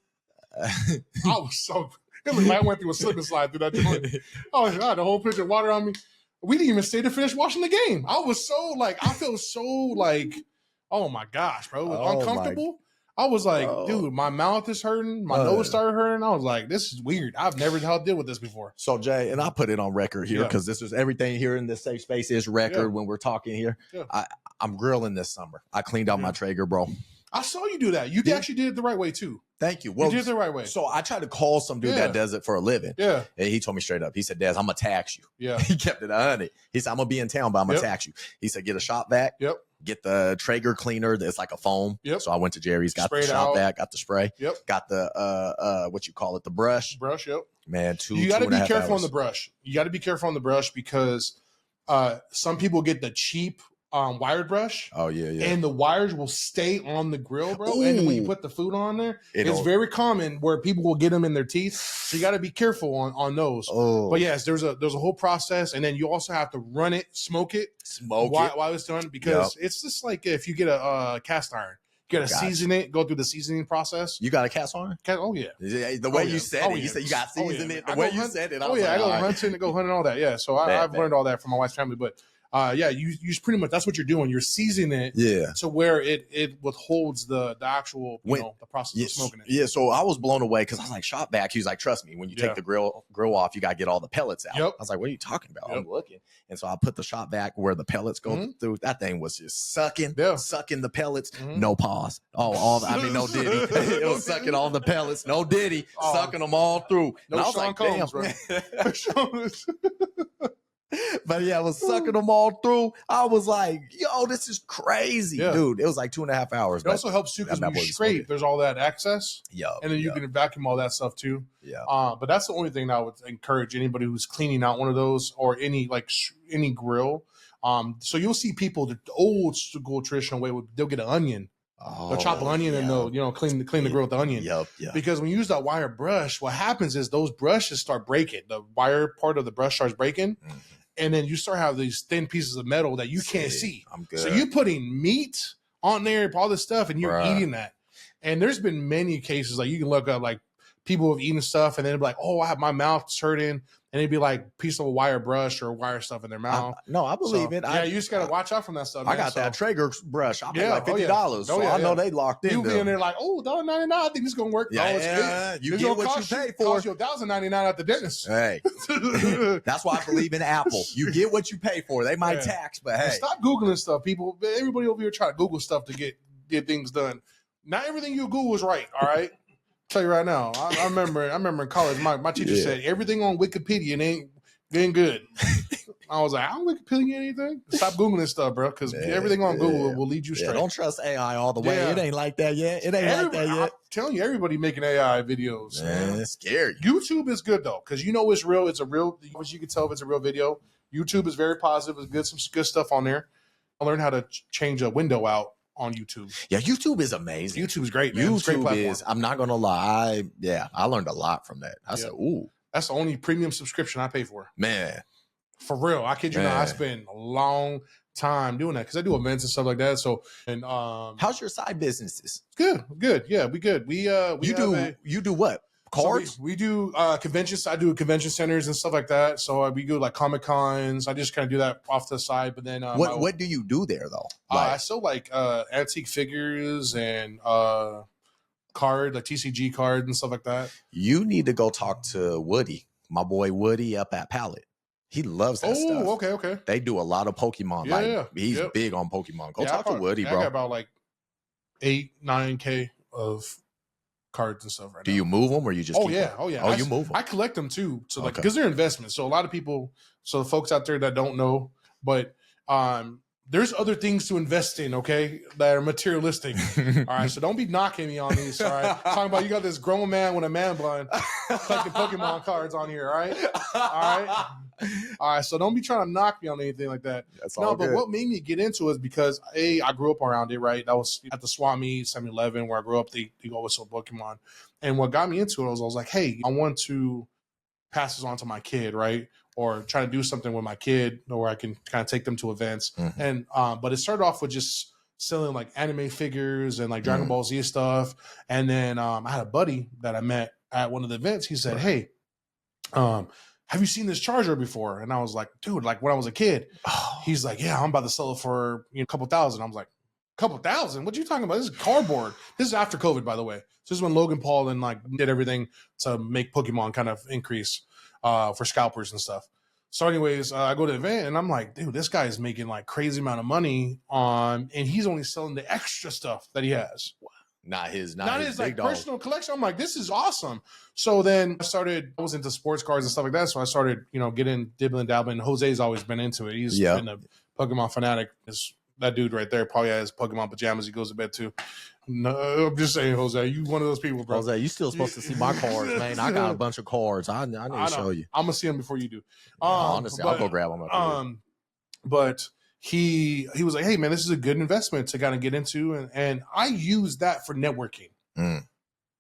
I was so. It looked like I went through a slip and slide through that joint. I had the whole pitcher of water on me. We didn't even stay to finish watching the game. I was so like, I feel so like, oh my gosh, bro, it was Oh, uncomfortable. I was like, bro. dude, my mouth is hurting. My nose started hurting. I was like, this is weird. I've never had to deal with this before. So Jay, and I put it on record here Yeah. because this is everything here in this safe space is record Yeah. when we're talking here. Yeah. I'm grilling this summer. I cleaned out my Traeger, bro. I saw you do that. You Yeah. actually did it the right way too. Thank you. You Well, did it the right way. so I tried to call some dude Yeah. that does it for a living. Yeah, And he told me straight up. He said, Des, I'm gonna tax you. yeah, He kept it 100. He said, I'm gonna be in town, but I'm gonna Yep. tax you. He said, get a shop vac. Yep. Get the Traeger cleaner that's like a foam. Yep. So I went to Jerry's, got Sprayed the shop out. vac, got the spray, Yep. got the what you call it, the brush. Brush. Yep. Man, You got to two and be a half careful on hours. the brush. You got to be careful on the brush because some people get the cheap wired brush. Oh yeah. And the wires will stay on the grill, bro. And when you Ooh. put the food on there, It it's don't- very common where people will get them in their teeth. So you got to be careful on those. Oh, But yes, there's a whole process, and then you also have to run it, smoke it smoke while, it. while it's done because it's just like if you get a cast iron, you got to Gotcha. season it, go through the seasoning process. You got a cast on? Oh yeah. The way Oh, yeah. you said Oh, it, you yeah. said you got Oh, season yeah. it. The I way go you hunt- said it, I Oh was yeah, like, I go all right. hunting and go hunting all that. Yeah, so I've learned all that from my wife's family. But yeah, you pretty much that's what you're doing. You're seasoning it Yeah. to where it withholds the actual When- the process of smoking it. Yeah, so I was blown away because I was like, shop back. He was like, trust me, when you Yeah. take the grill off, you got to get all the pellets out. Yep. I was like, what are you talking about? Yep. I'm looking. And so I put the shop back where the pellets go Mhm. through. That thing was just sucking the pellets. Mhm. No pause. No diddy. It was sucking all the pellets. No diddy. Oh. Sucking them all through. No And I was Sean like, Combs, damn. But yeah, I was sucking them all through. I was like, yo, this is crazy. Yeah. Dude, it was like 2.5 hours. It also helps too because that when you boy's scrape, smoking. there's all that excess, and then you can vacuum all that stuff too. Yeah. But that's the only thing that I would encourage anybody who's cleaning out one of those or any any grill. So you'll see people the old school traditional way they'll get an onion. They'll chop an onion and they'll clean the grill with the onion. Yep. Because when you use that wire brush, what happens is those brushes start breaking. The wire part of the brush starts breaking, and then you start having these thin pieces of metal that you can't see. I'm good. So you're putting meat on there, all this stuff, and you're Bruh. eating that. And there's been many cases like you can look up like people have eaten stuff and then they'll be like, oh, I have my mouth's hurting. And it'd be like a piece of a wire brush or wire stuff in their mouth. I believe it. Yeah, you just got to watch out from that stuff. I man. got that Traeger brush. I paid Yeah, like $50. oh, yeah. So Oh, yeah, I know yeah. they locked in. You'll be in there like, oh, $1.99. I think this is going to work. Yeah, Oh, it's good. you It's get gonna what cost you pay It for. cost you $1,099 at the dentist. Hey, that's why I believe in Apple. You get what you pay for. They might Yeah. tax, but And hey. stop Googling stuff, people. Everybody over here trying to Google stuff to get things done. Not everything you Google is right, all right? Tell you right now. I remember in college, my teacher said everything on Wikipedia ain't good. I was like, I don't Wikipedia anything. Stop Googling stuff, bro, because everything on Google will lead you straight. Don't trust AI all the way. Yeah. It ain't like that yet. It ain't like that yet. I'm telling you, everybody making AI videos. Man, it's scary. YouTube is good though, because you know it's real. It's a real. You can tell if it's a real video. YouTube is very positive. It's good. Some good stuff on there. I learned how to change a window out on YouTube. Yeah, YouTube is amazing. YouTube is great, man. It's a great YouTube platform. is, I'm not going to lie. I learned a lot from that. I said, ooh, That's the only premium subscription I pay for. man. For real. I kid you not. I Man. spend a long time doing that because I do events and stuff like that. So, and How's your side businesses? good. Yeah, we good. We You do what? cards? So we do conventions. I do convention centers and stuff like that. So we do like Comic Cons. I just kind of do that off to the side. But then what do you do there though? I sell like antique figures and like TCG cards and stuff like that. You need to go talk to Woody, my boy Woody up at Pallet. He loves that stuff. Oh, okay. They do a lot of Pokemon. Yeah, He's big on Pokemon. Go talk to probably, Woody, bro. I got about like 8-9K of cards and stuff right now. Do you move them or you just? Oh yeah. Oh, you move them. I collect them too. So like, because they're investments. So a lot of people, so the folks out there that don't know, but there's other things to invest in, okay, that are materialistic. All right, so don't be knocking me on these. All right, talking about you got this grown man with a man bun collecting Pokemon cards on here. All right. So don't be trying to knock me on anything like that. That's all good. But what made me get into it is because I grew up around it. Right, that was at the Swap Meet 7-Eleven where I grew up. They always sold Pokemon, and what got me into it was I was like, hey, I want to pass this on to my kid, right? Or try to do something with my kid, or I can kind of take them to events. Mm-hmm. And but it started off with just selling like anime figures and like Dragon Ball Z stuff. And then I had a buddy that I met at one of the events. He said, hey, have you seen this charger before? And I was like, dude, like when I was a kid. He's like, yeah, I'm about to sell it for a couple thousand. I was like, couple thousand? What are you talking about? This is cardboard. This is after COVID, by the way. This is when Logan Paul and like did everything to make Pokemon kind of increase for scalpers and stuff. So anyways, I go to the event and I'm like, dude, this guy is making like crazy amount of money and he's only selling the extra stuff that he has. Not his like personal collection. I'm like, this is awesome. So then I was into sports cards and stuff like that. So I started, getting dabbling. Jose's always been into it. He's been a Pokemon fanatic. That dude right there probably has Pokemon pajamas he goes to bed to. No, I'm just saying, Jose, you one of those people, bro. Jose, you still supposed to see my cards, man. I got a bunch of cards. I need to show you. I'm gonna see them before you do. Honestly, I'll go grab them. But he was like, hey man, this is a good investment to kind of get into, and I use that for networking.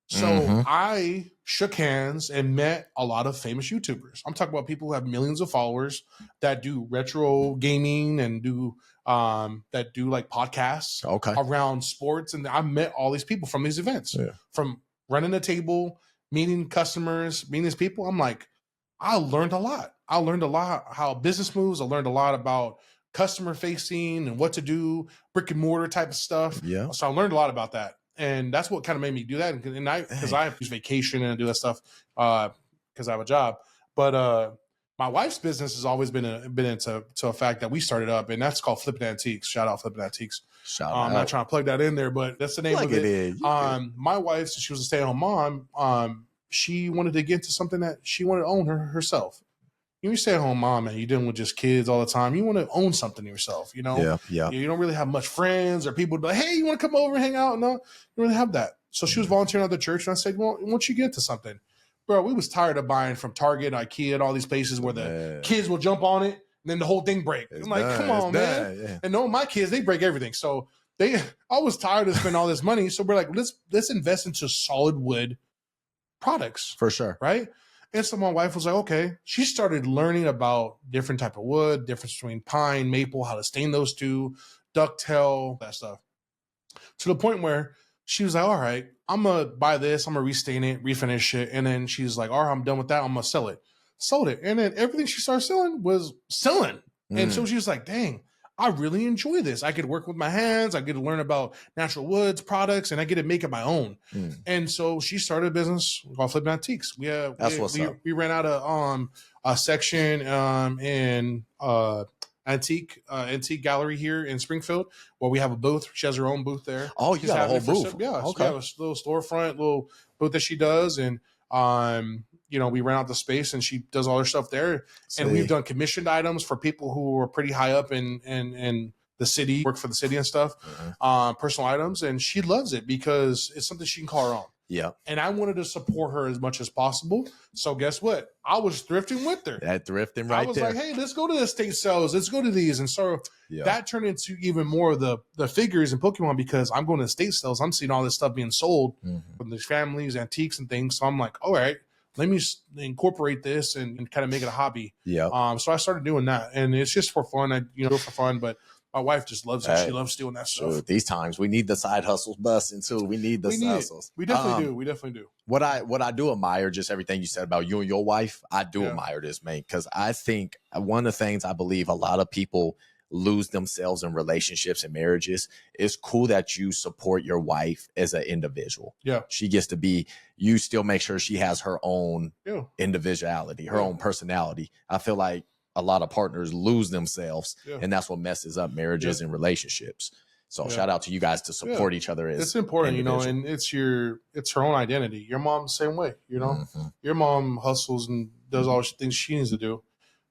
So I shook hands and met a lot of famous YouTubers. I'm talking about people who have millions of followers that do retro gaming and do like podcasts around sports. And I met all these people from these events, from running a table, meeting customers, meeting these people. I'm like, I learned a lot. I learned a lot how business moves. I learned a lot about customer facing and what to do, brick and mortar type of stuff. Yeah. So I learned a lot about that. And that's what kind of made me do that. And because I use vacation and do that stuff because I have a job. But my wife's business has always been into a fact that we started up, and that's called Flipping Antiques. Shout out Flipping Antiques. I'm not trying to plug that in there, but that's the name of it. My wife, since she was a stay-at-home mom, she wanted to get into something that she wanted to own herself. You stay at home mom and you're dealing with just kids all the time. You want to own something yourself, Yeah. You don't really have much friends or people like, hey, you want to come over and hang out? No, you don't really have that. So she was volunteering at the church, and I said, well, once you get to something, bro, we was tired of buying from Target, IKEA, and all these places where the kids will jump on it and then the whole thing break. I'm like, come on, man. Yeah. And no, my kids, they break everything. So I was tired of spending all this money. So we're like, let's invest into solid wood products. For sure. Right? And so my wife was like, okay. She started learning about different type of wood, difference between pine, maple, how to stain those two, ducktail, that stuff. To the point where she was like, all right, I'm going to buy this. I'm going to restain it, refinish it. And then she's like, all right, I'm done with that. I'm going to sell it. Sold it. And then everything she started selling was selling. And so she was like, dang, I really enjoy this. I could work with my hands. I get to learn about natural woods products, and I get to make it my own. And so she started a business called Flipping Antiques. We ran out of a section in antique gallery here in Springfield where we have a booth. She has her own booth there. Oh, you got a whole booth? Yeah. Okay. So we have a little storefront, little booth that she does, and we rent out the space and she does all her stuff there. And we've done commissioned items for people who are pretty high up in the city, work for the city and stuff, personal items. And she loves it because it's something she can call her own. Yeah. And I wanted to support her as much as possible. So guess what? I was thrifting with her. That thrifting right there. I was like, hey, let's go to the estate sales. Let's go to these. And so that turned into even more of the figures in Pokemon because I'm going to estate sales. I'm seeing all this stuff being sold from these families, antiques and things. So I'm like, all right, let me incorporate this and kind of make it a hobby. Yeah. So I started doing that, and it's just for fun. I do it for fun, but My wife just loves it. She loves doing that stuff. Dude, these times we need the side hustles busting too. We need the hustles. We definitely do. We definitely do. What I do admire, just everything you said about you and your wife, I do admire this, man, because I think one of the things I believe a lot of people lose themselves in relationships and marriages. It's cool that you support your wife as an individual. Yeah. She gets to be, you still make sure she has her own individuality, her own personality. I feel like a lot of partners lose themselves, and that's what messes up marriages and relationships. So shout out to you guys to support each other. It's important, you know, and it's her own identity. Your mom's the same way, you know. Your mom hustles and does all the things she needs to do.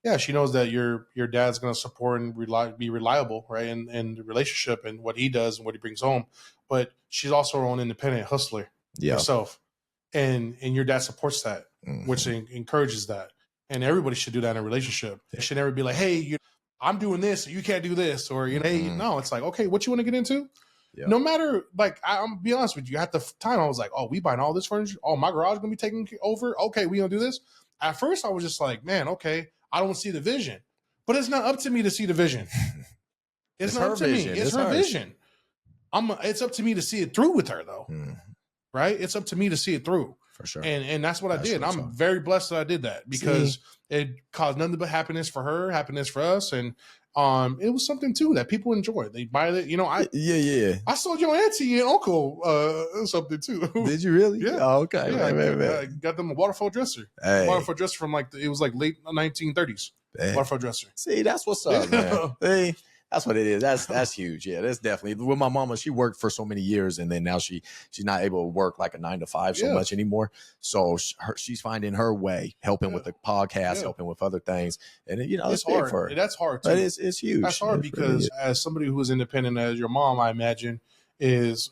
Yeah, she knows that your dad's going to support and be reliable, right, in the relationship and what he does and what he brings home. But she's also her own independent hustler herself, and your dad supports that, which encourages that. And everybody should do that in a relationship. It should never be like, hey, I'm doing this, you can't do this, or you know, hey, no, it's like, okay, what you want to get into? Yeah. No matter, like, I'm be honest with you. At the time, I was like, oh, we buying all this furniture. Oh, my garage gonna be taken over. Okay, we gonna do this. At first, I was just like, man, okay, I don't see the vision, but it's not up to me to see the vision. It's not up to me. It's her vision. It's up to me to see it through with her, though. Right? It's up to me to see it through. For sure. And that's what I did. I'm very blessed that I did that because it caused nothing but happiness for her, happiness for us. And it was something too that people enjoy. They buy it. You know, I sold your auntie and uncle something too. Did you really? Yeah. Oh, okay. Yeah, I got them a waterfall dresser. Waterfall dresser from it was like late 1930s. Waterfall dresser. See, that's what's up, man. Hey, that's what it is. That's huge. Yeah, that's definitely. With my mama, she worked for so many years, and then now she's not able to work like a 9 to 5 so much anymore. So she's finding her way, helping with the podcast, helping with other things, and you know, it's hard for her. That's hard too. But it's huge. That's hard because as somebody who is independent as your mom, I imagine, is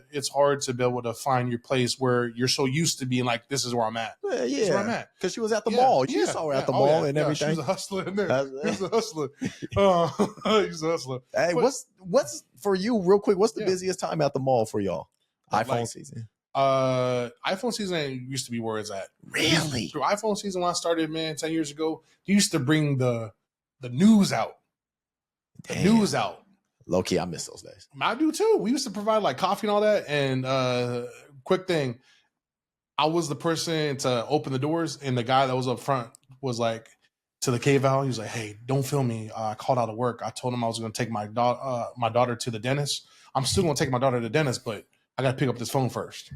it's hard to be able to find your place where you're so used to being like, this is where I'm at. Yeah, this is where I'm at. Because she was at the mall. You saw her at the mall and everything. She was a hustler in there. She was a hustler. She's a hustler. Hey, what's for you, real quick? What's the busiest time at the mall for y'all? iPhone season. iPhone season used to be where it's at. Really? Through iPhone season when I started, man, 10 years ago, they used to bring the news out. The news out. Low key, I miss those days. I do too. We used to provide like coffee and all that. And quick thing, I was the person to open the doors, and the guy that was up front was like to the cave out. He was like, "Hey, don't film me. I called out of work. I told him I was going to take my daughter to the dentist. I'm still going to take my daughter to the dentist, but I got to pick up this phone first."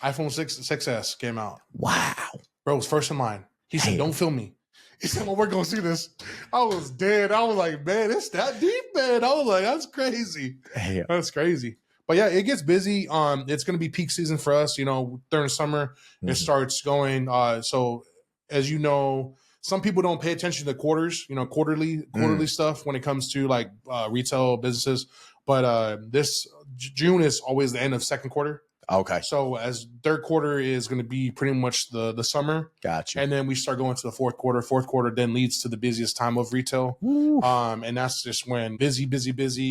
iPhone 6S came out. Wow, bro, it was first in line. He said, "Don't film me." He said, "Well, we're going to see this." I was dead. I was like, man, it's that deep, man. I was like, that's crazy. Damn. That's crazy. But yeah, it gets busy. It's going to be peak season for us. You know, during summer, it starts going. So as you know, some people don't pay attention to quarters, you know, quarterly stuff when it comes to like retail businesses. But this June is always the end of second quarter. Okay. So as third quarter is going to be pretty much the summer. Gotcha. And then we start going to the fourth quarter. Fourth quarter then leads to the busiest time of retail. And that's just when busy.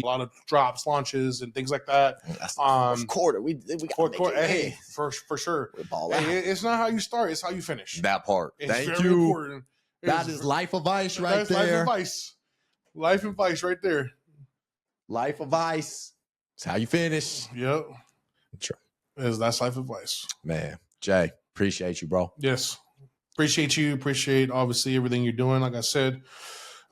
A lot of drops, launches, and things like that. That's the fourth quarter. We fourth quarter. Hey, for sure. It's not how you start. It's how you finish. That part. Thank you. Important. That is life advice right there. Life advice. Life advice right there. Life advice. It's how you finish. Yep. Sure. That's life advice. Man, Jay, appreciate you, bro. Yes. Appreciate you. Appreciate, obviously, everything you're doing. Like I said,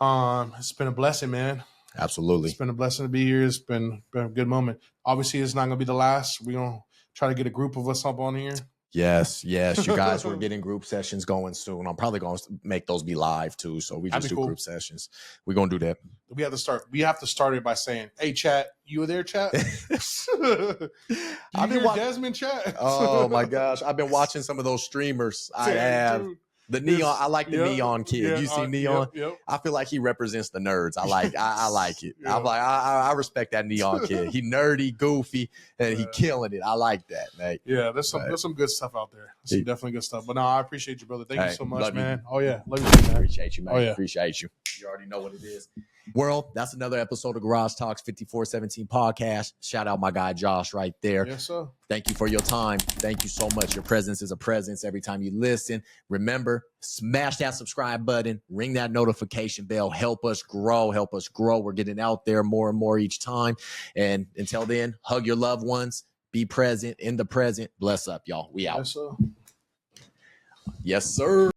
it's been a blessing, man. Absolutely. It's been a blessing to be here. It's been a good moment. Obviously, it's not going to be the last. We're going to try to get a group of us up on here. Yes. You guys, we're getting group sessions going soon. I'm probably going to make those be live too. So we just do group sessions. We're going to do that. We have to start it by saying, "Hey, chat, you were there, chat?" I've been watching Desmond chat. Oh my gosh, I've been watching some of those streamers. I have. The Neon, I like the Neon kid. Yeah, you see Neon? Yep. I feel like he represents the nerds. I like it. Yeah. I'm like, I respect that Neon kid. He nerdy, goofy, and he killing it. I like that, mate. Yeah, there's some good stuff out there. Some definitely good stuff. But no, I appreciate you, brother. Thank you so much, man. Oh yeah, love you, man. Appreciate you, man. Oh, yeah. Appreciate you. You already know what it is. World, that's another episode of Garage Talks 5417 podcast. Shout out my guy Josh right there. Yes, sir. Thank you for your time. Thank you so much. Your presence is a presence every time you listen. Remember, smash that subscribe button, ring that notification bell. Help us grow. Help us grow. We're getting out there more and more each time. And until then, hug your loved ones. Be present in the present. Bless up, y'all. We out. Yes, sir. Yes, sir.